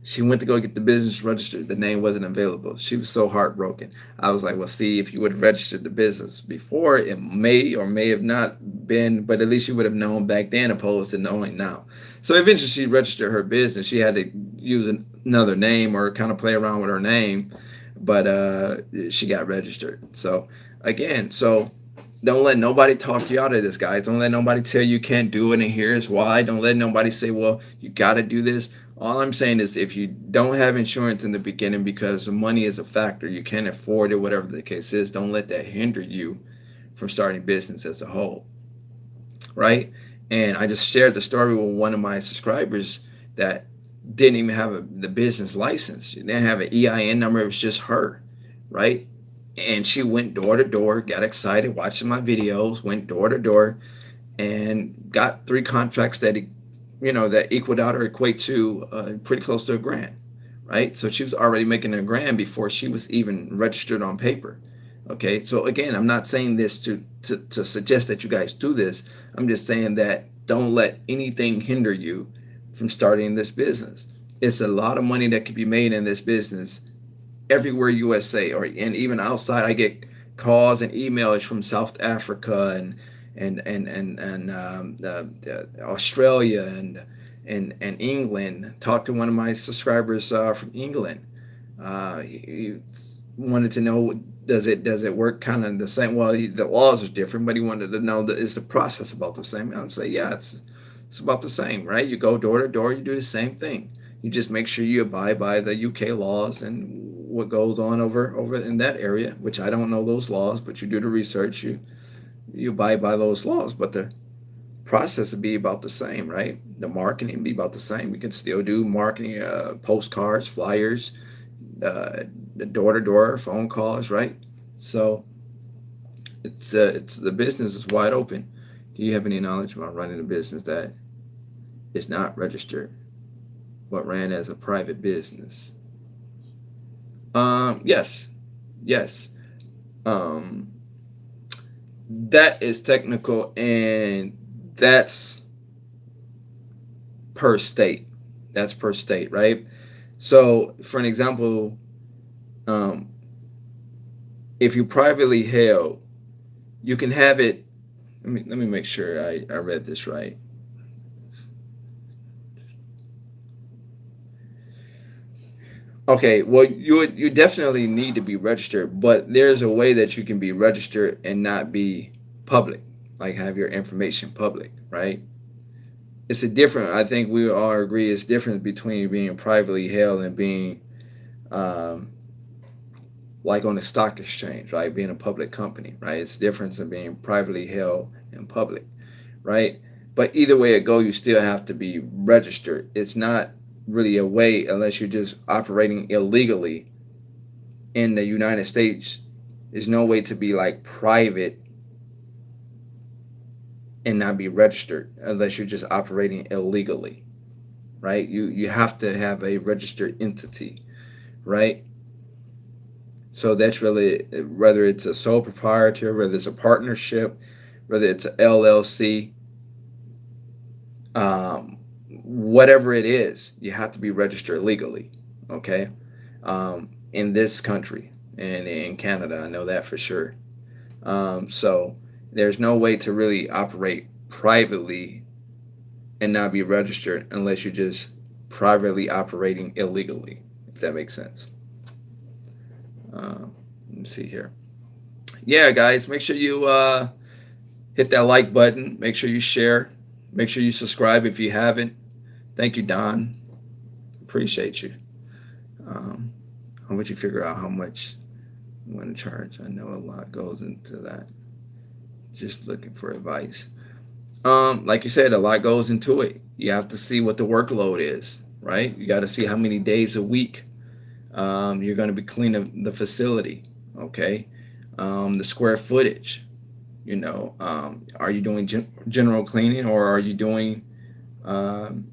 She went to go get the business registered. The name wasn't available. She was so heartbroken. I was like, well, see, if you would have registered the business before, it may or may have not been, but at least you would have known back then opposed to knowing now. So eventually she registered her business. She had to use another name or kind of play around with her name, but she got registered. So again, so don't let nobody talk you out of this, guys. Don't let nobody tell you can't do it, and here's why. Don't let nobody say, well, you got to do this. All I'm saying is if you don't have insurance in the beginning because the money is a factor, you can't afford it, whatever the case is, don't let that hinder you from starting business as a whole, right? And I just shared the story with one of my subscribers that didn't even have the business license. She didn't have an EIN number. It was just her, right? And she went door to door, got excited, watching my videos, went door to door, and got 3 contracts that that equaled out or equate to pretty close to a grand, right? So she was already making a grand before she was even registered on paper. Okay, so again, I'm not saying this to suggest that you guys do this. I'm just saying that don't let anything hinder you from starting this business. It's a lot of money that could be made in this business everywhere USA or and even outside. I get calls and emails from South Africa and Australia and England. Talked to one of my subscribers from England. He wanted to know does it work kind of the same? Well, the laws are different, but he wanted to know that is the process about the same. I'm say yeah, it's about the same, right? You go door to door, you do the same thing. You just make sure you abide by the UK laws and what goes on over in that area, which I don't know those laws, but you do the research, you abide by those laws, but the process would be about the same, right? The marketing be about the same. We can still do marketing, postcards, flyers, the door to door phone calls, right? So it's the business is wide open. Do you have any knowledge about running a business that is not registered? but ran as a private business. Yes, yes. Um, that is technical, and that's per state. That's per state, right? So, for an example, um, if you privately held, you can have it. Let me make sure I read this right. Okay, well, you definitely need to be registered, but there's a way that you can be registered and not be public, like have your information public, right? It's a different. I think we all agree it's different between being privately held and being um, like on the stock exchange, right? Being a public company, right? It's different than being privately held and public, right? But either way it go, you still have to be registered. It's not really a way unless you're just operating illegally in the United States. There's no way to be like private and not be registered unless you're just operating illegally, right? You have to have a registered entity, right? So that's really whether it's a sole proprietor, whether it's a partnership, whether it's a LLC, whatever it is, you have to be registered legally. Okay, in this country and in Canada, I know that for sure. So there's no way to really operate privately and not be registered unless you're just privately operating illegally, if that makes sense. Let me see here. Yeah, guys, make sure you hit that like button. Make sure you share. Make sure you subscribe if you haven't. Thank you, Don. Appreciate you. Um, how would you figure out how much you want to charge? I know a lot goes into that. Just looking for advice. Like you said, a lot goes into it. You have to see what the workload is, right? You got to see how many days a week you're going to be cleaning the facility, okay? The square footage, are you doing general cleaning or are you doing um,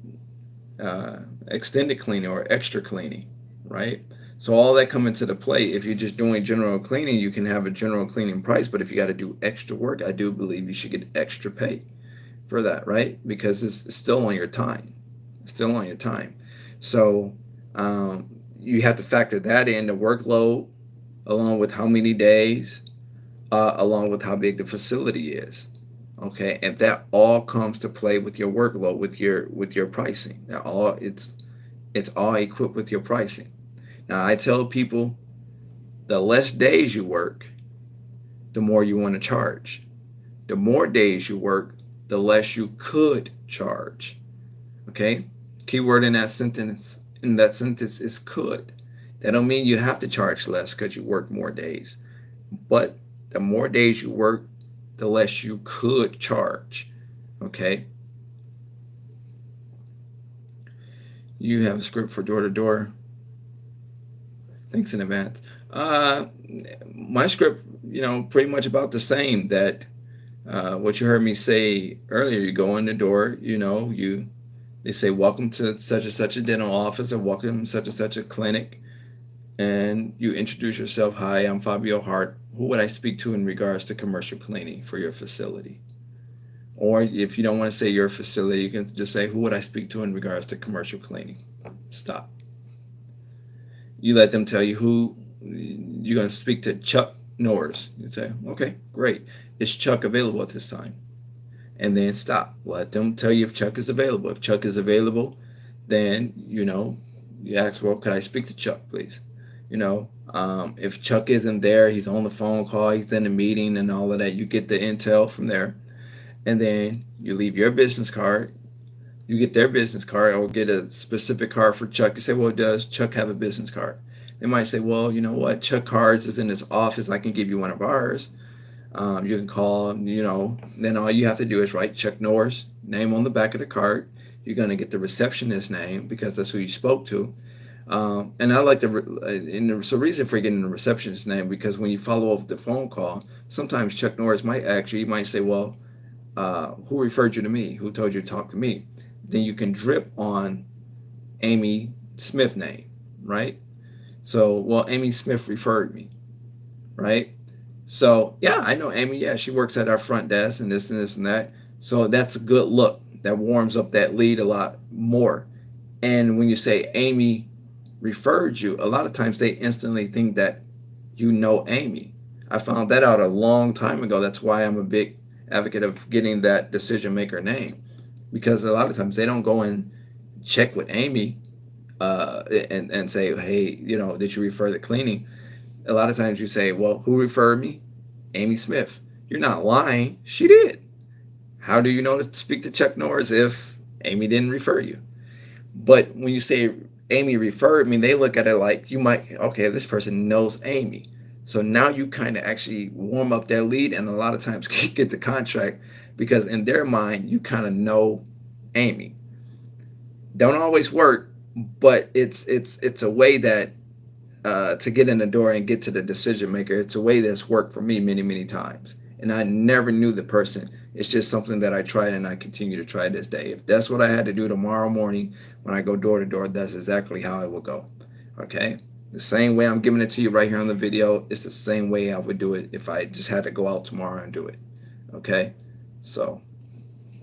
extended cleaning or extra cleaning, right? So all that come into the play. If you're just doing general cleaning, you can have a general cleaning price, but if you got to do extra work, I do believe you should get extra pay for that, right? Because it's still on your time. It's still on your time. So you have to factor that in, the workload, along with how many days, along with how big the facility is. Okay, and that all comes to play with your workload, with your pricing. That all it's all equipped with your pricing. Now I tell people the less days you work, the more you want to charge. The more days you work, the less you could charge. Okay? Keyword in that sentence is could. That don't mean you have to charge less because you work more days. But the more days you work, the less you could charge. Okay? You have a script for door to door. Thanks in advance. My script, pretty much about the same. That what you heard me say earlier. You go in the door. They say welcome to such and such a dental office or welcome to such and such a clinic, and you introduce yourself. Hi, I'm Fabio Hart. Who would I speak to in regards to commercial cleaning for your facility? Or if you don't want to say your facility, you can just say, who would I speak to in regards to commercial cleaning? Stop. You let them tell you who you're going to speak to. Chuck Norris. You say, okay, great. Is Chuck available at this time? And then stop. Let them tell you if Chuck is available. If Chuck is available, then, you ask, well, could I speak to Chuck, please? If Chuck isn't there, he's on the phone call, he's in a meeting and all of that, you get the intel from there. And then you leave your business card. You get their business card or get a specific card for Chuck. You say, well, does Chuck have a business card? They might say, well, you know what? Chuck Cards is in his office. I can give you one of ours. You can call, then all you have to do is write Chuck Norris, name on the back of the card. You're going to get the receptionist's name because that's who you spoke to. And I like so reason for getting the receptionist's name, because when you follow up with the phone call, sometimes Chuck Norris might might say, well, who referred you to me? Who told you to talk to me? Then you can drip on Amy Smith name, right? So, well, Amy Smith referred me, right? So, yeah, I know Amy. Yeah, she works at our front desk and this and this and that. So that's a good look. That warms up that lead a lot more. And when you say Amy referred you, a lot of times they instantly think that you know Amy. I found that out a long time ago. That's why I'm a big advocate of getting that decision maker name, because a lot of times they don't go and check with Amy and say, hey, did you refer the cleaning? A lot of times you say, well, who referred me? Amy Smith. You're not lying. She did. How do you know to speak to Chuck Norris if Amy didn't refer you? But when you say Amy referred me, they look at it like you might, okay, this person knows Amy. So now you kind of actually warm up their lead and a lot of times get the contract because in their mind, you kind of know Amy. Don't always work, but it's a way that to get in the door and get to the decision maker. It's a way that's worked for me many, many times. And I never knew the person. It's just something that I tried and I continue to try this day. If that's what I had to do tomorrow morning when I go door to door, that's exactly how it will go. Okay? The same way I'm giving it to you right here on the video, it's the same way I would do it if I just had to go out tomorrow and do it. Okay? So,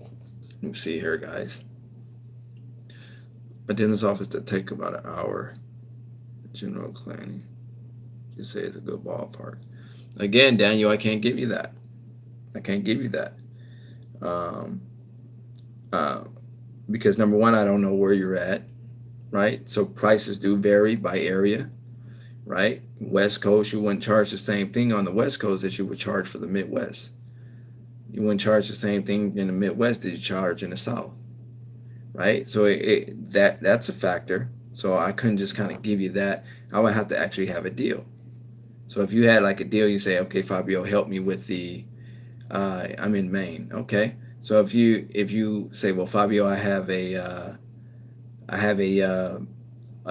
let me see here, guys. A dentist's office that take about an hour. General cleaning. You say it's a good ballpark. Again, Daniel, I can't give you that. I can't give you that. Um, uh, because number one, I don't know where you're at, right? So prices do vary by area, right? West Coast, you wouldn't charge the same thing on the West Coast that you would charge for the Midwest. You wouldn't charge the same thing in the Midwest that you charge in the South, right? So that's a factor. So I couldn't just kind of give you that. I would have to actually have a deal. So if you had like a deal, you say, okay, Fabio, help me with the, I'm in Maine. Okay. So if you say, well, Fabio, I have a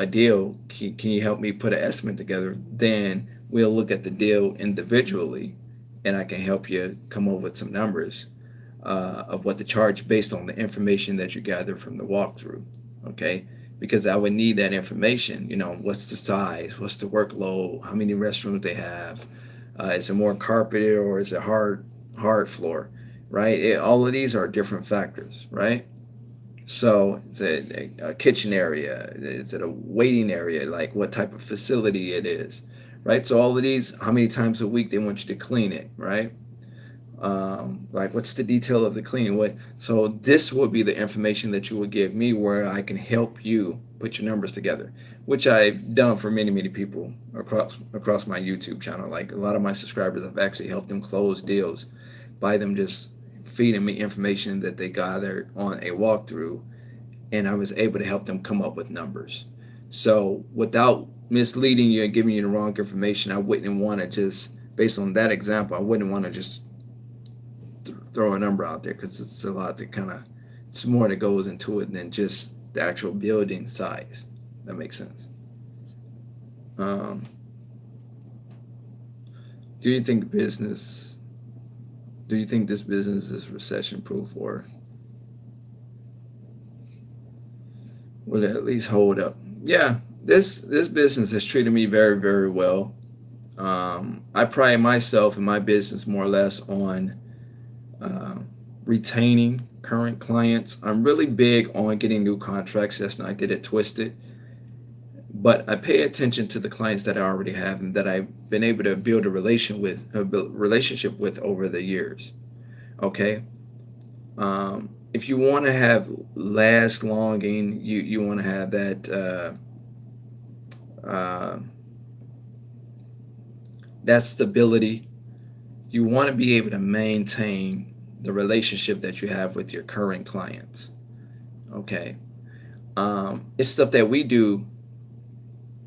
deal. Can you help me put an estimate together? Then we'll look at the deal individually, and I can help you come up with some numbers of what to charge based on the information that you gather from the walkthrough. Okay. Because I would need that information. What's the size? What's the workload? How many restrooms they have? Is it more carpeted or is it hard floor? Right? All of these are different factors, right? So is it a kitchen area? Is it a waiting area? Like what type of facility it is, right? So all of these, how many times a week they want you to clean it, right? Like what's the detail of the cleaning? So this will be the information that you will give me where I can help you put your numbers together, which I've done for many, many people across my YouTube channel. Like a lot of my subscribers, I've actually helped them close deals by them just feeding me information that they gathered on a walkthrough, and I was able to help them come up with numbers. So without misleading you and giving you the wrong information, I wouldn't want to just, based on that example, I wouldn't want to just throw a number out there because it's a lot to it's more that goes into it than just the actual building size. That makes sense. Um, do you think this business is recession proof, or will it at least hold up? Yeah, this business has treated me very, very well. I pride myself in my business more or less on retaining current clients. I'm really big on getting new contracts. Let's not get it twisted. But I pay attention to the clients that I already have and that I've been able to build a relationship with over the years. Okay. If you want to have last longing, you want to have that stability. You want to be able to maintain the relationship that you have with your current clients. Okay. It's stuff that we do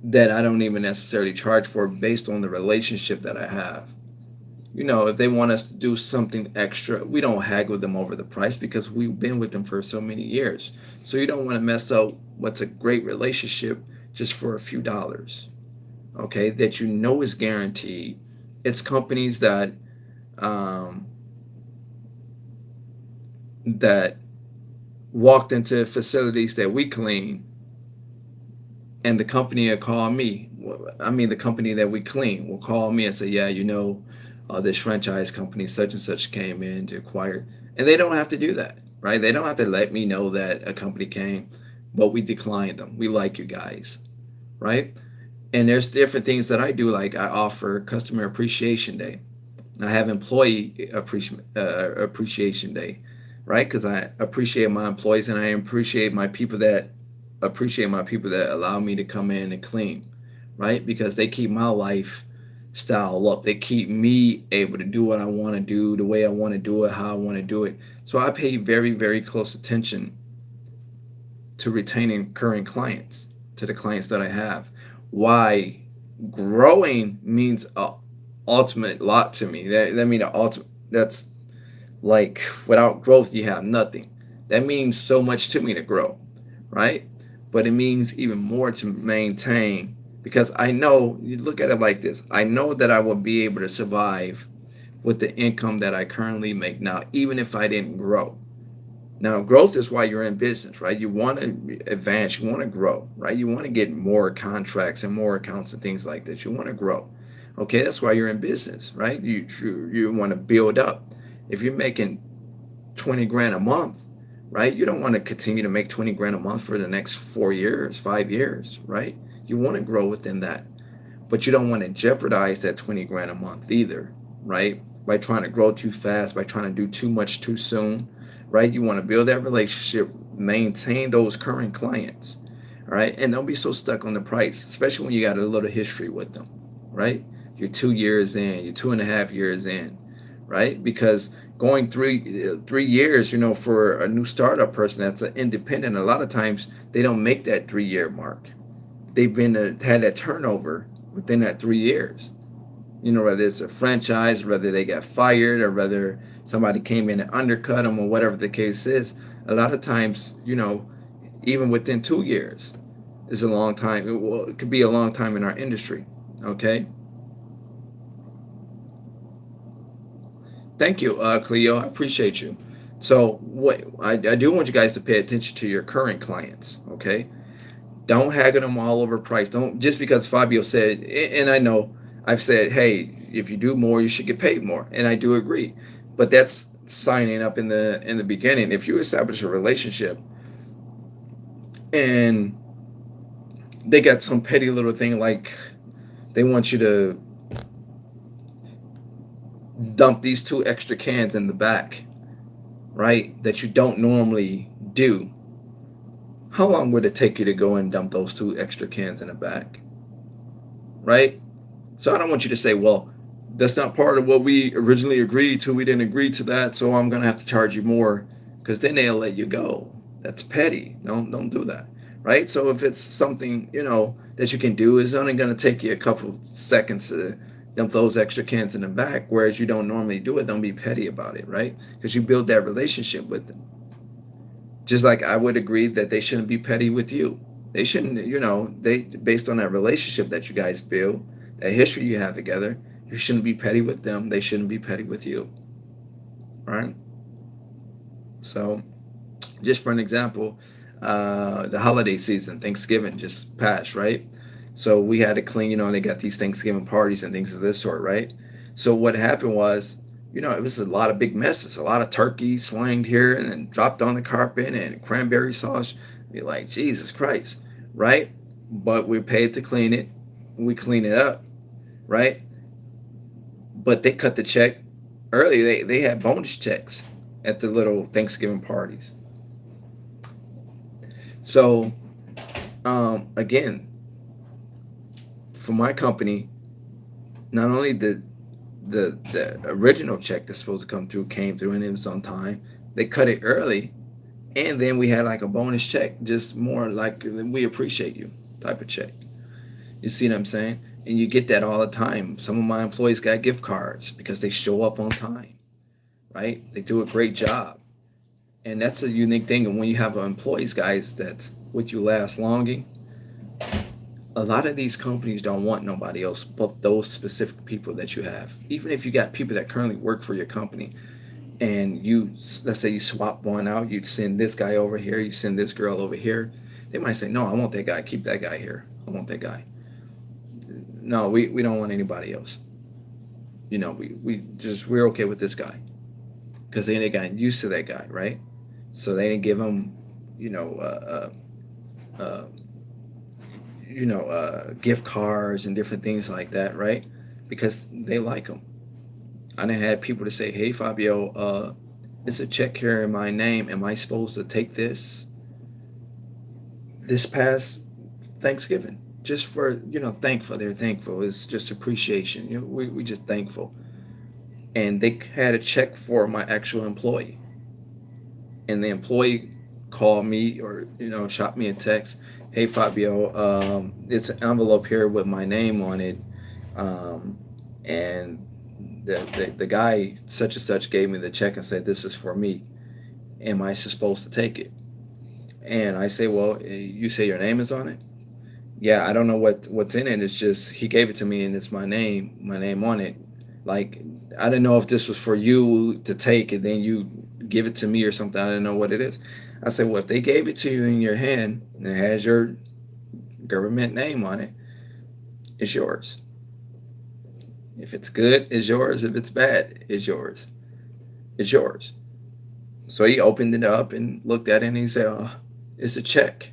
that I don't even necessarily charge for based on the relationship that I have. If they want us to do something extra, we don't haggle them over the price because we've been with them for so many years. So you don't want to mess up what's a great relationship just for a few dollars. Okay, that is guaranteed. It's companies that that walked into facilities that we clean and the company will call me. I mean, the company that we clean will call me and say, yeah, this franchise company such and such came in to acquire, and they don't have to do that, right? They don't have to let me know that a company came, but we declined them. We like you guys, right? And there's different things that I do, like I offer customer appreciation day. I have appreciation day, right? Because I appreciate my employees and I appreciate my people that allow me to come in and clean, right? Because they keep my lifestyle up. They keep me able to do what I want to do, the way I want to do it, how I want to do it. So I pay very, very close attention to retaining current clients, to the clients that I have. Why growing means a ultimate lot to me. That mean the ultimate. That's like without growth, you have nothing. That means so much to me to grow, right? But it means even more to maintain because I know you look at it like this. I know that I will be able to survive with the income that I currently make now, even if I didn't grow. Now, growth is why you're in business, right? You want to advance, you want to grow, right? You want to get more contracts and more accounts and things like that. You want to grow. Okay, that's why you're in business, right? You want to build up. If you're making 20 grand a month, right? You don't want to continue to make 20 grand a month for the next 4 years, 5 years, right? You want to grow within that. But you don't want to jeopardize that 20 grand a month either, right? By trying to grow too fast, by trying to do too much too soon, right? You want to build that relationship, maintain those current clients, all right? And don't be so stuck on the price, especially when you got a little history with them, right? You're 2 years in, you're 2.5 years in, right? Because going three years, for a new startup person that's an independent, a lot of times they don't make that 3 year mark. They've been had that turnover within that 3 years. Whether it's a franchise, whether they got fired, or whether somebody came in and undercut them, or whatever the case is. A lot of times, even within 2 years, is a long time. Well, it could be a long time in our industry. Okay. Thank you, Cleo. I appreciate you. So, what I do want you guys to pay attention to your current clients. Okay. Don't haggle them all over price. Don't just because Fabio said, and I know I've said, hey, if you do more, you should get paid more, and I do agree. But that's signing up in the beginning. If you establish a relationship and they got some petty little thing like they want you to dump these 2 extra cans in the back, right? That you don't normally do. How long would it take you to go and dump those 2 extra cans in the back? Right? So I don't want you to say, well, that's not part of what we originally agreed to. We didn't agree to that, so I'm gonna have to charge you more, because then they'll let you go. That's petty. Don't do that. Right? So if it's something, that you can do, it's only gonna take you a couple seconds to dump those extra cans in the back, whereas you don't normally do it. Don't be petty about it, right? Because you build that relationship with them. Just like I would agree that they shouldn't be petty with you. They shouldn't, they based on that relationship that you guys build, that history you have together, you shouldn't be petty with them. They shouldn't be petty with you. Right? So, just for an example, the holiday season, Thanksgiving just passed, right? So we had to clean, they got these Thanksgiving parties and things of this sort, right? So what happened was, it was a lot of big messes, a lot of turkey slanged here and then dropped on the carpet and cranberry sauce. You're like, Jesus Christ, right? But we paid to clean it. We clean it up, right? But they cut the check early. They had bonus checks at the little Thanksgiving parties. So, again, for my company, not only the original check that's supposed to come through came through and it was on time, they cut it early, and then we had like a bonus check, just more like we appreciate you type of check. You see what I'm saying? And you get that all the time. Some of my employees got gift cards because they show up on time, right? They do a great job. And that's a unique thing. And when you have employees, guys, that's with you last longing, a lot of these companies don't want nobody else but those specific people that you have. Even if you got people that currently work for your company, and let's say you swap one out, you send this guy over here, you send this girl over here, they might say, no, I want that guy, keep that guy here. I want that guy. No, we don't want anybody else. We're okay with this guy because they got used to that guy, right? So they didn't give him, you know, uh, gift cards and different things like that, right? Because they like him. I didn't have people to say, "Hey, Fabio, it's a check here in my name. Am I supposed to take this past Thanksgiving?" Just for thankful. They're thankful. It's just appreciation. We just thankful. And they had a check for my actual employee, and the employee called me or shot me a text. Hey Fabio, it's an envelope here with my name on it, um, and the guy such and such gave me the check and said this is for me. Am I supposed to take it? And I say, well, you say your name is on it. Yeah, I don't know what's in it. It's just he gave it to me and it's my name on it. Like I didn't know if this was for you to take and then you give it to me or something. I didn't know what it is. I said, well, if they gave it to you in your hand and it has your government name on it, it's yours. If it's good, it's yours. If it's bad, it's yours. It's yours. So he opened it up and looked at it and he said, oh, it's a check.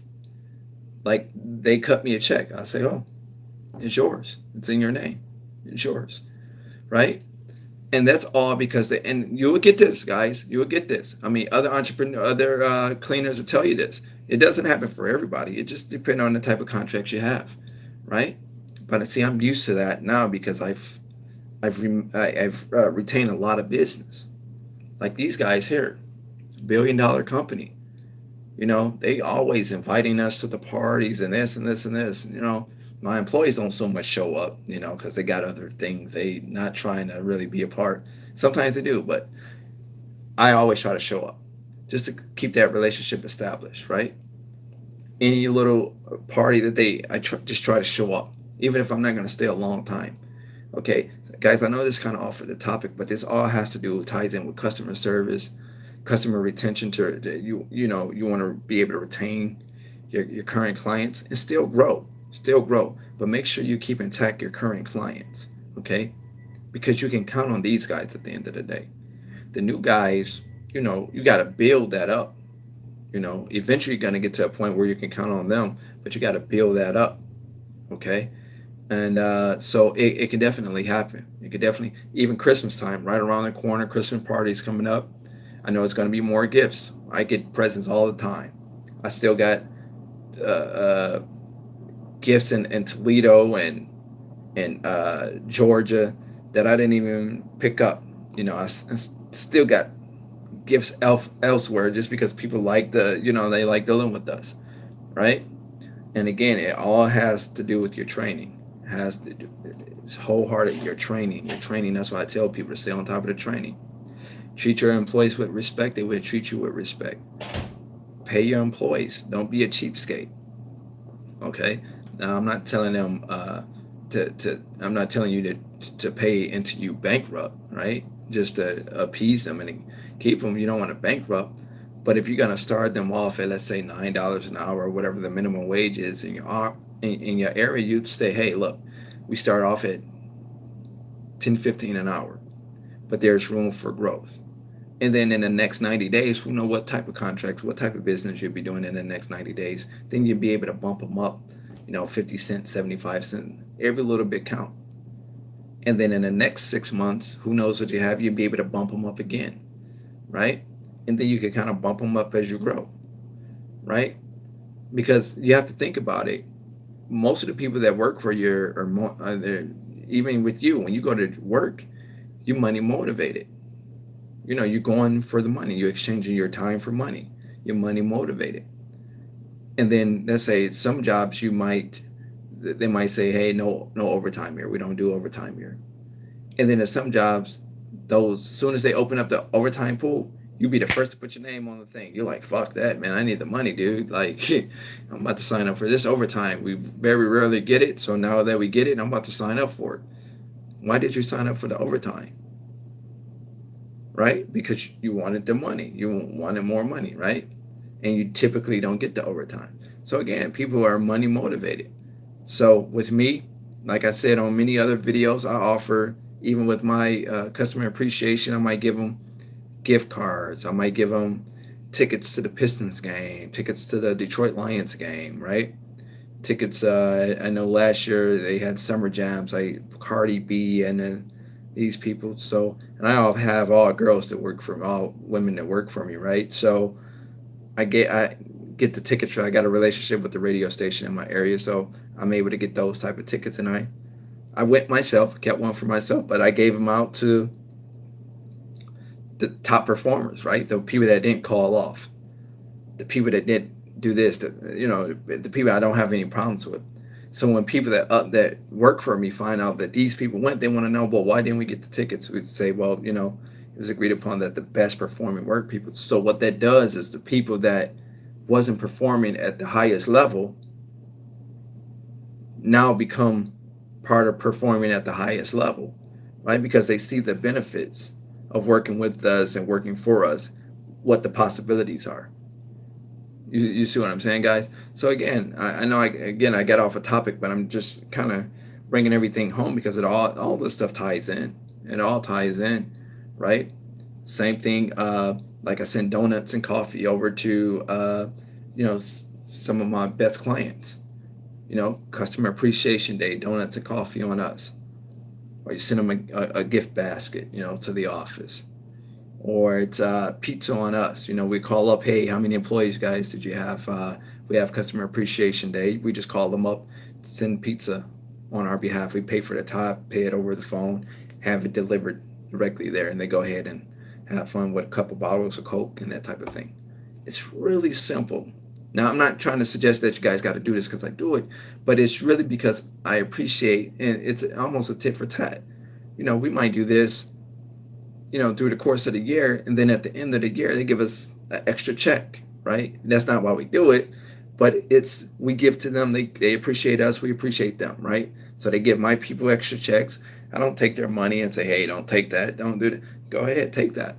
Like they cut me a check. I say, oh, it's yours. It's in your name. It's yours. Right? And that's all because and you will get this, guys. You will get this. I mean, other cleaners will tell you this. It doesn't happen for everybody. It just depends on the type of contracts you have, right? But see, I'm used to that now because I've retained a lot of business. Like these guys here, $1 billion company. They always inviting us to the parties and this and this and this. My employees don't so much show up, because they got other things. They not trying to really be a part. Sometimes they do, but I always try to show up just to keep that relationship established, right? Any little party that just try to show up, even if I'm not going to stay a long time. Okay, so guys, I know this kind of off of the topic, but this all has to do ties in with customer service, customer retention. You want to be able to retain your current clients and still grow, but make sure you keep intact your current clients, okay? Because you can count on these guys at the end of the day. The new guys, you got to build that up. Eventually you're going to get to a point where you can count on them, but you got to build that up, okay? And so it can definitely happen. It could definitely, even Christmas time, right around the corner, Christmas parties coming up. I know it's going to be more gifts. I get presents all the time. I still got gifts in Toledo and Georgia that I didn't even pick up. I still got gifts elsewhere just because people like they like dealing with us, right? And again, it all has to do with your training. It has to do. It's wholehearted. Your training. That's why I tell people to stay on top of the training. Treat your employees with respect. They will treat you with respect. Pay your employees. Don't be a cheapskate. Okay. Now I'm not telling them I'm not telling you to pay until you bankrupt, right? Just to appease them and keep them. You don't want to bankrupt. But if you're gonna start them off at, let's say, $9 an hour or whatever the minimum wage is in your area, you'd say, hey, look, we start off at 10-15 an hour, but there's room for growth. And then in the next 90 days, who know what type of contracts, what type of business you'll be doing in the next 90 days. Then you'll be able to bump them up, 50 cents, 75 cents, every little bit count. And then in the next 6 months, who knows what you have, you'll be able to bump them up again, right? And then you can kind of bump them up as you grow, right? Because you have to think about it. Most of the people that work for you even with you, when you go to work, you're money motivated. You're going for the money. You're exchanging your time for money. You're money motivated. And then let's say some jobs they might say, hey, no overtime here. We don't do overtime here. And then there's some jobs, as soon as they open up the overtime pool, you be the first to put your name on the thing. You're like, fuck that, man. I need the money, dude. Like, I'm about to sign up for this overtime. We very rarely get it. So now that we get it, I'm about to sign up for it. Why did you sign up for the overtime? Right? Because you wanted the money. You wanted more money, right? And you typically don't get the overtime. So again, people are money motivated. So with me, like I said on many other videos, I offer, even with my customer appreciation, I might give them gift cards. I might give them tickets to the Pistons game, tickets to the Detroit Lions game, right? Tickets. I know last year they had summer jams, like Cardi B and then these people. So, and I all have all girls that work for me, all women that work for me, right? So I get the tickets. I got a relationship with the radio station in my area, so I'm able to get those type of tickets. And I went myself, kept one for myself, but I gave them out to the top performers, right? The people that didn't call off, the people that didn't do this, the people I don't have any problems with. So when people that work for me find out that these people went, they want to know, well, why didn't we get the tickets? We say, well, it was agreed upon that the best performing work people. So what that does is the people that wasn't performing at the highest level now become part of performing at the highest level, right? Because they see the benefits of working with us and working for us, what the possibilities are. You see what I'm saying, guys? So again, I know I got off a topic, but I'm just kind of bringing everything home because all this stuff ties in. It all ties in, right? Same thing. Like I send donuts and coffee over to some of my best clients. Customer Appreciation Day, donuts and coffee on us, or you send them a gift basket, to the office, or it's pizza on us. We call up, hey, how many employees, guys, did you have? We have Customer Appreciation Day. We just call them up, send pizza on our behalf. We pay for the top, pay it over the phone, have it delivered directly there, and they go ahead and have fun with a couple bottles of Coke and that type of thing. It's really simple. Now, I'm not trying to suggest that you guys got to do this because I do it, but it's really because I appreciate, and it's almost a tit for tat. We might do this, through the course of the year, and then at the end of the year, they give us an extra check, right? That's not why we do it, but we give to them. They appreciate us, we appreciate them, right? So they give my people extra checks. I don't take their money and say, hey, don't take that, don't do that. Go ahead, take that,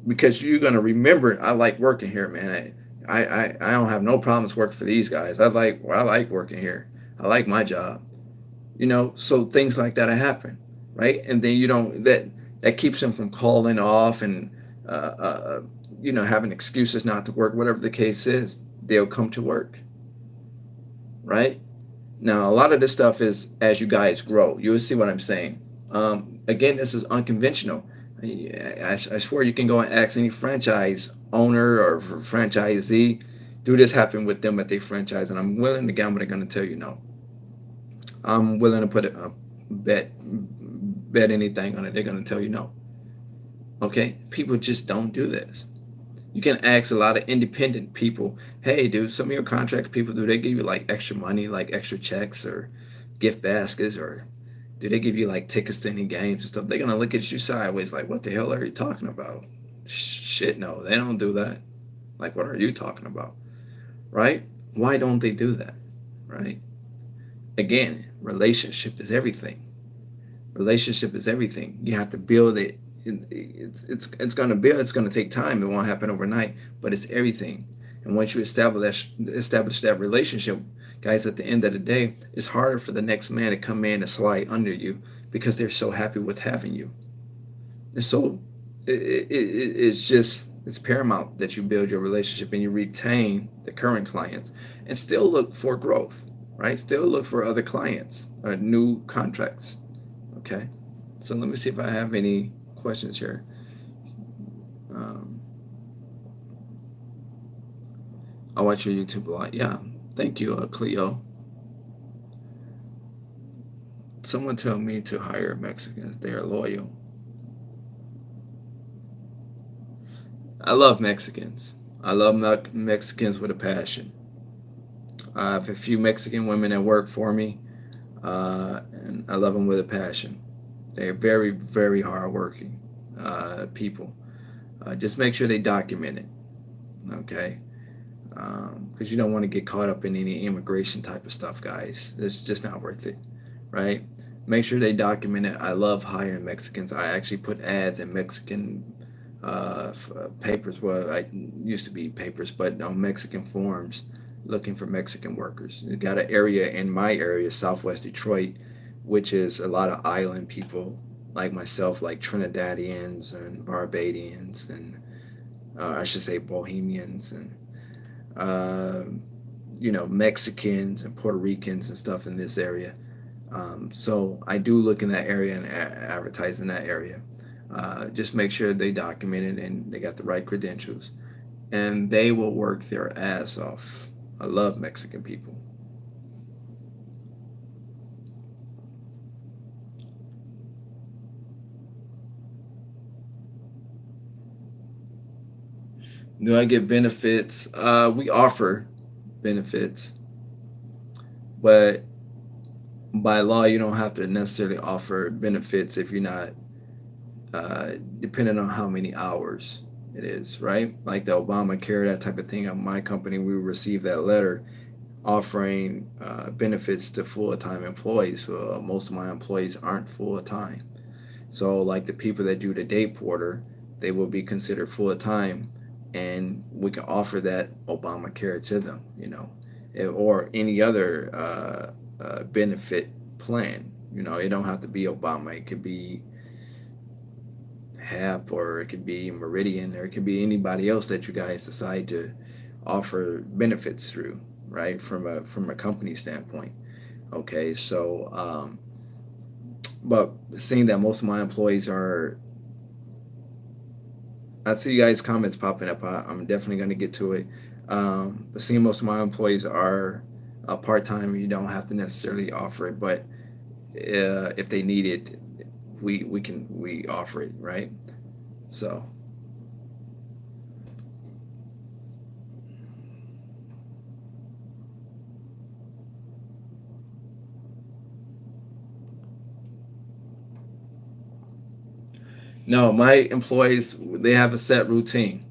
because you're gonna remember. I like working here, man. I don't have no problems working for these guys. I like working here. I like my job. So things like that happen, right? And then that keeps them from calling off and uh, uh, having excuses not to work. Whatever the case is, they'll come to work, right? Now, a lot of this stuff is as you guys grow. You will see what I'm saying. Again, this is unconventional. I swear you can go and ask any franchise owner or franchisee, do this happen with them at their franchise? And I'm willing to gamble they're going to tell you no. I'm willing to put a bet anything on it. They're going to tell you no. Okay? People just don't do this. You can ask a lot of independent people, hey, dude, some of your contract people, do they give you like extra money, like extra checks or gift baskets, or do they give you like tickets to any games and stuff? They're going to look at you sideways like, what the hell are you talking about? Shit, no, they don't do that. Like, what are you talking about? Right? Why don't they do that? Right? Again, relationship is everything. Relationship is everything. You have to build it. It's going to build. It's going to take time. It won't happen overnight, but it's everything. And once you establish that relationship, guys, at the end of the day, it's harder for the next man to come in and slide under you because they're so happy with having you. And so it's paramount that you build your relationship and you retain the current clients and still look for growth, right? Still look for other clients or new contracts. Okay. So let me see if I have any questions here. Um, I watch your YouTube a lot. Yeah. Thank you, Cleo. Someone tell me to hire Mexicans. They are loyal. I love Mexicans. I love Mexicans with a passion. I have a few Mexican women that work for me, and I love them with a passion. They're very, very hardworking people. Just make sure they document it, okay? Because you don't want to get caught up in any immigration type of stuff, guys. It's just not worth it, right? Make sure they document it. I love hiring Mexicans. I actually put ads in Mexican papers. Well, I used to be papers, but on Mexican forums looking for Mexican workers. You got an area in my area, Southwest Detroit, which is a lot of island people like myself, like Trinidadians and Barbadians, and I should say Bohemians, and uh, Mexicans and Puerto Ricans and stuff in this area. So I do look in that area and advertise in that area. Just make sure they document it and they got the right credentials, and they will work their ass off. I love Mexican people. Do I get benefits? We offer benefits, but by law, you don't have to necessarily offer benefits if you're not, depending on how many hours it is, right? Like the Obamacare, that type of thing. At my company, we received that letter offering benefits to full-time employees. Most of my employees aren't full-time. So, like the people that do the day porter, they will be considered full-time, and we can offer that Obamacare to them, or any other benefit plan. It don't have to be Obama. It could be HAP, or it could be Meridian, or it could be anybody else that you guys decide to offer benefits through, right? From a company standpoint. Okay, so but seeing that most of my employees are, I see you guys comments popping up. I'm definitely going to get to it. But seeing most of my employees are part time, you don't have to necessarily offer it, but if they need it, we offer it, right? So no, my employees, they have a set routine.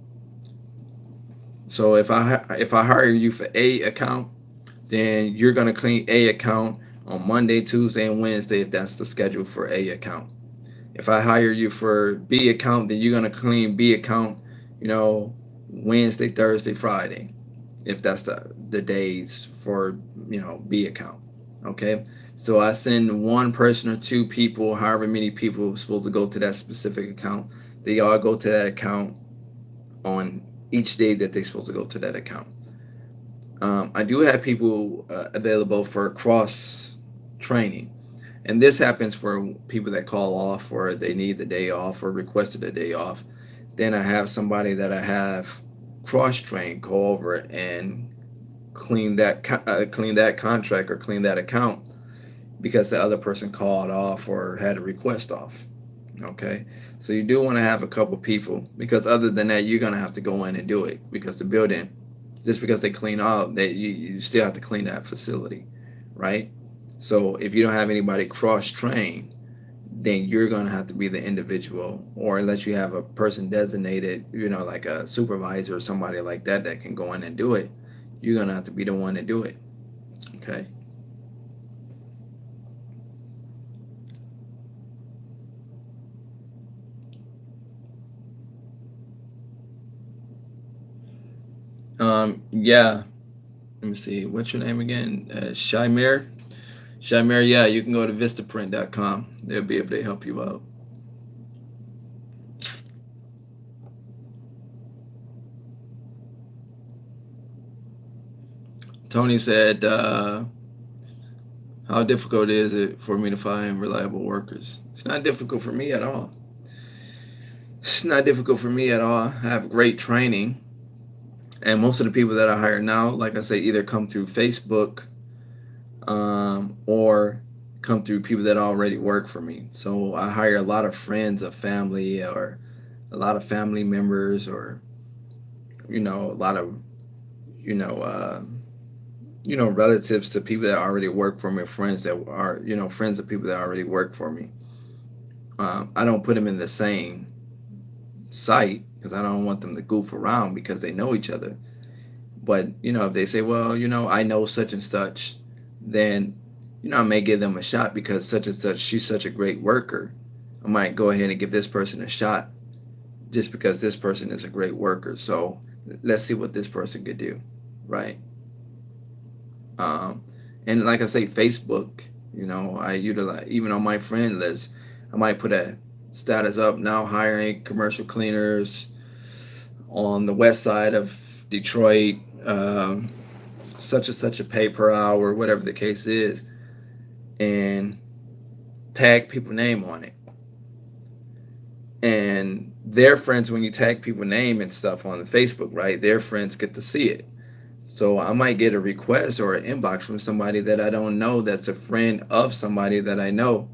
So if I hire you for A account, then you're gonna clean A account on Monday, Tuesday, and Wednesday if that's the schedule for A account. If I hire you for B account, then you're gonna clean B account, you know, Wednesday, Thursday, Friday, if that's the days for B account. Okay, so I send one person or two people, however many people are supposed to go to that specific account. They all go to that account on each day that they're supposed to go to that account. I do have people available for cross training, and this happens for people that call off or they need the day off or requested a day off. Then I have somebody that I have cross train go over and clean that contract or clean that account because the other person called off or had a request off. Okay, so you do want to have a couple people, because other than that, you're gonna have to go in and do it, because the building, just because they clean out, that you still have to clean that facility, right? So if you don't have anybody cross trained, then you're gonna have to be the individual, or unless you have a person designated, like a supervisor or somebody like that that can go in and do it, you're gonna have to be the one to do it. Okay. Yeah. Let me see. What's your name again? Shymir. Shymir. Yeah, you can go to vistaprint.com. They'll be able to help you out. Tony said, "How difficult is it for me to find reliable workers?" It's not difficult for me at all. It's not difficult for me at all. I have great training, and most of the people that I hire now, like I say, either come through Facebook, or come through people that already work for me. So I hire a lot of friends of family, or a lot of family members, or a lot of you know uh, relatives to people that already work for me, friends that are friends of people that already work for me. I don't put them in the same site because I don't want them to goof around because they know each other. But if they say, well, I know such and such, then I may give them a shot because such and such, she's such a great worker. I might go ahead and give this person a shot just because this person is a great worker. So let's see what this person could do, right? Um, and like I say, Facebook, I utilize, even on my friend list, I might put a status up now hiring commercial cleaners on the west side of Detroit, such and such a pay per hour, whatever the case is, and tag people name on it. And their friends, when you tag people name and stuff on Facebook, right, their friends get to see it. So I might get a request or an inbox from somebody that I don't know that's a friend of somebody that I know,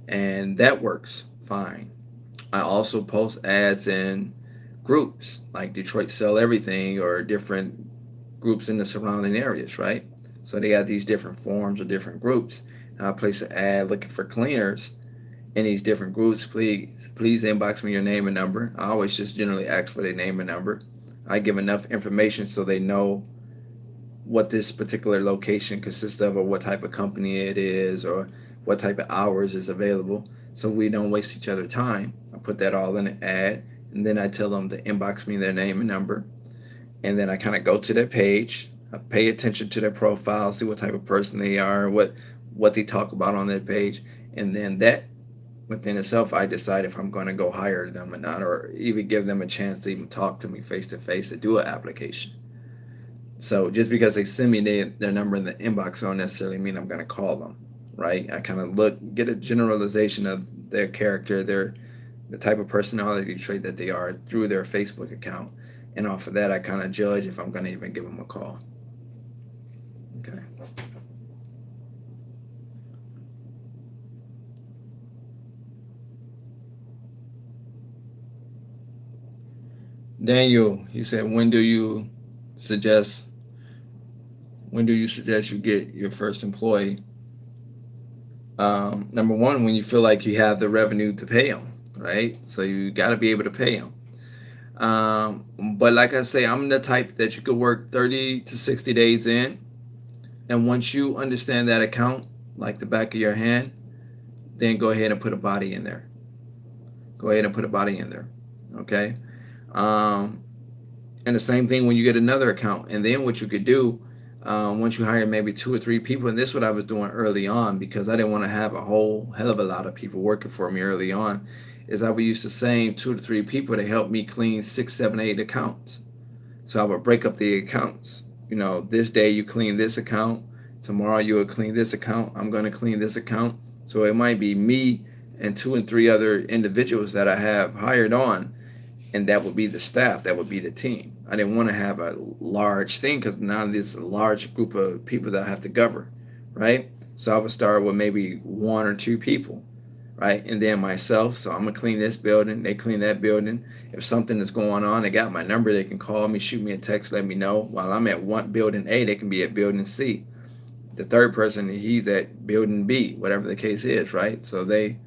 and that works fine. I also post ads in groups like Detroit Sell Everything or different groups in the surrounding areas, right? So they got these different forums or different groups. And I place an ad looking for cleaners in these different groups. Please inbox me your name and number. I always just generally ask for their name and number. I give enough information so they know what this particular location consists of, or what type of company it is, or what type of hours is available, so we don't waste each other's time. I put that all in an ad, and then I tell them to inbox me their name and number, and then I kind of go to their page. I pay attention to their profile, see what type of person they are, what they talk about on their page, and then that within itself, I decide if I'm going to go hire them or not, or even give them a chance to even talk to me face to face to do an application. So just because they send me their number in the inbox don't necessarily mean I'm going to call them, right? I kind of get a generalization of their character, the type of personality trait that they are through their Facebook account, and off of that, I kind of judge if I'm going to even give them a call. Okay. Daniel, he said, suggest when do you suggest you get your first employee? Number one, when you feel like you have the revenue to pay them, right? So you got to be able to pay them. But like I say, I'm the type that you could work 30 to 60 days in. And once you understand that account, like the back of your hand, then go ahead and put a body in there. Go ahead and put a body in there. Okay. Um, and the same thing when you get another account. And then what you could do, once you hire maybe 2 or 3 people, and this is what I was doing early on because I didn't want to have a whole hell of a lot of people working for me early on, is I would use the same 2 to 3 people to help me clean 6, 7, 8 accounts. So I would break up the accounts. This day you clean this account, tomorrow you will clean this account, I'm going to clean this account. So it might be me and 2 and 3 other individuals that I have hired on, and that would be the staff, that would be the team. I didn't want to have a large thing because now there's a large group of people that I have to govern, right? So I would start with maybe 1 or 2 people, right? And then myself, so I'm going to clean this building, they clean that building. If something is going on, they got my number, they can call me, shoot me a text, let me know. While I'm at one building A, they can be at building C. The third person, he's at building B, whatever the case is, right? So they,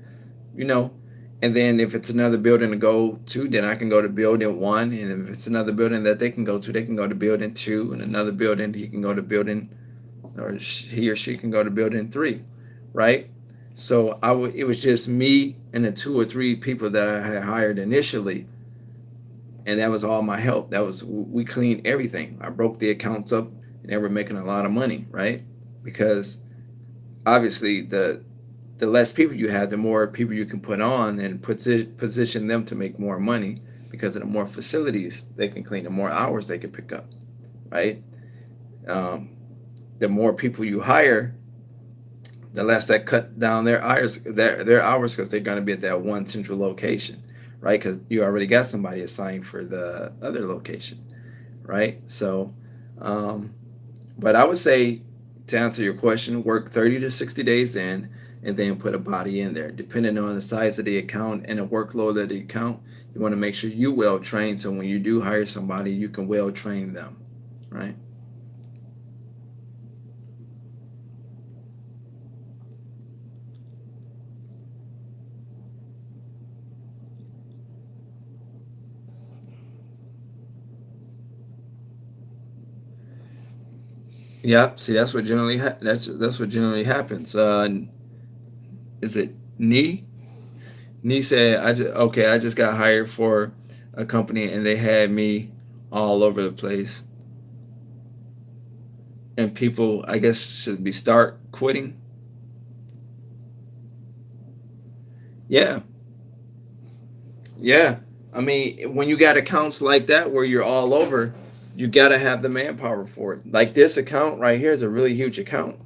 you know, and then if it's another building to go to, then I can go to building 1. And if it's another building that they can go to, they can go to building 2. And another building, he can go to building, or he or she can go to building 3, right? So it was just me and the 2 or 3 people that I had hired initially, and that was all my help. We cleaned everything. I broke the accounts up, and they were making a lot of money, right? Because obviously the less people you have, the more people you can put on and position them to make more money, because of the more facilities they can clean, the more hours they can pick up, right? The more people you hire, the less that cut down their hours, because they're going to be at that one central location, right? Because you already got somebody assigned for the other location, right? So, but I would say, to answer your question, work 30 to 60 days in, and then put a body in there. Depending on the size of the account and the workload of the account, you want to make sure you well trained, so when you do hire somebody, you can well train them, right? Yeah. See, that's what generally that's what generally happens. Is it knee? Nee said, I just got hired for a company and they had me all over the place. and people, I guess, should be start quitting. Yeah, yeah. I mean, when you got accounts like that where you're all over, you got to have the manpower for it. Like this account right here is a really huge account.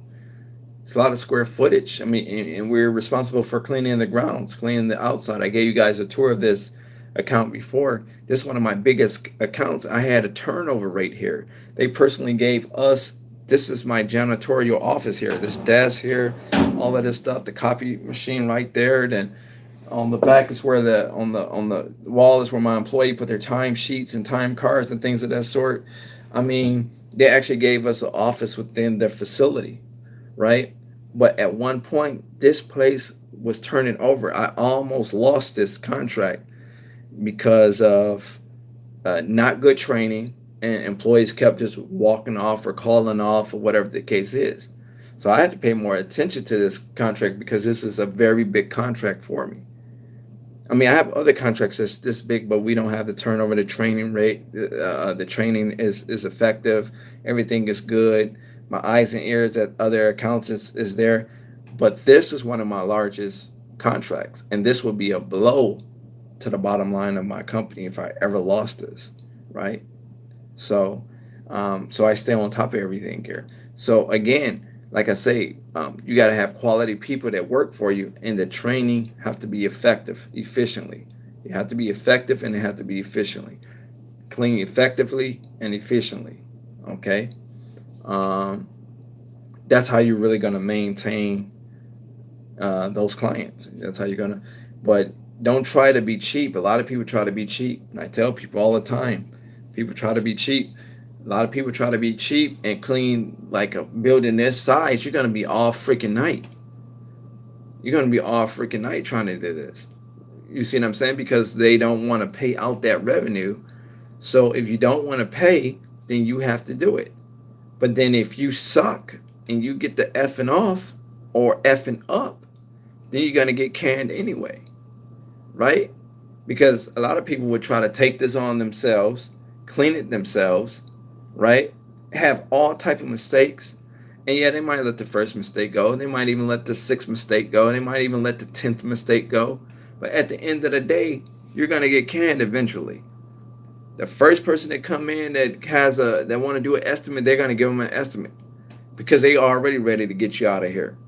It's a lot of square footage. I mean, and we're responsible for cleaning the grounds, cleaning the outside. I gave you guys a tour of this account before. This is one of my biggest accounts. I had a turnover rate here. They personally gave us, this is my janitorial office here, this desk here, all of this stuff, the copy machine right there. Then on the back is where the wall is where my employee put their time sheets and time cards and things of that sort. I mean, they actually gave us an office within their facility, right? But at one point, this place was turning over. I almost lost this contract because of not good training, and employees kept just walking off or calling off or whatever the case is. So I had to pay more attention to this contract because this is a very big contract for me. I mean, I have other contracts that's this big, but we don't have the turnover, the training rate. The training is effective. Everything is good. My eyes and ears at other accounts is there. But this is one of my largest contracts. And this would be a blow to the bottom line of my company if I ever lost this, right? So, so I stay on top of everything here. So again, like I say, you got to have quality people that work for you, and the training have to be effective, efficiently. You have to be effective, and it have to be efficiently. Clean effectively and efficiently. Okay, um, that's how you're really gonna maintain those clients. That's how you're gonna. But don't try to be cheap. A lot of people try to be cheap, and I tell people all the time, people try to be cheap. A lot of people try to be cheap and clean like a building this size. You're gonna be all freaking night. You're gonna be all freaking night trying to do this. You see what I'm saying? Because they don't want to pay out that revenue. So if you don't want to pay, then you have to do it. But then if you suck and you get the effing off or effing up, then you're gonna get canned anyway, right? Because a lot of people would try to take this on themselves, clean it themselves, right? Have all type of mistakes, and yeah, they might let the first mistake go. They might even let the sixth mistake go. They might even let the 10th mistake go. But at the end of the day, you're gonna get canned eventually. The first person that come in that want to do an estimate, they're gonna give them an estimate because they already ready to get you out of here.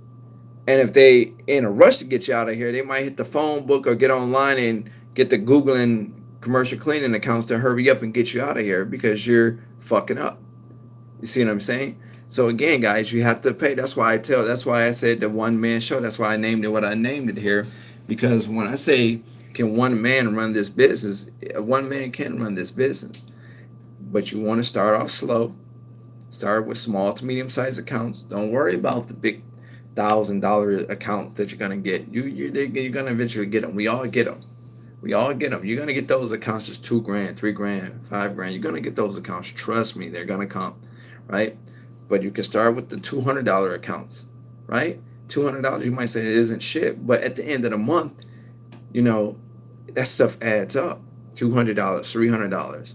And if they in a rush to get you out of here, they might hit the phone book or get online and get the Googling commercial cleaning accounts to hurry up and get you out of here because you're fucking up. You see what I'm saying? So again, guys, you have to pay. That's why I said the one man show. That's why I named it what I named it here. Because when I say, can one man run this business? One man can run this business. But you want to start off slow. Start with small to medium sized accounts. Don't worry about the big $1,000 accounts that you're gonna get. You're gonna eventually get them. We all get them. We all get them. You're gonna get those accounts that's $2,000, $3,000, $5,000. You're gonna get those accounts. Trust me, they're gonna come, right? But you can start with the $200 accounts, right? $200, you might say it isn't shit, but at the end of the month, you know, that stuff adds up. $200, $300,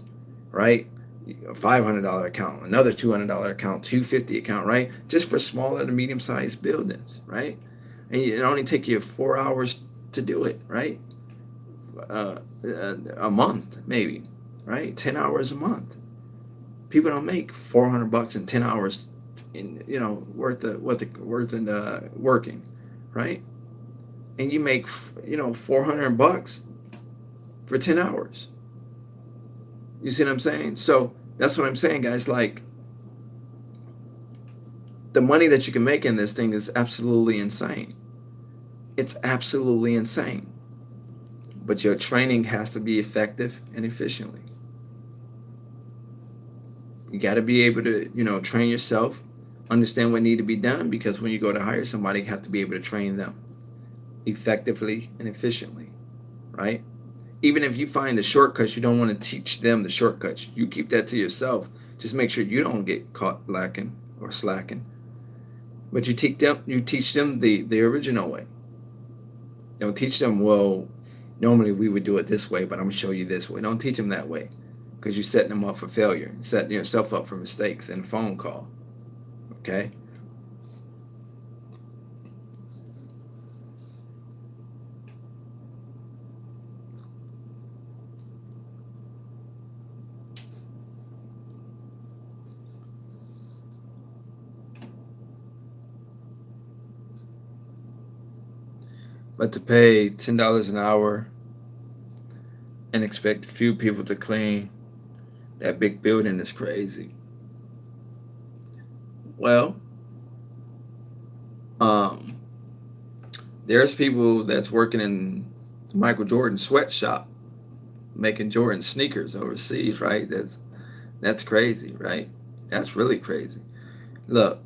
right? A $500 account, another $200 account, $250 account, right? Just for smaller to medium sized buildings, right? And it only take you 4 hours to do it, right? A month maybe, right? 10 hours a month. People don't make $400 in 10 hours, worth in working, right? And you make $400 for 10 hours. You see what I'm saying? So that's what I'm saying, guys. Like, the money that you can make in this thing is absolutely insane. It's absolutely insane. But your training has to be effective and efficiently. You got to be able to, train yourself, understand what need to be done, because when you go to hire somebody, you have to be able to train them effectively and efficiently, right? Even if you find the shortcuts, you don't want to teach them the shortcuts. You keep that to yourself. Just make sure you don't get caught lacking or slacking. But you teach them the original way. Don't teach them, well, normally we would do it this way, but I'm going to show you this way. Don't teach them that way, because you're setting them up for failure, setting yourself up for mistakes in a phone call. Okay. But to pay $10 an hour and expect a few people to clean that big building is crazy. Well, um, there's people that's working in Michael Jordan sweatshop making Jordan sneakers overseas, right? That's crazy, right? That's really crazy. Look,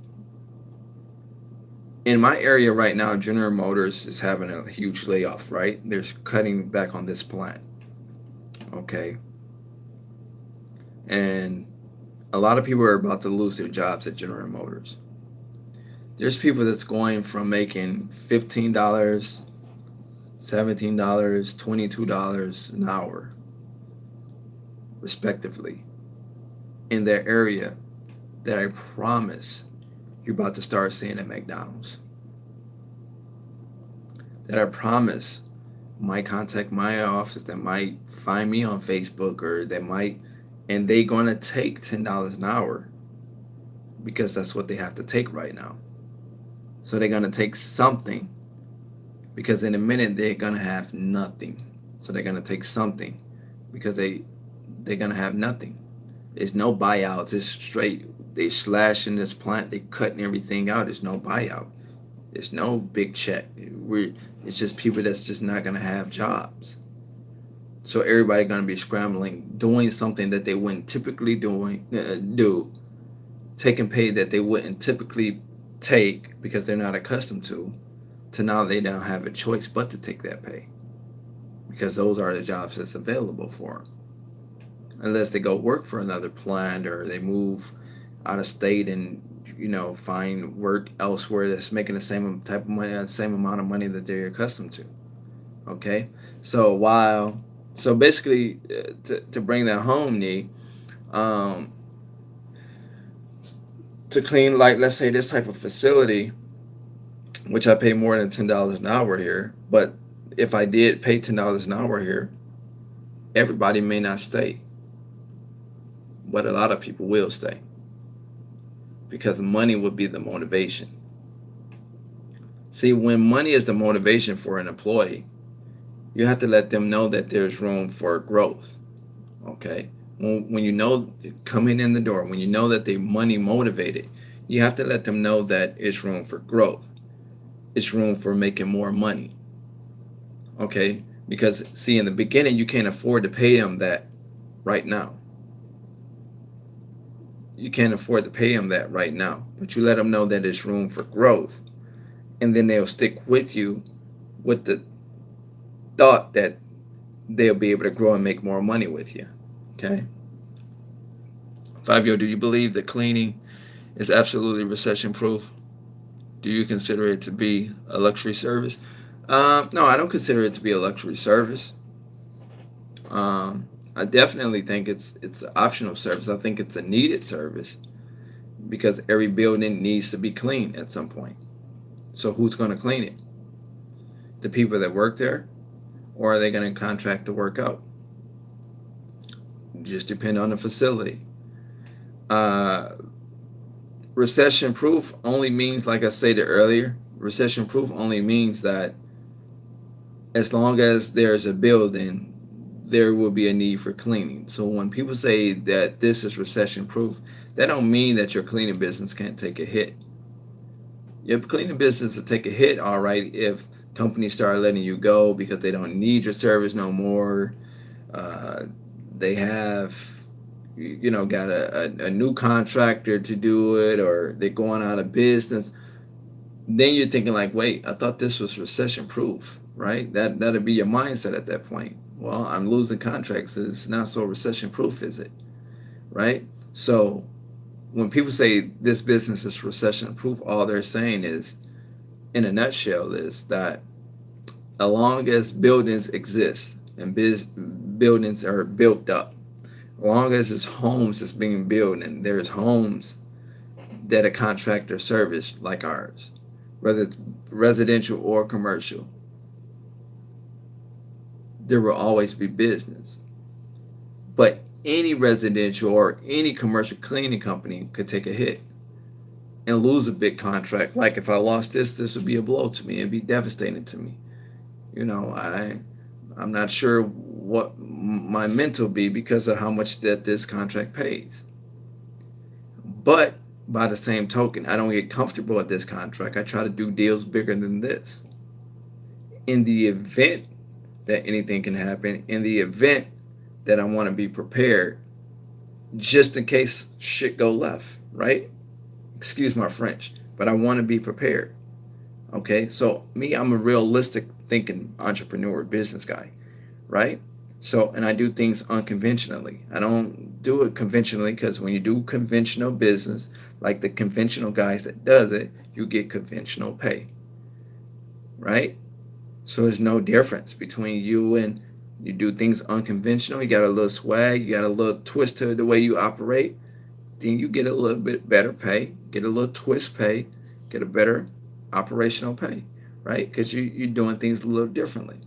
in my area right now, General Motors is having a huge layoff, right? They're cutting back on this plant, okay? And a lot of people are about to lose their jobs at General Motors. There's people that's going from making $15, $17, $22 an hour, respectively, in their area that I promise you're about to start seeing at McDonald's. That I promise might contact my office, that might find me on Facebook, or that might, and they gonna take $10 an hour because that's what they have to take right now. So they're gonna take something because in a minute they're gonna have nothing. So they're gonna take something because they're gonna have nothing. There's no buyouts. It's straight. They slashing this plant. They cutting everything out. There's no buyout. There's no big check. It's just people that's just not gonna have jobs. So everybody gonna be scrambling, doing something that they wouldn't typically do, taking pay that they wouldn't typically take because they're not accustomed to now they don't have a choice but to take that pay because those are the jobs that's available for them. Unless they go work for another plant or they move out of state and find work elsewhere that's making the same type of money, the same amount of money that they're accustomed to. Okay, so basically, to bring that home, Nee, um, to clean, like, let's say this type of facility, which I pay more than $10 an hour here, but if I did pay $10 an hour here, everybody may not stay, but a lot of people will stay because money would be the motivation. See, when money is the motivation for an employee, you have to let them know that there's room for growth. Okay, when you know coming in the door, when you know that they're money motivated, you have to let them know that it's room for growth. It's room for making more money. Okay, because see, in the beginning, you can't afford to pay them that right now. You can't afford to pay them that right now, but you let them know that it's room for growth, and then they'll stick with you with the thought that they'll be able to grow and make more money with you. Okay. Fabio, do you believe that cleaning is absolutely recession proof? Do you consider it to be a luxury service? No, I don't consider it to be a luxury service. I definitely think it's an optional service. I think it's a needed service because every building needs to be cleaned at some point. So who's going to clean it? The people that work there, or are they going to contract the work out? Just depend on the facility. Recession proof only means, like I stated earlier, recession proof only means that as long as there's a building, there will be a need for cleaning. So when people say that this is recession proof, that don't mean that your cleaning business can't take a hit. Your cleaning business will take a hit, all right, if companies start letting you go because they don't need your service no more. They have got a new contractor to do it, or they're going out of business. Then you're thinking like, wait, I thought this was recession proof, right? That'd be your mindset at that point. Well, I'm losing contracts. It's not so recession proof, is it? Right? So when people say this business is recession proof, all they're saying is, in a nutshell, is that as long as buildings exist and buildings are built up, as long as there's homes that's being built and there's homes that a contractor service like ours, whether it's residential or commercial, there will always be business. But any residential or any commercial cleaning company could take a hit and lose a big contract. Like if I lost this would be a blow to me. It'd be devastating to me. You know, I'm not sure what my mental be because of how much that this contract pays. But by the same token, I don't get comfortable at this contract. I try to do deals bigger than this. In the event that anything can happen, in the event that I want to be prepared, just in case shit go left, right? Excuse my French, but I want to be prepared. Okay, so me, I'm a realistic thinking entrepreneur, business guy, right? So, and I do things unconventionally. I don't do it conventionally because when you do conventional business, like the conventional guys that does it, you get conventional pay, right? So there's no difference between you and you do things unconventional. You got a little swag, you got a little twist to the way you operate. Then you get a little bit better pay, get a little twist pay, get a better operational pay, right? Because you're doing things a little differently.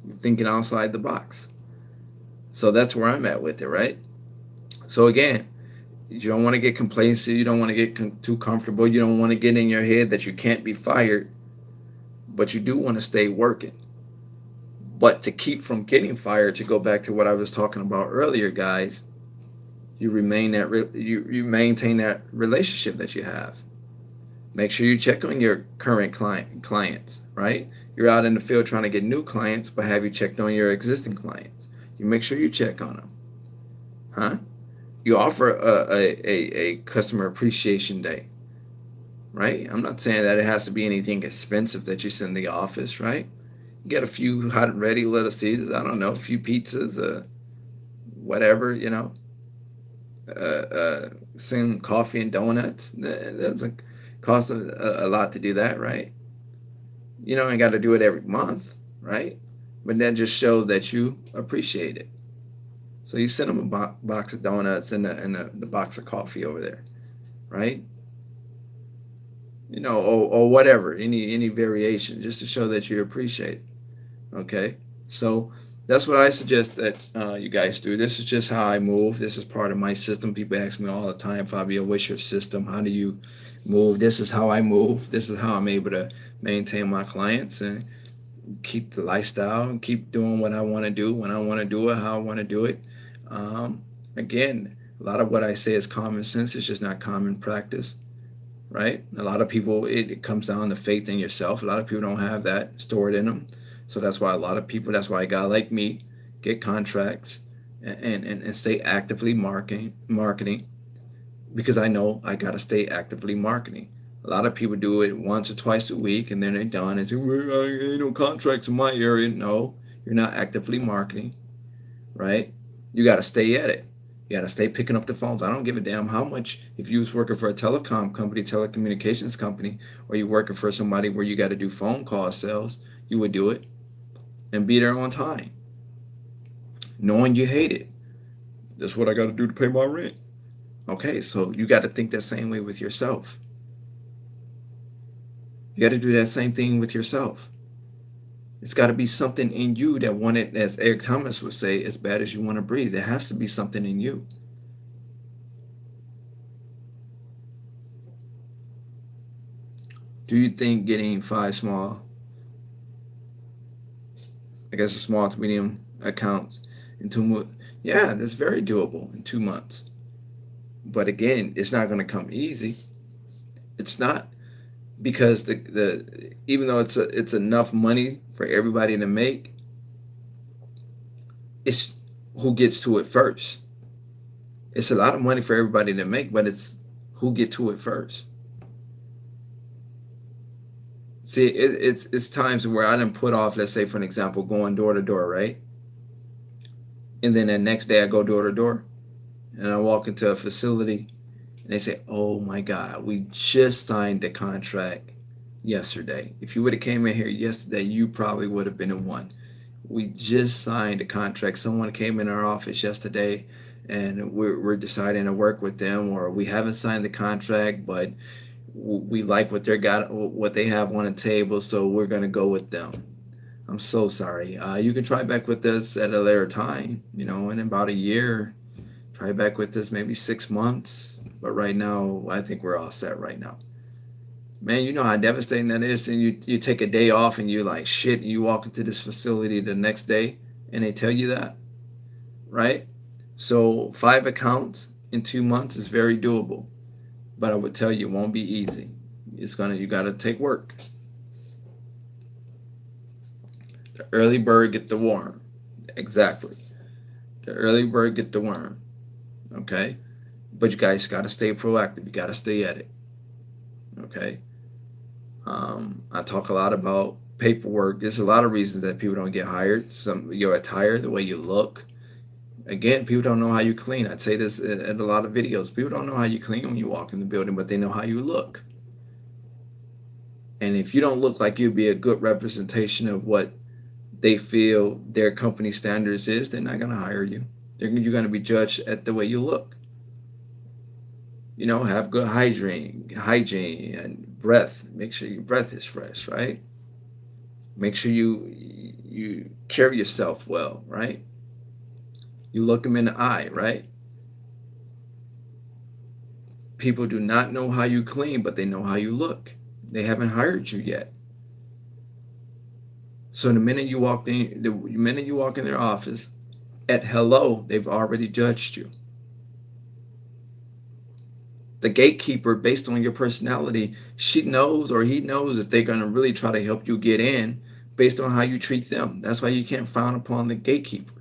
You're thinking outside the box. So that's where I'm at with it, right? So again, you don't want to get complacent. You don't want to get too comfortable. You don't want to get in your head that you can't be fired, but you do want to stay working. But to keep from getting fired, to go back to what I was talking about earlier, guys, you you maintain that relationship that you have. Make sure you check on your current clients, right? You're out in the field trying to get new clients, but have you checked on your existing clients? You make sure you check on them, huh? You offer a customer appreciation day, right? I'm not saying that it has to be anything expensive that you send the office, right? You get a few hot and ready Little Caesars, I don't know, a few pizzas, whatever, you know, some coffee and donuts. That doesn't cost a lot to do that, right? You don't got to do it every month, right? But that just shows that you appreciate it. So you send them a box of donuts and the box of coffee over there, right? You know, or whatever, any variation, just to show that you appreciate it. Okay, so that's what I suggest that you guys do. This is just how I move. This is part of my system. People ask me all the time, Fabio, what's your system? How do you move? This is how I move. This is how I'm able to maintain my clients and keep the lifestyle and keep doing what I want to do when I want to do it, how I want to do it. Again, a lot of what I say is common sense. It's just not common practice, right? A lot of people, it comes down to faith in yourself. A lot of people don't have that stored in them. So that's why a lot of people, that's why a guy like me get contracts and stay actively marketing because I know I got to stay actively marketing. A lot of people do it once or twice a week and then they're done and say, well, ain't no contracts in my area. No, you're not actively marketing, right? You got to stay at it. You got to stay picking up the phones. I don't give a damn how much, if you was working for a telecom company, telecommunications company, or you working for somebody where you got to do phone call sales, you would do it and be there on time, knowing you hate it. That's what I got to do to pay my rent. Okay, so you got to think that same way with yourself. You got to do that same thing with yourself. It's got to be something in you that want it, as Eric Thomas would say, as bad as you want to breathe. There has to be something in you. Do you think getting 5 small, I guess a small to medium accounts in 2 months? Yeah, that's very doable in 2 months. But again, it's not going to come easy. It's not, because the even though it's enough money for everybody to make, it's who gets to it first. It's a lot of money for everybody to make, but it's who get to it first. See, it's times where I didn't put off, let's say for an example, going door to door, right? And then the next day I go door to door, and I walk into a facility, and they say, "Oh my God, we just signed the contract yesterday. If you would have came in here yesterday, you probably would have been in one. We just signed a contract. Someone came in our office yesterday and we're deciding to work with them, or we haven't signed the contract, but we like what they have on the table, so we're going to go with them. I'm so sorry. You can try back with us at a later time, in about a year. Try back with us maybe 6 months. But right now, I think we're all set right now. Man, you know how devastating that is. And you take a day off and you're like, shit, and you walk into this facility the next day and they tell you that, right? So 5 accounts in 2 months is very doable. But I would tell you, it won't be easy. You got to take work. The early bird get the worm. Exactly. The early bird get the worm. Okay? But you guys got to stay proactive. You got to stay at it. Okay? I talk a lot about paperwork. There's a lot of reasons that people don't get hired. Your attire, the way you look. Again, people don't know how you clean. I'd say this in a lot of videos. People don't know how you clean when you walk in the building, but they know how you look. And if you don't look like you'd be a good representation of what they feel their company standards is, they're not going to hire you. You're going to be judged at the way you look. Have good hygiene and breath. Make sure your breath is fresh, right? Make sure you carry yourself well, right? You look them in the eye, right? People do not know how you clean, but they know how you look. They haven't hired you yet. So the minute you walk in their office, at hello, they've already judged you. The gatekeeper, based on your personality, she knows or he knows if they're going to really try to help you get in based on how you treat them. That's why you can't frown upon the gatekeeper.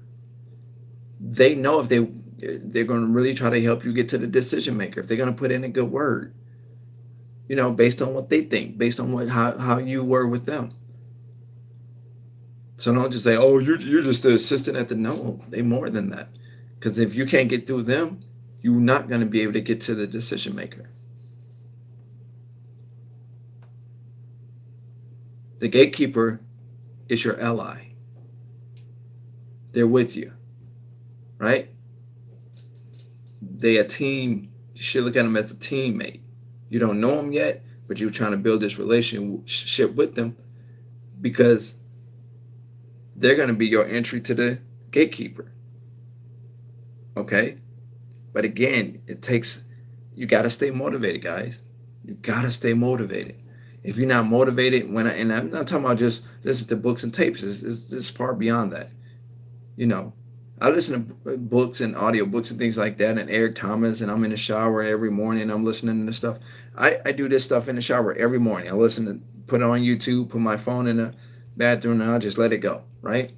They know if they're going to really try to help you get to the decision maker, if they're going to put in a good word, based on what they think, based on how you were with them. So don't just say, oh, you're just the assistant at the, no, they more than that. Because if you can't get through them, you're not going to be able to get to the decision maker. The gatekeeper is your ally. They're with you, right? They're a team. You should look at them as a teammate. You don't know them yet, but you're trying to build this relationship with them because they're going to be your entry to the gatekeeper. Okay? But again, you got to stay motivated, guys. You got to stay motivated. If you're not motivated, and I'm not talking about just listen to books and tapes. It's far beyond that. I listen to books and audiobooks and things like that, and Eric Thomas, and I'm in the shower every morning. I'm listening to stuff. I do this stuff in the shower every morning. I put it on YouTube, put my phone in the bathroom, and I'll just let it go, right?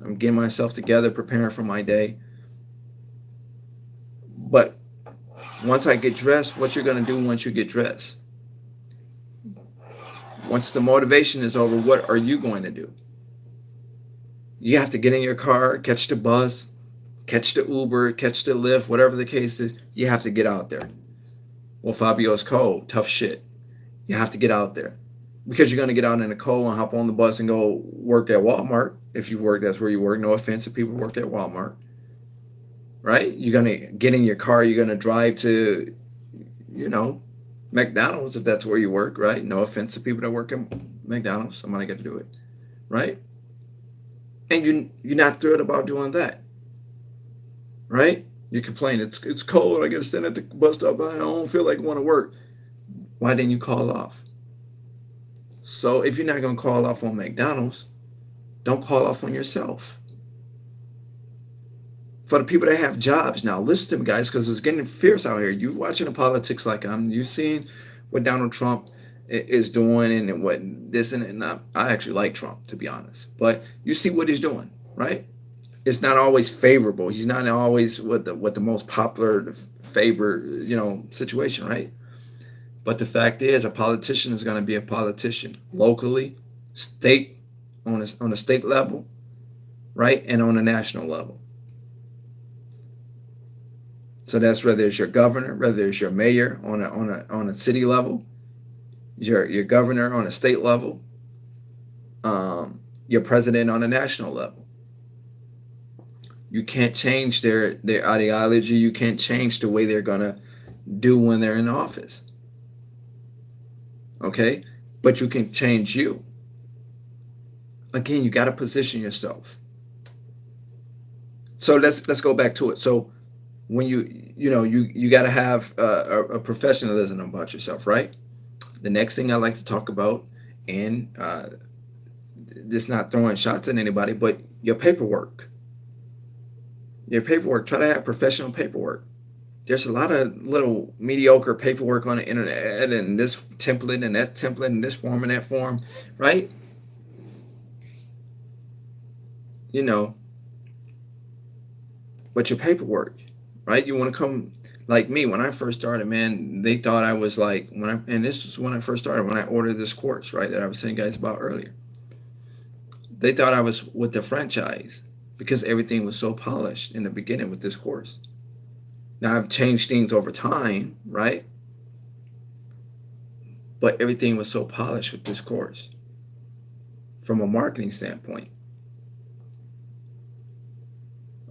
I'm getting myself together, preparing for my day. But once I get dressed, what you're going to do once you get dressed? Once the motivation is over, what are you going to do? You have to get in your car, catch the bus, catch the Uber, catch the Lyft, whatever the case is. You have to get out there. Well, Fabio, it's cold. Tough shit. You have to get out there. Because you're going to get out in the cold and hop on the bus and go work at Walmart. If you work, that's where you work. No offense if people work at Walmart. Right? You're going to get in your car. You're going to drive to, McDonald's if that's where you work, right? No offense to people that work at McDonald's. Somebody got to do it. Right? And you're not thrilled about doing that. Right? You complain, it's cold. I got to stand at the bus stop. I don't feel like going to work. Why didn't you call off? So if you're not going to call off on McDonald's, don't call off on yourself. For the people that have jobs now, listen to me, guys, because it's getting fierce out here. You're watching the politics like you've seen what Donald Trump is doing and what this and that. I actually like Trump, to be honest. But you see what he's doing, right? It's not always favorable. He's not always what the most popular favor, situation, right? But the fact is, a politician is going to be a politician locally, state, on a state level, right, and on a national level. So that's whether it's your governor, whether it's your mayor on a city level, your governor on a state level, your president on a national level. You can't change their ideology. You can't change the way they're gonna do when they're in office. Okay? But you can change you. Again, you got to position yourself. So let's go back to it. So when you got to have a professionalism about yourself, right? The next thing I like to talk about, and this not throwing shots at anybody, but your paperwork. Your paperwork. Try to have professional paperwork. There's a lot of little mediocre paperwork on the internet, and this template and that template and this form and that form, right? You know, but your paperwork, right? You want to come like me when I first started, man. They thought I was like and this was when I first started when I ordered this course, right? That I was telling you guys about earlier. They thought I was with the franchise because everything was so polished in the beginning with this course. Now I've changed things over time, right? But everything was so polished with this course from a marketing standpoint.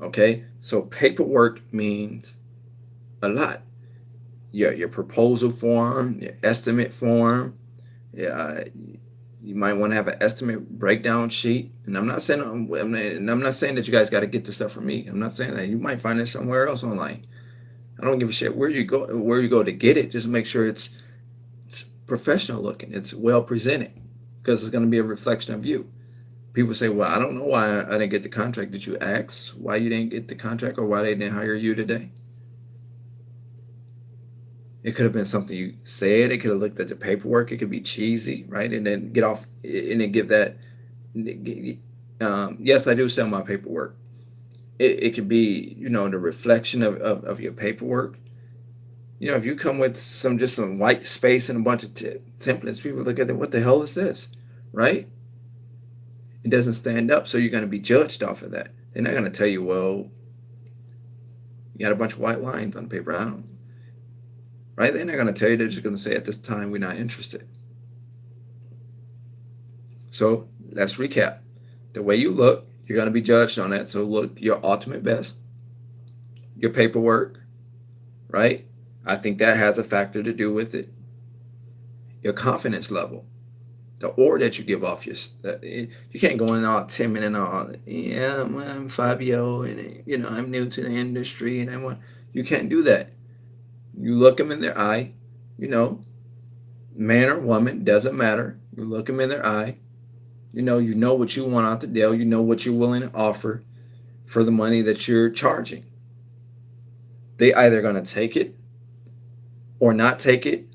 Okay, so paperwork means a lot. Your proposal form, your estimate form. Yeah, you might want to have an estimate breakdown sheet. And I'm not saying that you guys got to get this stuff from me. I'm not saying that. You might find it somewhere else online. I don't give a shit where you go to get it. Just make sure it's professional looking. It's well presented because it's going to be a reflection of you. People say, "Well, I don't know why I didn't get the contract." Did you ask why you didn't get the contract or why they didn't hire you today? It could have been something you said. It could have looked at the paperwork. It could be cheesy, right? And then get off and then give that. Yes, I do sell my paperwork. It could be, the reflection of your paperwork. If you come with some white space and a bunch of templates, people look at it, what the hell is this, right? It doesn't stand up, so you're going to be judged off of that. They're not going to tell you, well, you got a bunch of white lines on paper. I don't, right? They're not going to tell you. They're just going to say, at this time, we're not interested. So let's recap. The way you look, you're going to be judged on that. So look your ultimate best. Your paperwork, right? I think that has a factor to do with it. Your confidence level. The aura that you give off you can't go in all timid and all, yeah, I'm Fabio, and I'm new to the industry, and you can't do that. You look them in their eye, man or woman, doesn't matter. You look them in their eye, you know what you want out the deal, you know what you're willing to offer for the money that you're charging. They either going to take it or not take it,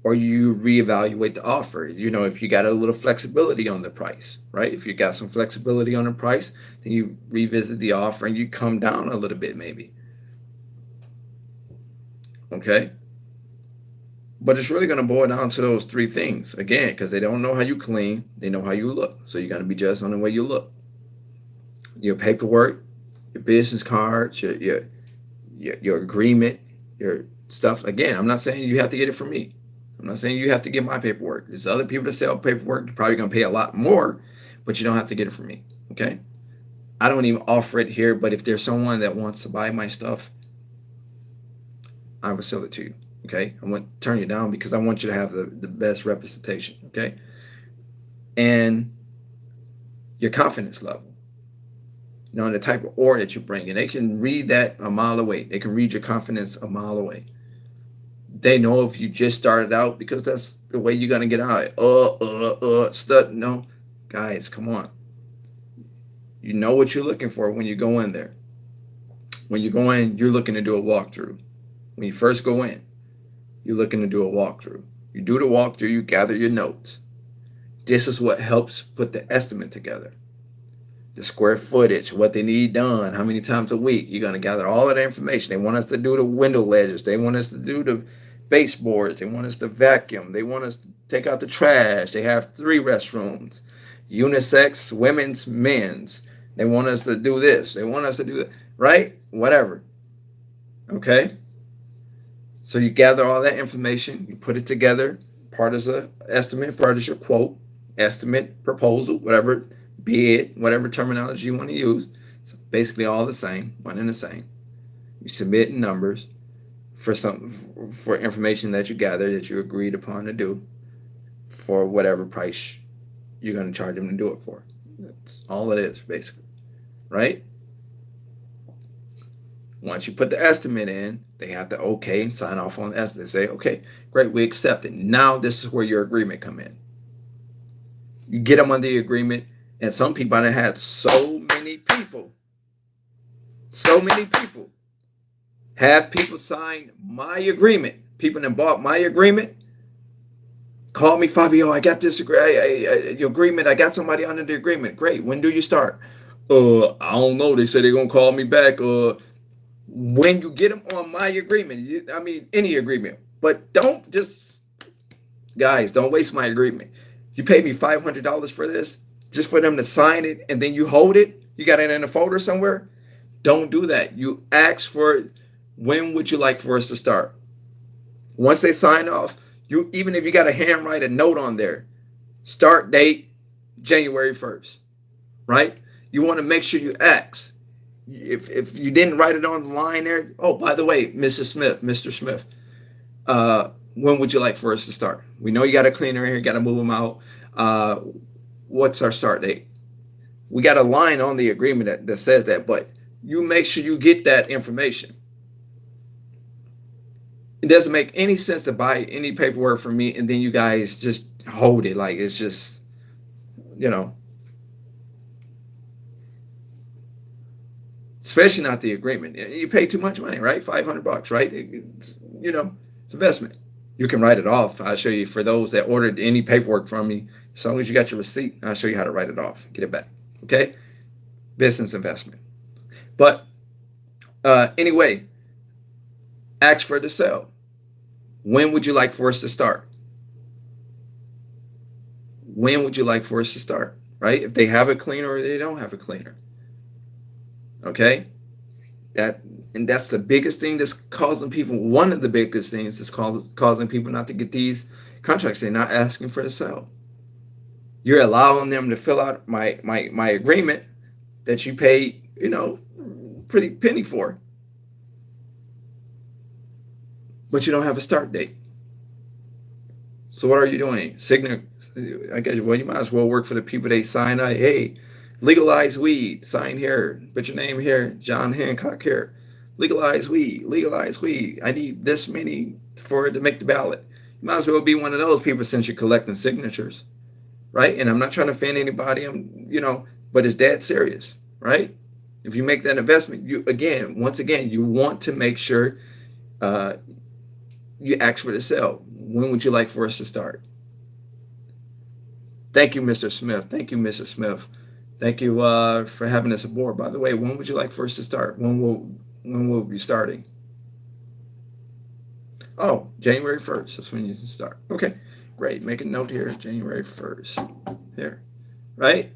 or you reevaluate the offer. If you got a little flexibility on the price, right? If you got some flexibility on the price, then you revisit the offer and you come down a little bit maybe. Okay? But it's really going to boil down to those three things, again, because they don't know how you clean, they know how you look. So you're going to be judged on the way you look. Your paperwork, your business cards, your agreement, your stuff. Again, I'm not saying you have to get it from me. I'm not saying you have to get my paperwork. There's other people that sell paperwork. You're probably going to pay a lot more, but you don't have to get it from me. Okay? I don't even offer it here, but if there's someone that wants to buy my stuff, I will sell it to you. Okay? I won't turn you down because I want you to have the best representation. Okay? And your confidence level. The type of aura that you bring. And they can read that a mile away. They can read your confidence a mile away. They know if you just started out because that's the way you're going to get out. Stuff. No, guys, come on. You know what you're looking for when you go in there. When you go in, you're looking to do a walkthrough. When you first go in, you're looking to do a walkthrough. You do the walkthrough, you gather your notes. This is what helps put the estimate together. The square footage, what they need done, how many times a week. You're going to gather all of that information. They want us to do the window ledges. They want us to do the baseboards. They want us to vacuum. They want us to take out the trash. They have 3 restrooms, unisex, women's, men's. They want us to do this. They want us to do that, right? Whatever. Okay? So you gather all that information. You put it together. Part is an estimate. Part is your quote, estimate, proposal, whatever, bid, whatever terminology you want to use. It's basically all the same, one and the same. You submit numbers for information that you gather that you agreed upon to do for whatever price you're going to charge them to do it for. That's all it is, basically, right? Once you put the estimate in, they have to okay and sign off on the estimate. Say, okay, great, we accept it. Now this is where your agreement come in. You get them under the agreement, and some people have had so many people have people sign my agreement. People that bought my agreement call me, Fabio, I got this your agreement. I got somebody under the agreement. Great. When do you start? I don't know. They said they're gonna call me back. When you get them on my agreement, I mean any agreement, but don't just, guys, don't waste my agreement. You paid me $500 for this just for them to sign it, and then you hold it. You got it in a folder somewhere. Don't do that. You ask for, when would you like for us to start? Once they sign off, even if you got to handwrite a note on there, start date January 1st, right? You want to make sure you ask. If you didn't write it on the line there, oh, by the way, Mrs. Smith, Mr. Smith, when would you like for us to start? We know you got a cleaner here, got to move them out. What's our start date? We got a line on the agreement that says that, but you make sure you get that information. It doesn't make any sense to buy any paperwork from me and then you guys just hold it like it's just, especially not the agreement. You pay too much money, right? $500, right? It's investment. You can write it off. I'll show you for those that ordered any paperwork from me. As long as you got your receipt, I'll show you how to write it off. Get it back. Okay? Business investment. But anyway, ask for the sale. When would you like for us to start? When would you like for us to start? Right? If they have a cleaner or they don't have a cleaner. Okay? That's the biggest thing that's causing people, one of the biggest things that's causing people not to get these contracts. They're not asking for the sale. You're allowing them to fill out my agreement that you paid, pretty penny for. But you don't have a start date. So what are you doing? I guess, well, you might as well work for the people they sign. Hey, legalize weed. Sign here. Put your name here. John Hancock here. Legalize weed. Legalize weed. I need this many for it to make the ballot. You might as well be one of those people since you're collecting signatures, right? And I'm not trying to offend anybody. But it's dead serious, right? If you make that investment, once again, you want to make sure you ask for the sale. When would you like for us to start? Thank you, Mr. Smith. Thank you, Mrs. Smith. Thank you for having us aboard. By the way, when would you like for us to start? When will we be starting? Oh, January 1st. That's when you can start. Okay, great. Make a note here. January 1st. Here, right?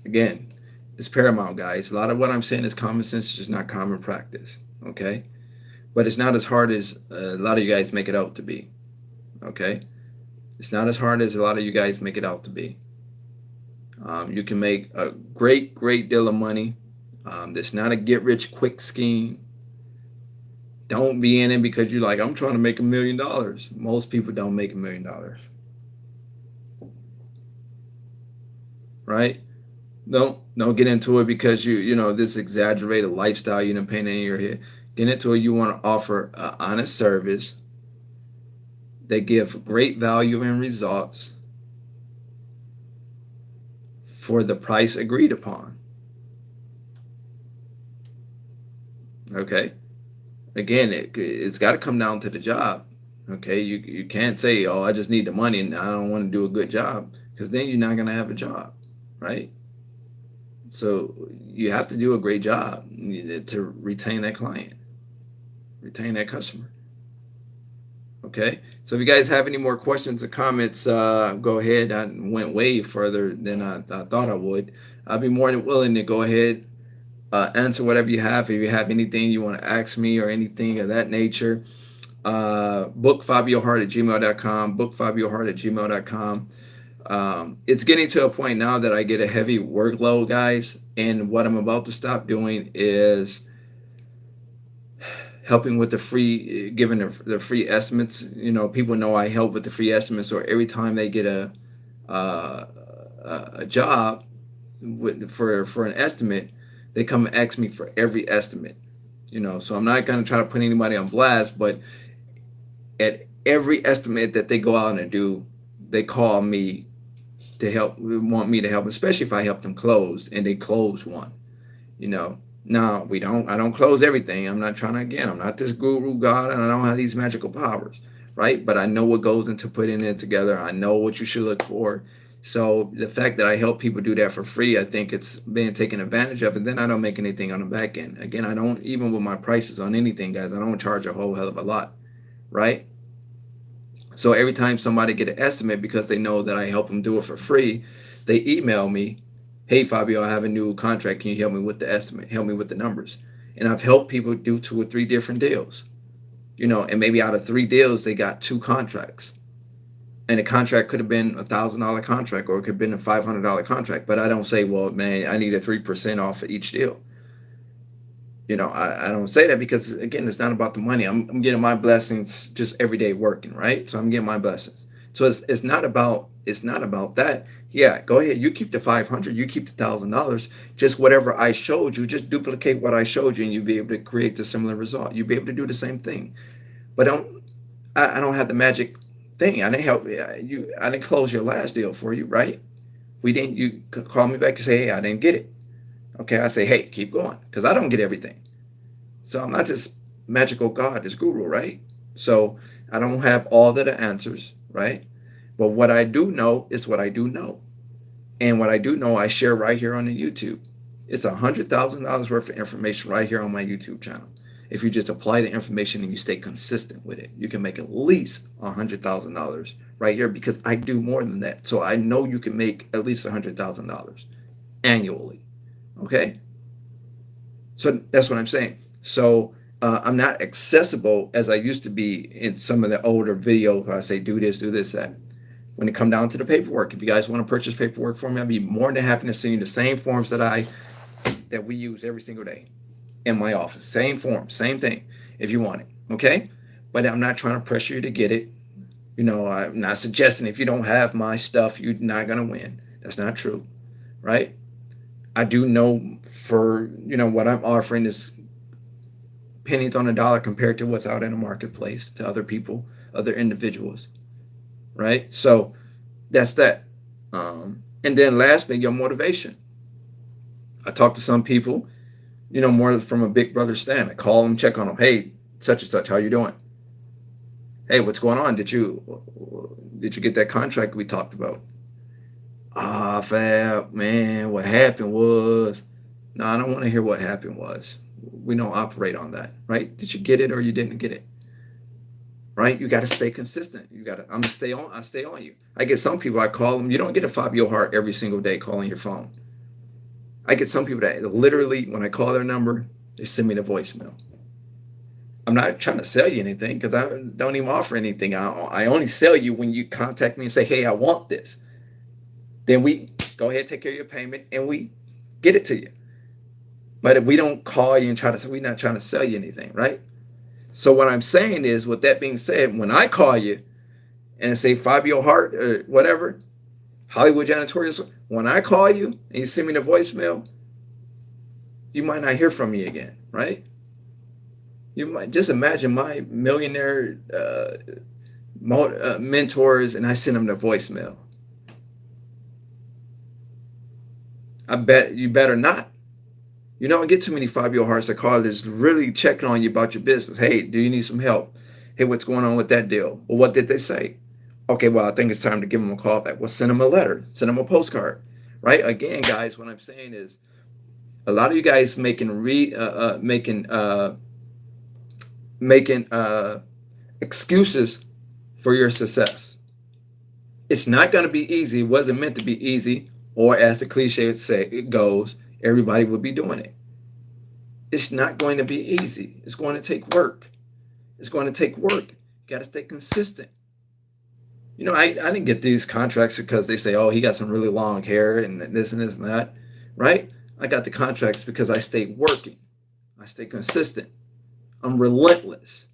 Again, it's paramount, guys. A lot of what I'm saying is common sense, it's just not common practice. Okay? But it's not as hard as a lot of you guys make it out to be. Okay? It's not as hard as a lot of you guys make it out to be. You can make a great, great deal of money. It's not a get-rich-quick scheme. Don't be in it because you're like, I'm trying to make $1 million. Most people don't make $1 million. Right? Don't get into it because this exaggerated lifestyle you done painted in your head. Get into it. You want to offer an honest service. They give great value and results for the price agreed upon. Okay. Again, it's got to come down to the job. Okay. You can't say, oh, I just need the money and I don't want to do a good job, because then you're not going to have a job, right? So you have to do a great job to retain that client, retain that customer. Okay, so if you guys have any more questions or comments, go ahead. I went way further than I thought I would. I'll be more than willing to go ahead, answer whatever you have. If you have anything you want to ask me or anything of that nature, book FabioHart@gmail.com, book FabioHart@gmail.com. It's getting to a point now that I get a heavy workload, guys. And what I'm about to stop doing is helping with the free, giving the free estimates. You know, people know I help with the free estimates, or every time they get uh, a job for an estimate, they come and ask me for every estimate. You know, so I'm not going to try to put anybody on blast, but at every estimate that they go out and do, they call me to help, want me to help, especially if I help them close and they close one. You know, now I don't close everything. I'm not trying to, again, I'm not this guru god and I don't have these magical powers, right? But I know what goes into putting it together. I know what you should look for. So the fact that I help people do that for free, I think it's being taken advantage of. And then I don't make anything on the back end. Again, I don't, even with my prices on anything, guys, I don't charge a whole hell of a lot, right? So every time somebody get an estimate, because they know that I help them do it for free, they email me, hey Fabio, I have a new contract. Can you help me with the estimate? Help me with the numbers. And I've helped people do 2 or 3 different deals, you know, and maybe out of 3 deals, they got 2 contracts. And the contract could have been $1,000 contract, or it could have been a $500 contract. But I don't say, well, man, I need a 3% off of each deal. You know, I don't say that because, again, it's not about the money. I'm getting my blessings just every day working, right? So I'm getting my blessings. So it's not about that. Yeah, go ahead. You keep the 500. You keep the $1,000. Just whatever I showed you, just duplicate what I showed you, and you'll be able to create the similar result. You'll be able to do the same thing. But I don't have the magic thing. I didn't help you. I didn't close your last deal for you, right? We didn't. You call me back and say, hey, I didn't get it. Okay, I say, hey, keep going, because I don't get everything. So I'm not this magical God, this guru, right? So I don't have all of the answers, right? But what I do know is what I do know. And what I do know, I share right here on the YouTube. It's $100,000 worth of information right here on my YouTube channel. If you just apply the information and you stay consistent with it, you can make at least $100,000 right here, because I do more than that. So I know you can make at least $100,000 annually. Okay? So that's what I'm saying. So I'm not accessible as I used to be in some of the older videos where I say, do this, that. When it come down to the paperwork, if you guys want to purchase paperwork for me, I'd be more than happy to send you the same forms that we use every single day in my office. Same form, same thing, if you want it. Okay? But I'm not trying to pressure you to get it. You know, I'm not suggesting if you don't have my stuff, you're not going to win. That's not true. Right? I do know for, you know, what I'm offering is pennies on a dollar compared to what's out in the marketplace to other people, other individuals, right? So that's that. And then lastly, your motivation. I talk to some people, you know, more from a big brother stand. I call them, check on them. Hey, such and such, how you doing? Hey, what's going on? Did you get that contract we talked about? Ah, Fab, man, what happened was, no, I don't want to hear what happened was. We don't operate on that, right? Did you get it or you didn't get it? Right? You got to stay consistent. I'm gonna stay on. I stay on you. I get some people, I call them. You don't get a Fabio Hart every single day calling your phone. I get some people that literally, when I call their number, they send me the voicemail. I'm not trying to sell you anything, because I don't even offer anything. I only sell you when you contact me and say, hey, I want this. Then we go ahead, take care of your payment, and we get it to you. But if we don't call you and we're not trying to sell you anything, right? So what I'm saying is, with that being said, when I call you and say Fabio Hart or whatever, Hollywood Janitorial, when I call you and you send me the voicemail, you might not hear from me again, right? You might just imagine my millionaire mentors, and I send them the voicemail. I bet you better not. You don't get too many Fabio Harts that call that's really checking on you about your business. Hey, do you need some help? Hey, what's going on with that deal? Well, what did they say? Okay, well, I think it's time to give them a call back. Well, send them a letter, send them a postcard, right? Again, guys, what I'm saying is, a lot of you guys making excuses for your success. It's not going to be easy. It wasn't meant to be easy, or as the cliche it goes, everybody would be doing it. It's not going to be easy. It's going to take work. It's going to take work. You got to stay consistent. I didn't get these contracts because they say, oh, he got some really long hair and this and this and that, right? I got the contracts because I stayed working. I stay consistent. I'm relentless.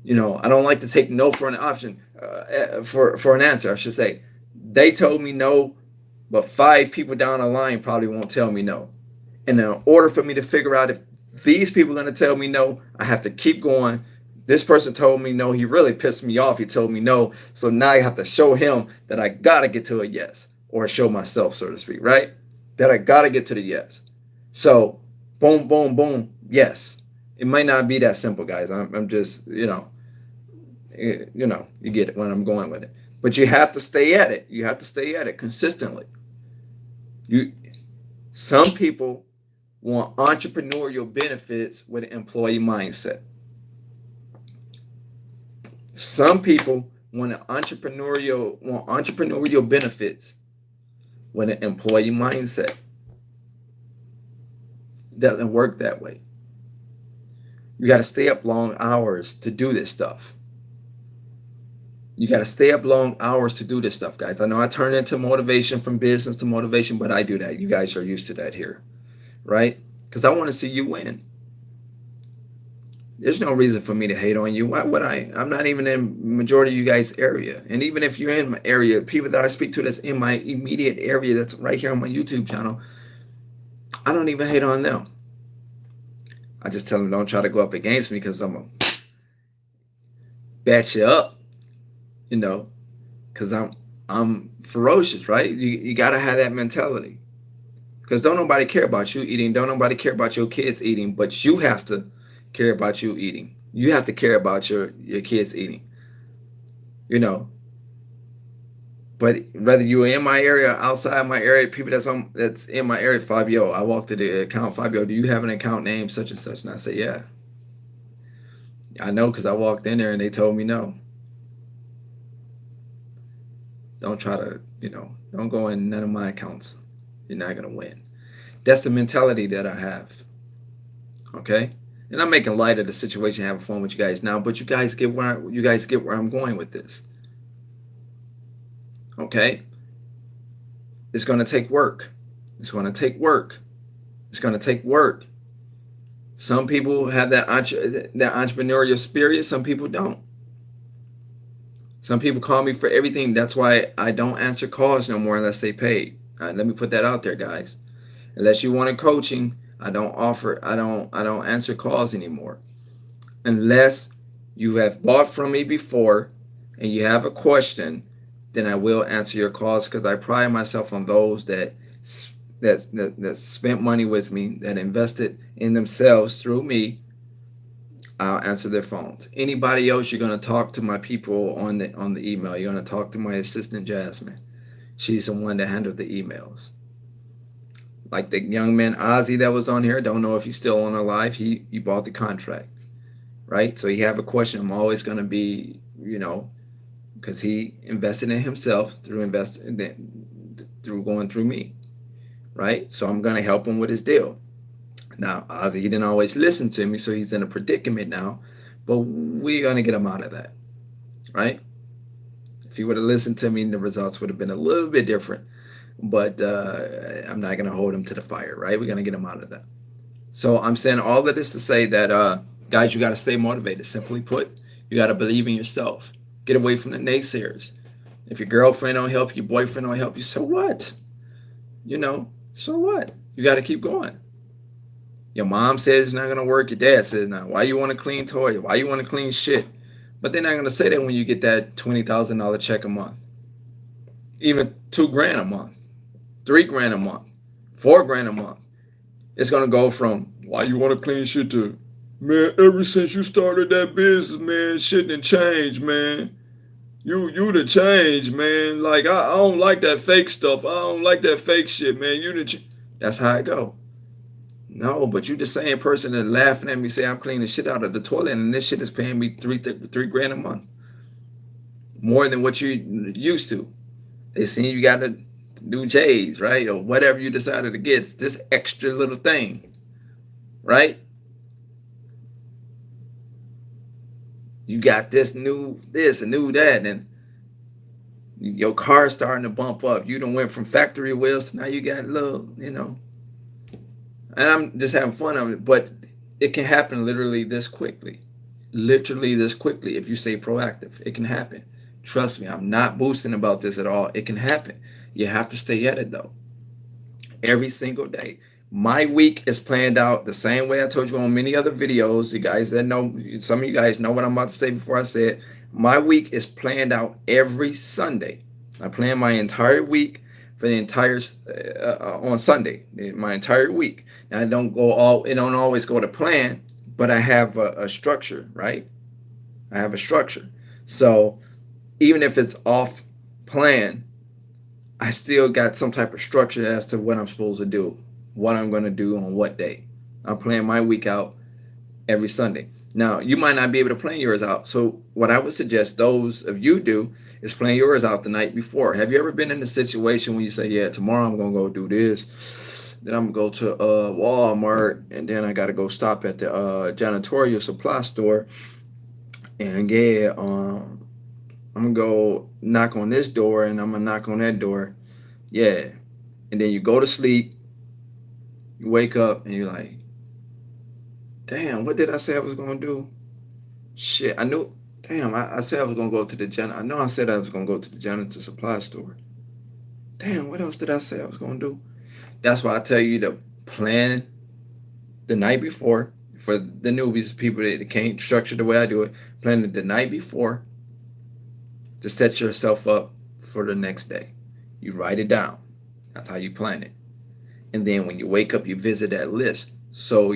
I don't like to take no for an option, for an answer, I should say. They told me no, but 5 people down the line probably won't tell me no. And in order for me to figure out if these people are going to tell me no, I have to keep going. This person told me no. He really pissed me off. He told me no. So now I have to show him that I got to get to a yes, or show myself, so to speak, right? That I got to get to the yes. So boom, boom, boom. Yes. It might not be that simple, guys. I'm just, you get it when I'm going with it. But you have to stay at it. You have to stay at it consistently. Some people want entrepreneurial benefits with an employee mindset. Some people want entrepreneurial benefits with an employee mindset. It doesn't work that way. You got to stay up long hours to do this stuff. You got to stay up long hours to do this stuff, guys. I know I turn into motivation from business to motivation, but I do that. You guys are used to that here, right? Because I want to see you win. There's no reason for me to hate on you. Why would I? I'm not even in majority of you guys' area. And even if you're in my area, people that I speak to that's in my immediate area that's right here on my YouTube channel, I don't even hate on them. I just tell them don't try to go up against me because I'm going to bat you up. Because I'm ferocious, right? You got to have that mentality. Because don't nobody care about you eating. Don't nobody care about your kids eating. But you have to care about you eating. You have to care about your kids eating. But whether you're in my area or outside my area, people that's in my area, Fabio, I walk to the account, Fabio, do you have an account name such and such? And I say, yeah. I know because I walked in there and they told me no. Don't try to, don't go in none of my accounts. You're not going to win. That's the mentality that I have. Okay? And I'm making light of the situation, having fun with you guys now, but you guys get where I'm going with this. Okay? It's going to take work. It's going to take work. It's going to take work. Some people have that entrepreneurial spirit. Some people don't. Some people call me for everything. That's why I don't answer calls no more unless they pay. Let me put that out there, guys. Unless you want a coaching, I don't answer calls anymore. Unless you have bought from me before and you have a question, then I will answer your calls because I pride myself on those that spent money with me, that invested in themselves through me. I'll answer their phones. Anybody else, you're going to talk to my people on the email. You're going to talk to my assistant, Jasmine. She's the one that handled the emails. Like the young man, Ozzy, that was on here. Don't know if he's still on alive. He bought the contract, right? So you have a question. I'm always going to be, because he invested in himself through going through me, right? So I'm going to help him with his deal. Now, Ozzy, he didn't always listen to me, so he's in a predicament now, but we're going to get him out of that, right? If he would have listened to me, the results would have been a little bit different, but I'm not going to hold him to the fire, right? We're going to get him out of that. So I'm saying all of this to say that, guys, you got to stay motivated. Simply put, you got to believe in yourself. Get away from the naysayers. If your girlfriend don't help you, your boyfriend don't help you, so what? So what? You got to keep going. Your mom says it's not going to work. Your dad says, now, why you want to clean toys? Why you want to clean shit? But they're not going to say that when you get that $20,000 check a month. Even $2,000 a month, $3,000 a month, $4,000 a month. It's going to go from, why you want to clean shit to, man, ever since you started that business, man, shit done changed, man. You the change, man. Like, I don't like that fake stuff. I don't like that fake shit, man. That's how it go. No, but you the same person that laughing at me say I'm cleaning shit out of the toilet and this shit is paying me $3,000 a month. More than what you used to. They seen you got to do J's, right? Or whatever you decided to get. It's this extra little thing, right? You got this new this and new that. And Your car's starting to bump up. You done went from factory wheels to now you got little, and I'm just having fun of it, but it can happen literally this quickly. Literally this quickly if you stay proactive. It can happen. Trust me, I'm not boosting about this at all. It can happen. You have to stay at it though. Every single day. My week is planned out the same way I told you on many other videos. You guys that know, some of you guys know what I'm about to say before I say it. My week is planned out every Sunday. I plan my entire week for the entire on Sunday, my entire week. Now it don't always go to plan, but I have a structure, right? I have a structure. So even if it's off plan, I still got some type of structure as to what I'm supposed to do, what I'm going to do on what day. I'm planning my week out every Sunday. Now, you might not be able to plan yours out. So, what I would suggest those of you do is plan yours out the night before. Have you ever been in a situation when you say, yeah, tomorrow I'm going to go do this, then I'm going to go to Walmart, and then I got to go stop at the janitorial supply store, and yeah, I'm going to go knock on this door, and I'm going to knock on that door. Yeah. And then you go to sleep, you wake up, and you're like, damn, what did I say I was going to do? Shit, I knew. Damn, I said I was going to go to the I know I said I was going to go to the janitor supply store. Damn, what else did I say I was going to do? That's why I tell you to plan the night before. For the newbies, people that can't structure the way I do it, plan it the night before to set yourself up for the next day. You write it down. That's how you plan it. And then when you wake up, you visit that list. So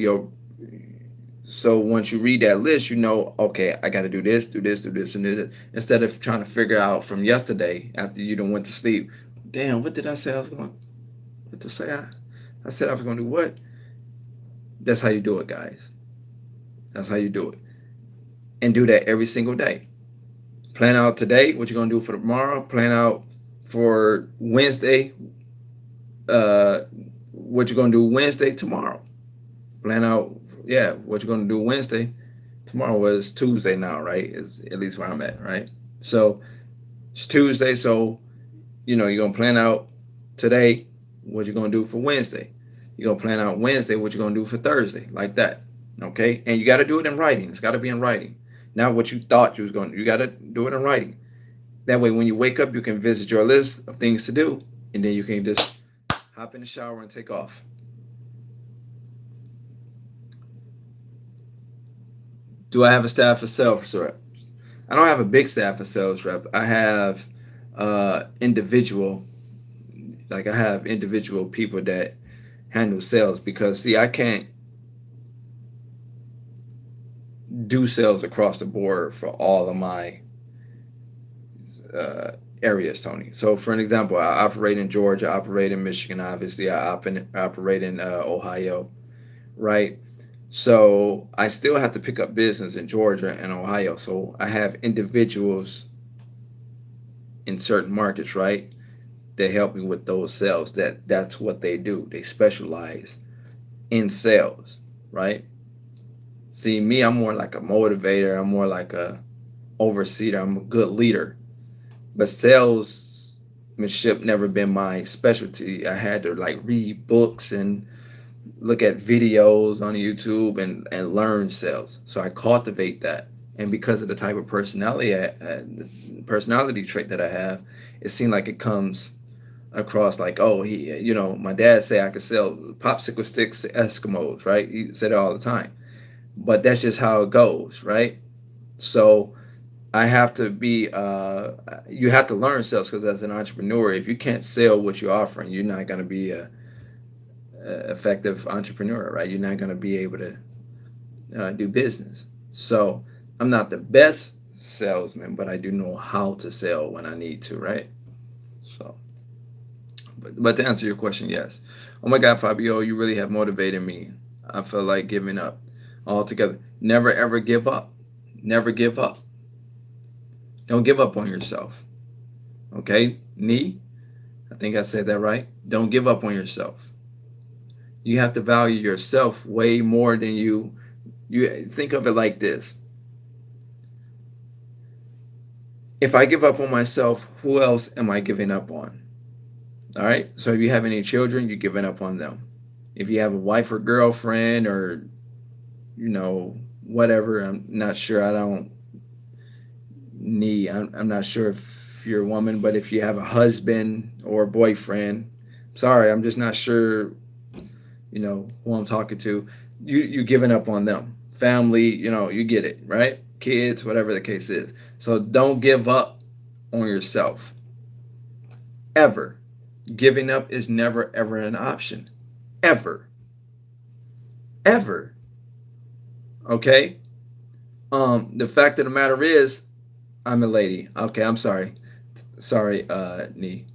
once you read that list, you know, okay, I got to do this, and this. Instead of trying to figure out from yesterday after you done went to sleep, damn, what did I say I was going to say? I said I was going to do what? That's how you do it, guys. That's how you do it. And do that every single day. Plan out today what you're going to do for tomorrow. Plan out for Wednesday what you're going to do Wednesday tomorrow. Plan out, yeah, what you're going to do Wednesday. Tomorrow was Tuesday now, right? Is at least where I'm at, right? So it's Tuesday, so you're going to plan out today what you're going to do for Wednesday. You're going to plan out Wednesday what you're going to do for Thursday, like that. Okay? And you got to do it in writing. It's got to be in writing. Not what you thought you was going to do. You got to do it in writing. That way when you wake up, you can visit your list of things to do, and then you can just hop in the shower and take off. Do I have a staff of sales reps? I don't have a big staff of sales rep. I have individual people that handle sales, because see, I can't do sales across the board for all of my areas, Tony. So for an example, I operate in Georgia, I operate in Michigan, obviously I operate in Ohio, right? So I still have to pick up business in Georgia and Ohio. So I have individuals in certain markets, right? They help me with those sales. That's what they do. They specialize in sales, right? See, me, I'm more like a motivator. I'm more like a overseer. I'm a good leader. But salesmanship never been my specialty. I had to like read books and look at videos on YouTube and learn sales. So I cultivate that. And because of the type of personality trait that I have, it seemed like it comes across like, oh, my dad say I could sell popsicle sticks to Eskimos, right? He said it all the time. But that's just how it goes, right? So I have to be, you have to learn sales, because as an entrepreneur, if you can't sell what you're offering, you're not going to be a effective entrepreneur, right? You're not going to be able to do business. So I'm not the best salesman, but I do know how to sell when I need to, right? So, but to answer your question, yes. Oh my God, Fabio, you really have motivated me. I feel like giving up altogether. Never ever give up. Never give up. Don't give up on yourself. Okay? I think I said that right. Don't give up on yourself. You have to value yourself way more than you think of it like this. If I give up on myself, who else am I giving up on? All right. So if you have any children, you're giving up on them. If you have a wife or girlfriend or, you know, whatever, I'm not sure. I'm not sure if you're a woman, but if you have a husband or a boyfriend, sorry, I'm just not sure, who I'm talking to. You're giving up on them. Family, you get it, right? Kids, whatever the case is. So don't give up on yourself. Ever. Giving up is never ever an option. Ever. Ever. Okay? The fact of the matter is, I'm a lady. Okay, I'm sorry. Sorry, Nee.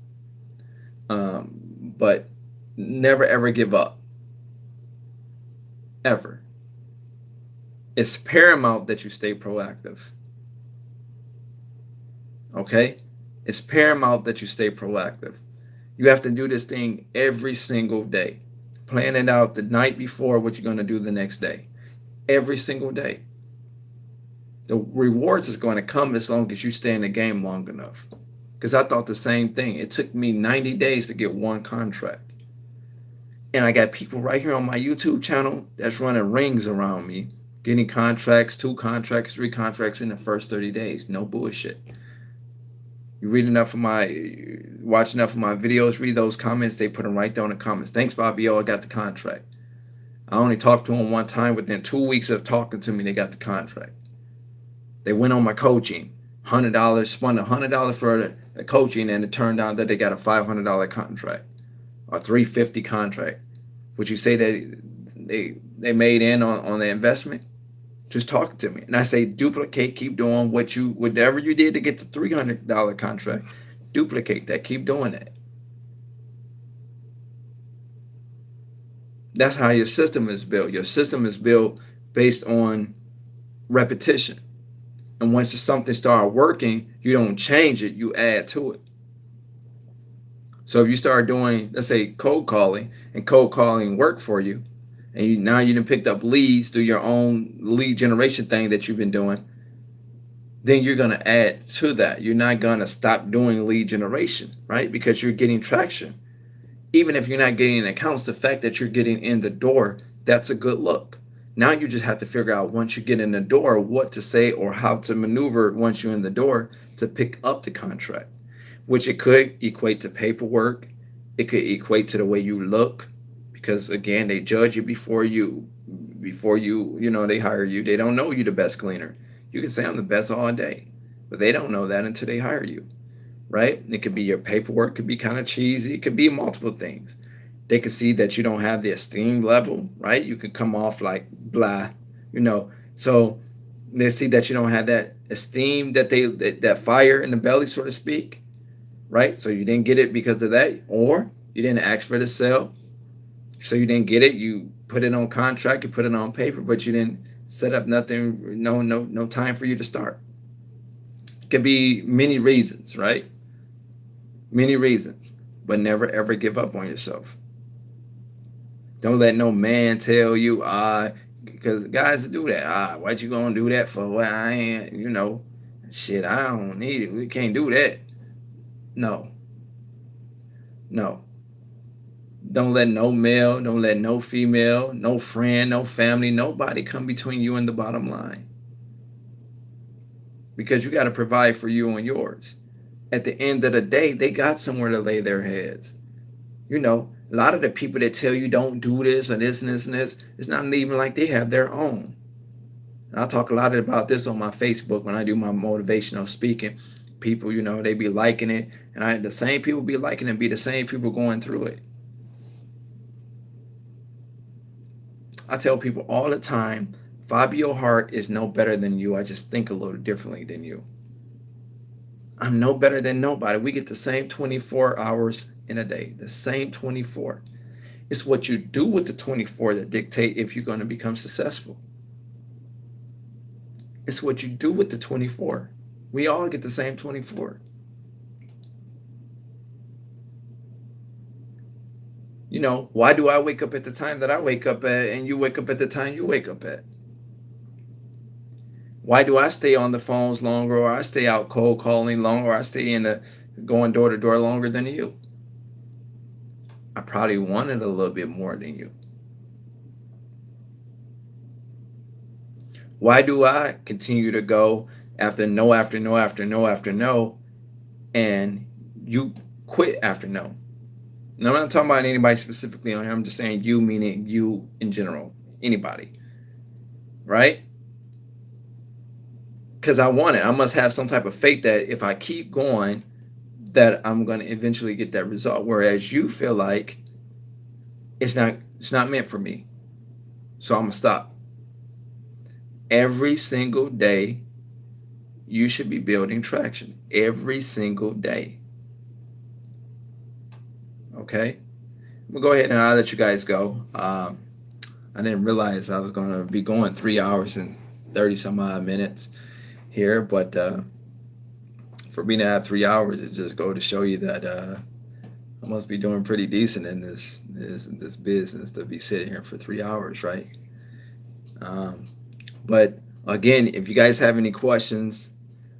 But never ever give up. Ever. It's paramount that you stay proactive. Okay? It's paramount that you stay proactive. You have to do this thing every single day. Plan it out the night before what you're going to do the next day. Every single day. The rewards is going to come as long as you stay in the game long enough. Because I thought the same thing. It took me 90 days to get one contract. And I got people right here on my YouTube channel that's running rings around me, getting contracts, 2 contracts, 3 contracts in the first 30 days. No bullshit. You watch enough of my videos, read those comments, they put them right down in the comments. Thanks, Fabio, I got the contract. I only talked to them one time. Within 2 weeks of talking to me, they got the contract. They went on my coaching, $100, spent $100 for the coaching, and it turned out that they got a $500 contract or $350 contract. Would you say that they made in on the investment? Just talking to me. And I say, duplicate, keep doing whatever you did to get the $300 contract, duplicate that, keep doing that. That's how your system is built. Your system is built based on repetition. And once something starts working, you don't change it, you add to it. So if you start doing, let's say, cold calling, and cold calling work for you, and now you done picked up leads through your own lead generation thing that you've been doing, then you're going to add to that. You're not going to stop doing lead generation, right? Because you're getting traction. Even if you're not getting accounts, the fact that you're getting in the door, that's a good look. Now you just have to figure out, once you get in the door, what to say or how to maneuver once you're in the door to pick up the contract, which it could equate to paperwork. It could equate to the way you look, because again, they judge you before you they hire you. They don't know you the best cleaner. You can say I'm the best all day, but they don't know that until they hire you, right? It could be your paperwork, could be kind of cheesy. It could be multiple things. They can see that you don't have the esteem level, right? You can come off like blah, So they see that you don't have that esteem, that fire in the belly, so to speak, right? So you didn't get it because of that, or you didn't ask for the sale, so you didn't get it. You put it on contract, you put it on paper, but you didn't set up nothing. No time for you to start. It could be many reasons, right? Many reasons, but never ever give up on yourself. Don't let no man tell you, because guys do that. What you gonna do that for? Well, I ain't, shit, I don't need it. We can't do that. No. Don't let no male, don't let no female, no friend, no family, nobody come between you and the bottom line. Because you got to provide for you and yours. At the end of the day, they got somewhere to lay their heads. A lot of the people that tell you don't do this and this and this and this, it's not even like they have their own. And I talk a lot about this on my Facebook when I do my motivational speaking. People, they be liking it. And the same people be liking it, be the same people going through it. I tell people all the time, Fabio Hart is no better than you. I just think a little differently than you. I'm no better than nobody. We get the same 24 hours in a day, the same 24. It's what you do with the 24 that dictate if you're going to become successful. It's what you do with the 24. We all get the same 24. Why do I wake up at the time that I wake up at and you wake up at the time you wake up at? Why do I stay on the phones longer, or I stay out cold calling longer, or I stay in the going door to door longer than you? I probably wanted a little bit more than you. Why do I continue to go after no, after no, after no, after no, and you quit after no? And I'm not talking about anybody specifically on here. I'm just saying you, meaning you in general, anybody, right? Because I want it. I must have some type of faith that if I keep going, that I'm going to eventually get that result. Whereas you feel like it's not meant for me, so I'm gonna stop. Every single day, you should be building traction. Every single day. Okay, we'll go ahead and I'll let you guys go. I didn't realize I was going to be going 3 hours and 30 some odd minutes here, but for me to have 3 hours, it just go to show you that I must be doing pretty decent in this business to be sitting here for 3 hours, right? But again, if you guys have any questions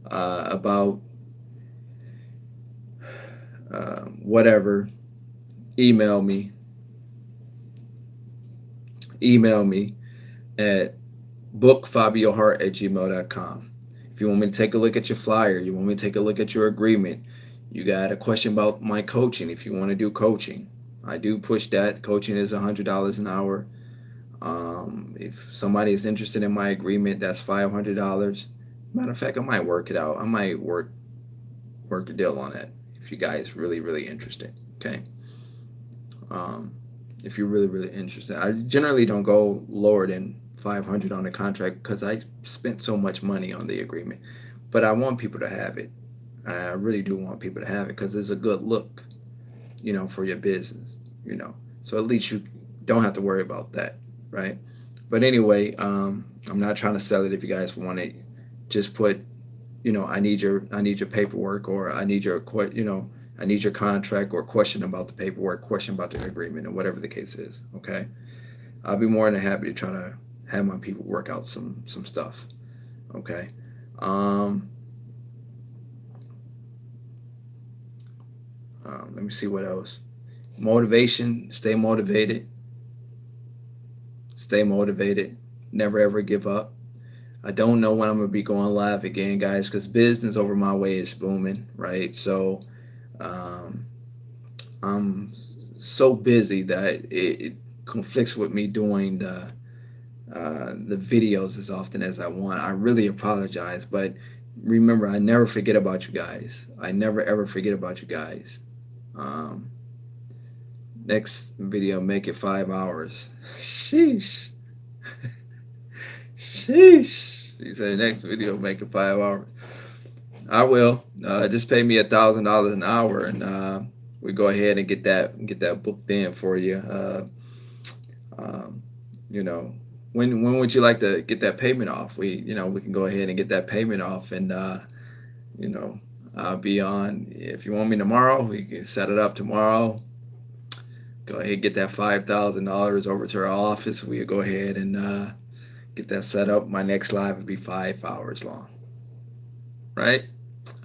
about whatever, email me. Email me at bookfabiohart@gmail.com. If you want me to take a look at your flyer, you want me to take a look at your agreement, you got a question about my coaching, if you want to do coaching, I do push that. Coaching is $100 an hour. If somebody is interested in my agreement, that's $500. Matter of fact, I might work it out. I might work a deal on that if you guys really interested. Okay. If you're really interested, I generally don't go lower than 500 on the contract because I spent so much money on the agreement. But I want people to have it. I really do want people to have it because it's a good look, for your business, So at least you don't have to worry about that, right? But anyway, I'm not trying to sell it. If you guys want it, just put, I need your paperwork, or I need your I need your contract, or question about the paperwork, question about the agreement, or whatever the case is. Okay, I'll be more than happy to try to have my people work out some stuff. Okay. Let me see what else. Motivation. Stay motivated. Stay motivated. Never ever give up. I don't know when I'm gonna be going live again, guys, because business over my way is booming, right? So I'm so busy that it conflicts with me doing the videos as often as I want. I really apologize, but remember, I never forget about you guys. I never ever forget about you guys. Next video, make it 5 hours. Sheesh. Sheesh. He said next video, make it 5 hours. I will. Just pay me $1,000 an hour, and we go ahead and get that booked in for you. When would you like to get that payment off? We can go ahead and get that payment off, and I'll be on. If you want me tomorrow, we can set it up tomorrow. Go ahead and get that $5,000 over to our office. We'll go ahead and get that set up. My next live will be 5 hours long. Right?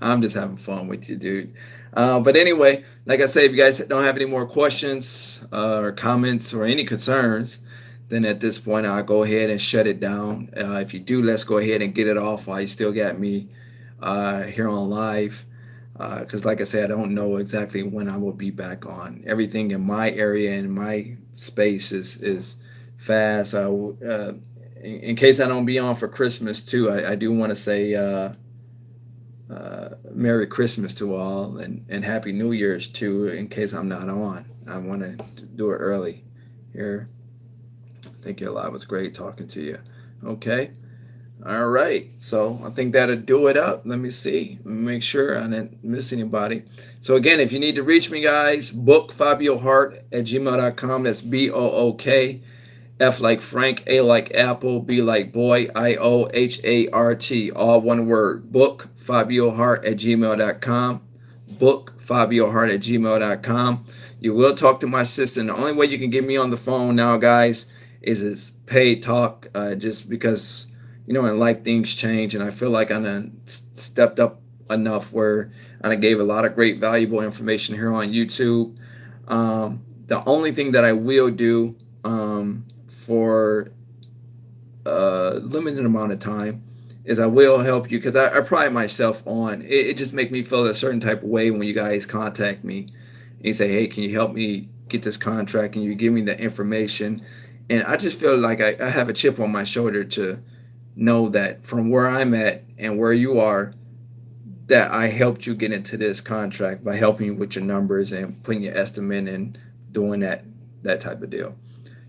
I'm just having fun with you, dude. But anyway, like I say, if you guys don't have any more questions or comments or any concerns, then at this point, I'll go ahead and shut it down. If you do, let's go ahead and get it off while you still got me here on live. Because like I said, I don't know exactly when I will be back on. Everything in my area and my space is fast. In case I don't be on for Christmas too, I do want to say Merry Christmas to all, and Happy New Year's too, in case I'm not on. I want to do it early here. Thank you a lot. It was great talking to you. Okay. All right. So I think that'll do it up. Let me see. Let me make sure I didn't miss anybody. So again, if you need to reach me, guys, bookfabiohart@gmail.com. That's BOOK. F like Frank, A like Apple, B like boy, IOHART, all one word. Bookfabiohart@gmail.com. Bookfabiohart@gmail.com. You will talk to my assistant. The only way you can get me on the phone now, guys, is paid talk, just because in life things change, and I feel like I done stepped up enough where I gave a lot of great valuable information here on YouTube. The only thing that I will do for a limited amount of time is I will help you, because I pride myself on it. It just makes me feel a certain type of way when you guys contact me and you say, hey, can you help me get this contract, and you give me the information. And I just feel like I have a chip on my shoulder to know that from where I'm at and where you are, that I helped you get into this contract by helping you with your numbers and putting your estimate and doing that type of deal.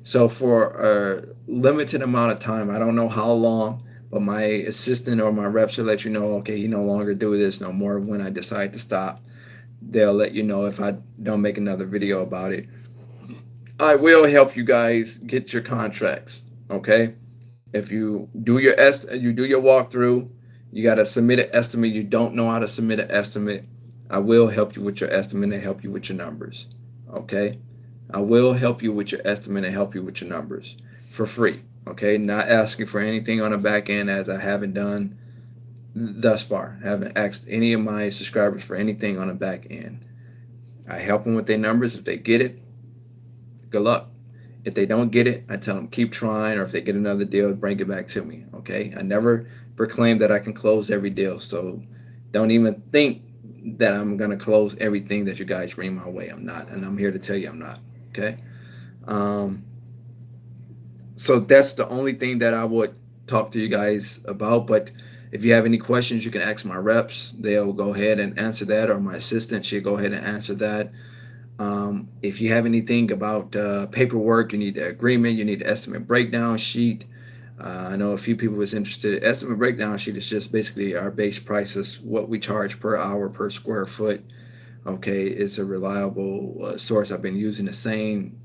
So for a limited amount of time, I don't know how long, but my assistant or my reps will let you know, okay, he no longer do this no more. When I decide to stop, they'll let you know if I don't make another video about it. I will help you guys get your contracts. Okay. If you do your walkthrough, you got to submit an estimate. You don't know how to submit an estimate, I will help you with your estimate and help you with your numbers. Okay. I will help you with your estimate and help you with your numbers for free. Okay. Not asking for anything on the back end, as I haven't done thus far. I haven't asked any of my subscribers for anything on the back end. I help them with their numbers. If they get it, good luck. If they don't get it, I tell them keep trying, or if they get another deal, bring it back to me. Okay. I never proclaim that I can close every deal. So don't even think that I'm going to close everything that you guys bring my way. I'm not. And I'm here to tell you I'm not. Okay. Um, so that's the only thing that I would talk to you guys about. But if you have any questions, you can ask my reps. They'll go ahead and answer that, or my assistant, she'll go ahead and answer that. If you have anything about paperwork, you need the agreement, you need the estimate breakdown sheet. I know a few people was interested. Estimate breakdown sheet is just basically our base prices, what we charge per hour per square foot. Okay, it's a reliable source. I've been using the same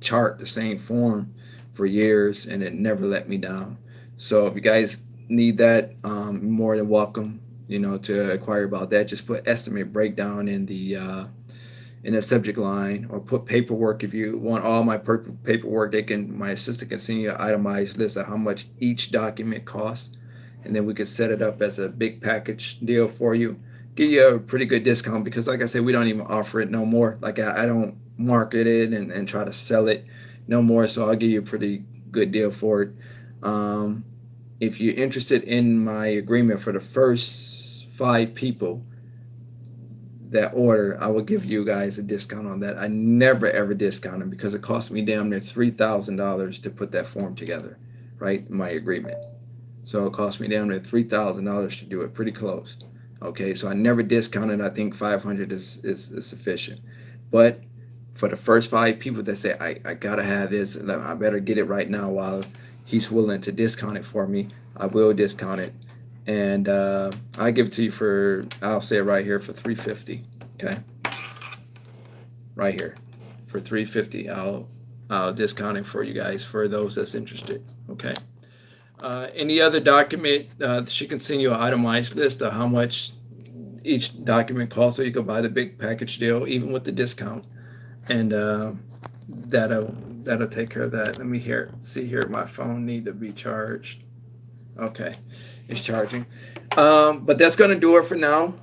chart, the same form for years, and it never let me down. So if you guys need that, more than welcome, to inquire about that. Just put estimate breakdown in the subject line, or put paperwork. If you want all my paperwork, my assistant can send you an itemized list of how much each document costs, and then we could set it up as a big package deal for you. Give you a pretty good discount, because like I said, we don't even offer it no more. Like I don't market it and try to sell it no more. So I'll give you a pretty good deal for it. If you're interested in my agreement for the first 5 people that order, I will give you guys a discount on that. I never ever discount them, because it cost me damn near $3,000 to put that form together, right? My agreement. So it cost me damn near $3,000 to do it. Pretty close. Okay, so I never discounted. I think 500 is sufficient. But for the first 5 people that say, I gotta have this, I better get it right now while he's willing to discount it for me, I will discount it. And I give it to you I'll say it right here, for $350. Okay, right here for $350. I'll discount it for you guys, for those that's interested. Okay. Any other document, she can send you an itemized list of how much each document costs, so you can buy the big package deal, even with the discount, and that'll take care of that. Let me see here. My phone need to be charged. Okay, it's charging. But that's gonna do it for now.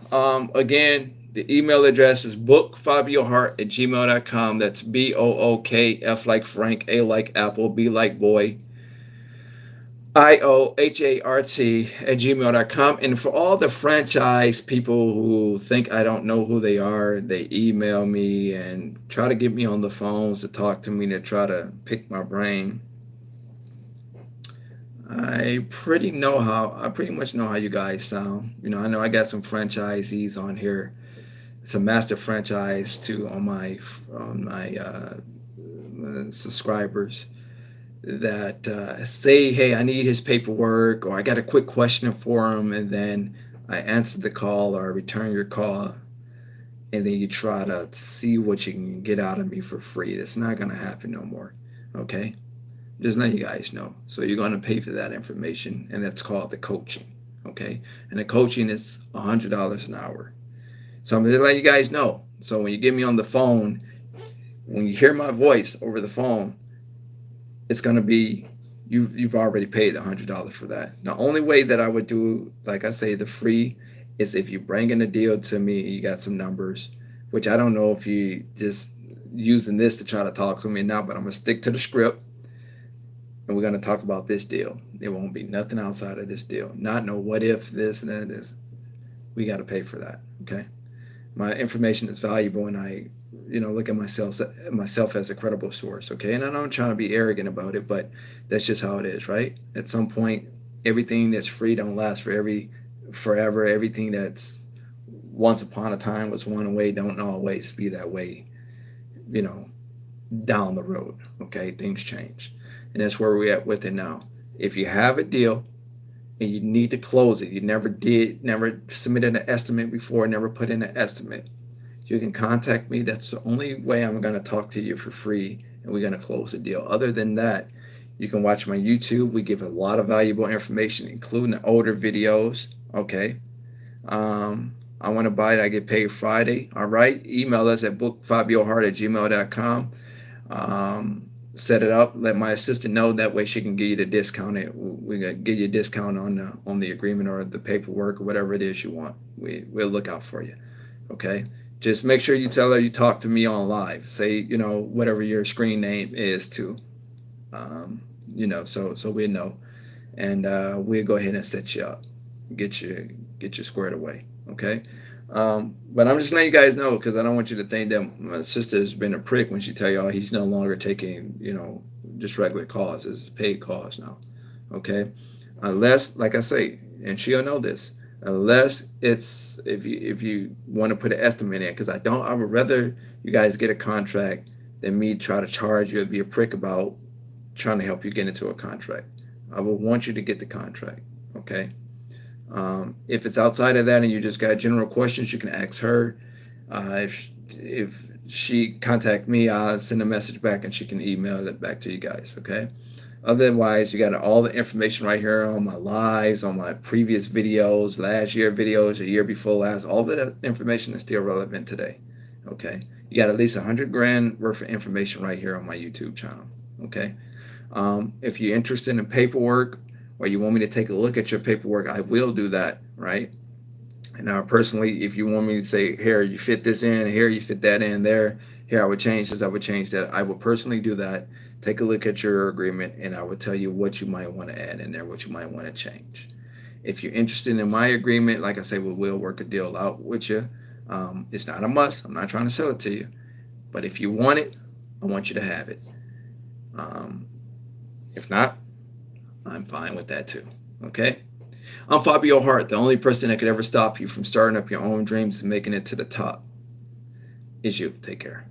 Again, the email address is bookfabiohart@gmail.com. That's BOOK, F like Frank, A like Apple, B like boy, IOHART@gmail.com. And for all the franchise people who think I don't know who they are, they email me and try to get me on the phones to talk to me, to try to pick my brain. I pretty much know how you guys sound. I know I got some franchisees on here, some master franchise too, on my subscribers, that say, hey, I need his paperwork, or I got a quick question for him, and then I answer the call, or I return your call, and then you try to see what you can get out of me for free. That's not going to happen no more. Okay. Just let you guys know. So you're going to pay for that information, and that's called the coaching. Okay. And the coaching is $100 an hour. So I'm going to let you guys know. So when you get me on the phone, when you hear my voice over the phone, it's going to be you've already paid $100 for that. The only way that I would do, like I say, the free is if you bring in a deal to me, you got some numbers, which I don't know if you just using this to try to talk to me now, but I'm gonna stick to the script and we're gonna talk about this deal. There won't be nothing outside of this deal. Not no what if this and that is. We got to pay for that. Okay. My information is valuable, and I, look at myself as a credible source. Okay, and I'm not trying to be arrogant about it, but that's just how it is, right? At some point, everything that's free don't last forever. Everything that's once upon a time was one way don't always be that way. You know, down the road. Okay, things change, and that's where we're at with it now. If you have a deal and you need to close it, you never submitted an estimate before, never put in an estimate, you can contact me. That's the only way I'm going to talk to you for free, and we're going to close the deal. Other than that, you can watch my YouTube. We give a lot of valuable information, including the older videos. Okay. I want to buy it. I get paid Friday. All right. Email us at bookfabiohart@gmail.com. Set it up. Let my assistant know. That way she can give you the discount. We're gonna give you a discount on the agreement or the paperwork or whatever it is you want. We'll look out for you. Okay. Just make sure you tell her you talk to me on live. Say whatever your screen name is too. So we know, and we'll go ahead and set you up, get you squared away. Okay. But I'm just letting you guys know, because I don't want you to think that my sister's been a prick when she tell y'all he's no longer taking, just regular calls. It's paid calls now. Okay. Unless, like I say, and she'll know this, unless it's, if you want to put an estimate in, because I would rather you guys get a contract than me try to charge you or be a prick about trying to help you get into a contract. I would want you to get the contract. Okay. If it's outside of that and you just got general questions, you can ask her. If she contact me, I'll send a message back and she can email it back to you guys. Okay. Otherwise, you got all the information right here on my lives, on my previous videos, last year videos, a year before last. All that information is still relevant today. Okay. You got at least 100 grand worth of information right here on my YouTube channel. Okay. If you're interested in paperwork, or you want me to take a look at your paperwork, I will do that, right? And now, personally, if you want me to say, here, you fit this in, here, you fit that in, there, here, I would change this, I would change that. I will personally do that. Take a look at your agreement, and I will tell you what you might want to add in there, what you might want to change. If you're interested in my agreement, like I say, we will work a deal out with you. It's not a must. I'm not trying to sell it to you. But if you want it, I want you to have it. If not, I'm fine with that too. Okay? I'm Fabio Hart. The only person that could ever stop you from starting up your own dreams and making it to the top is you. Take care.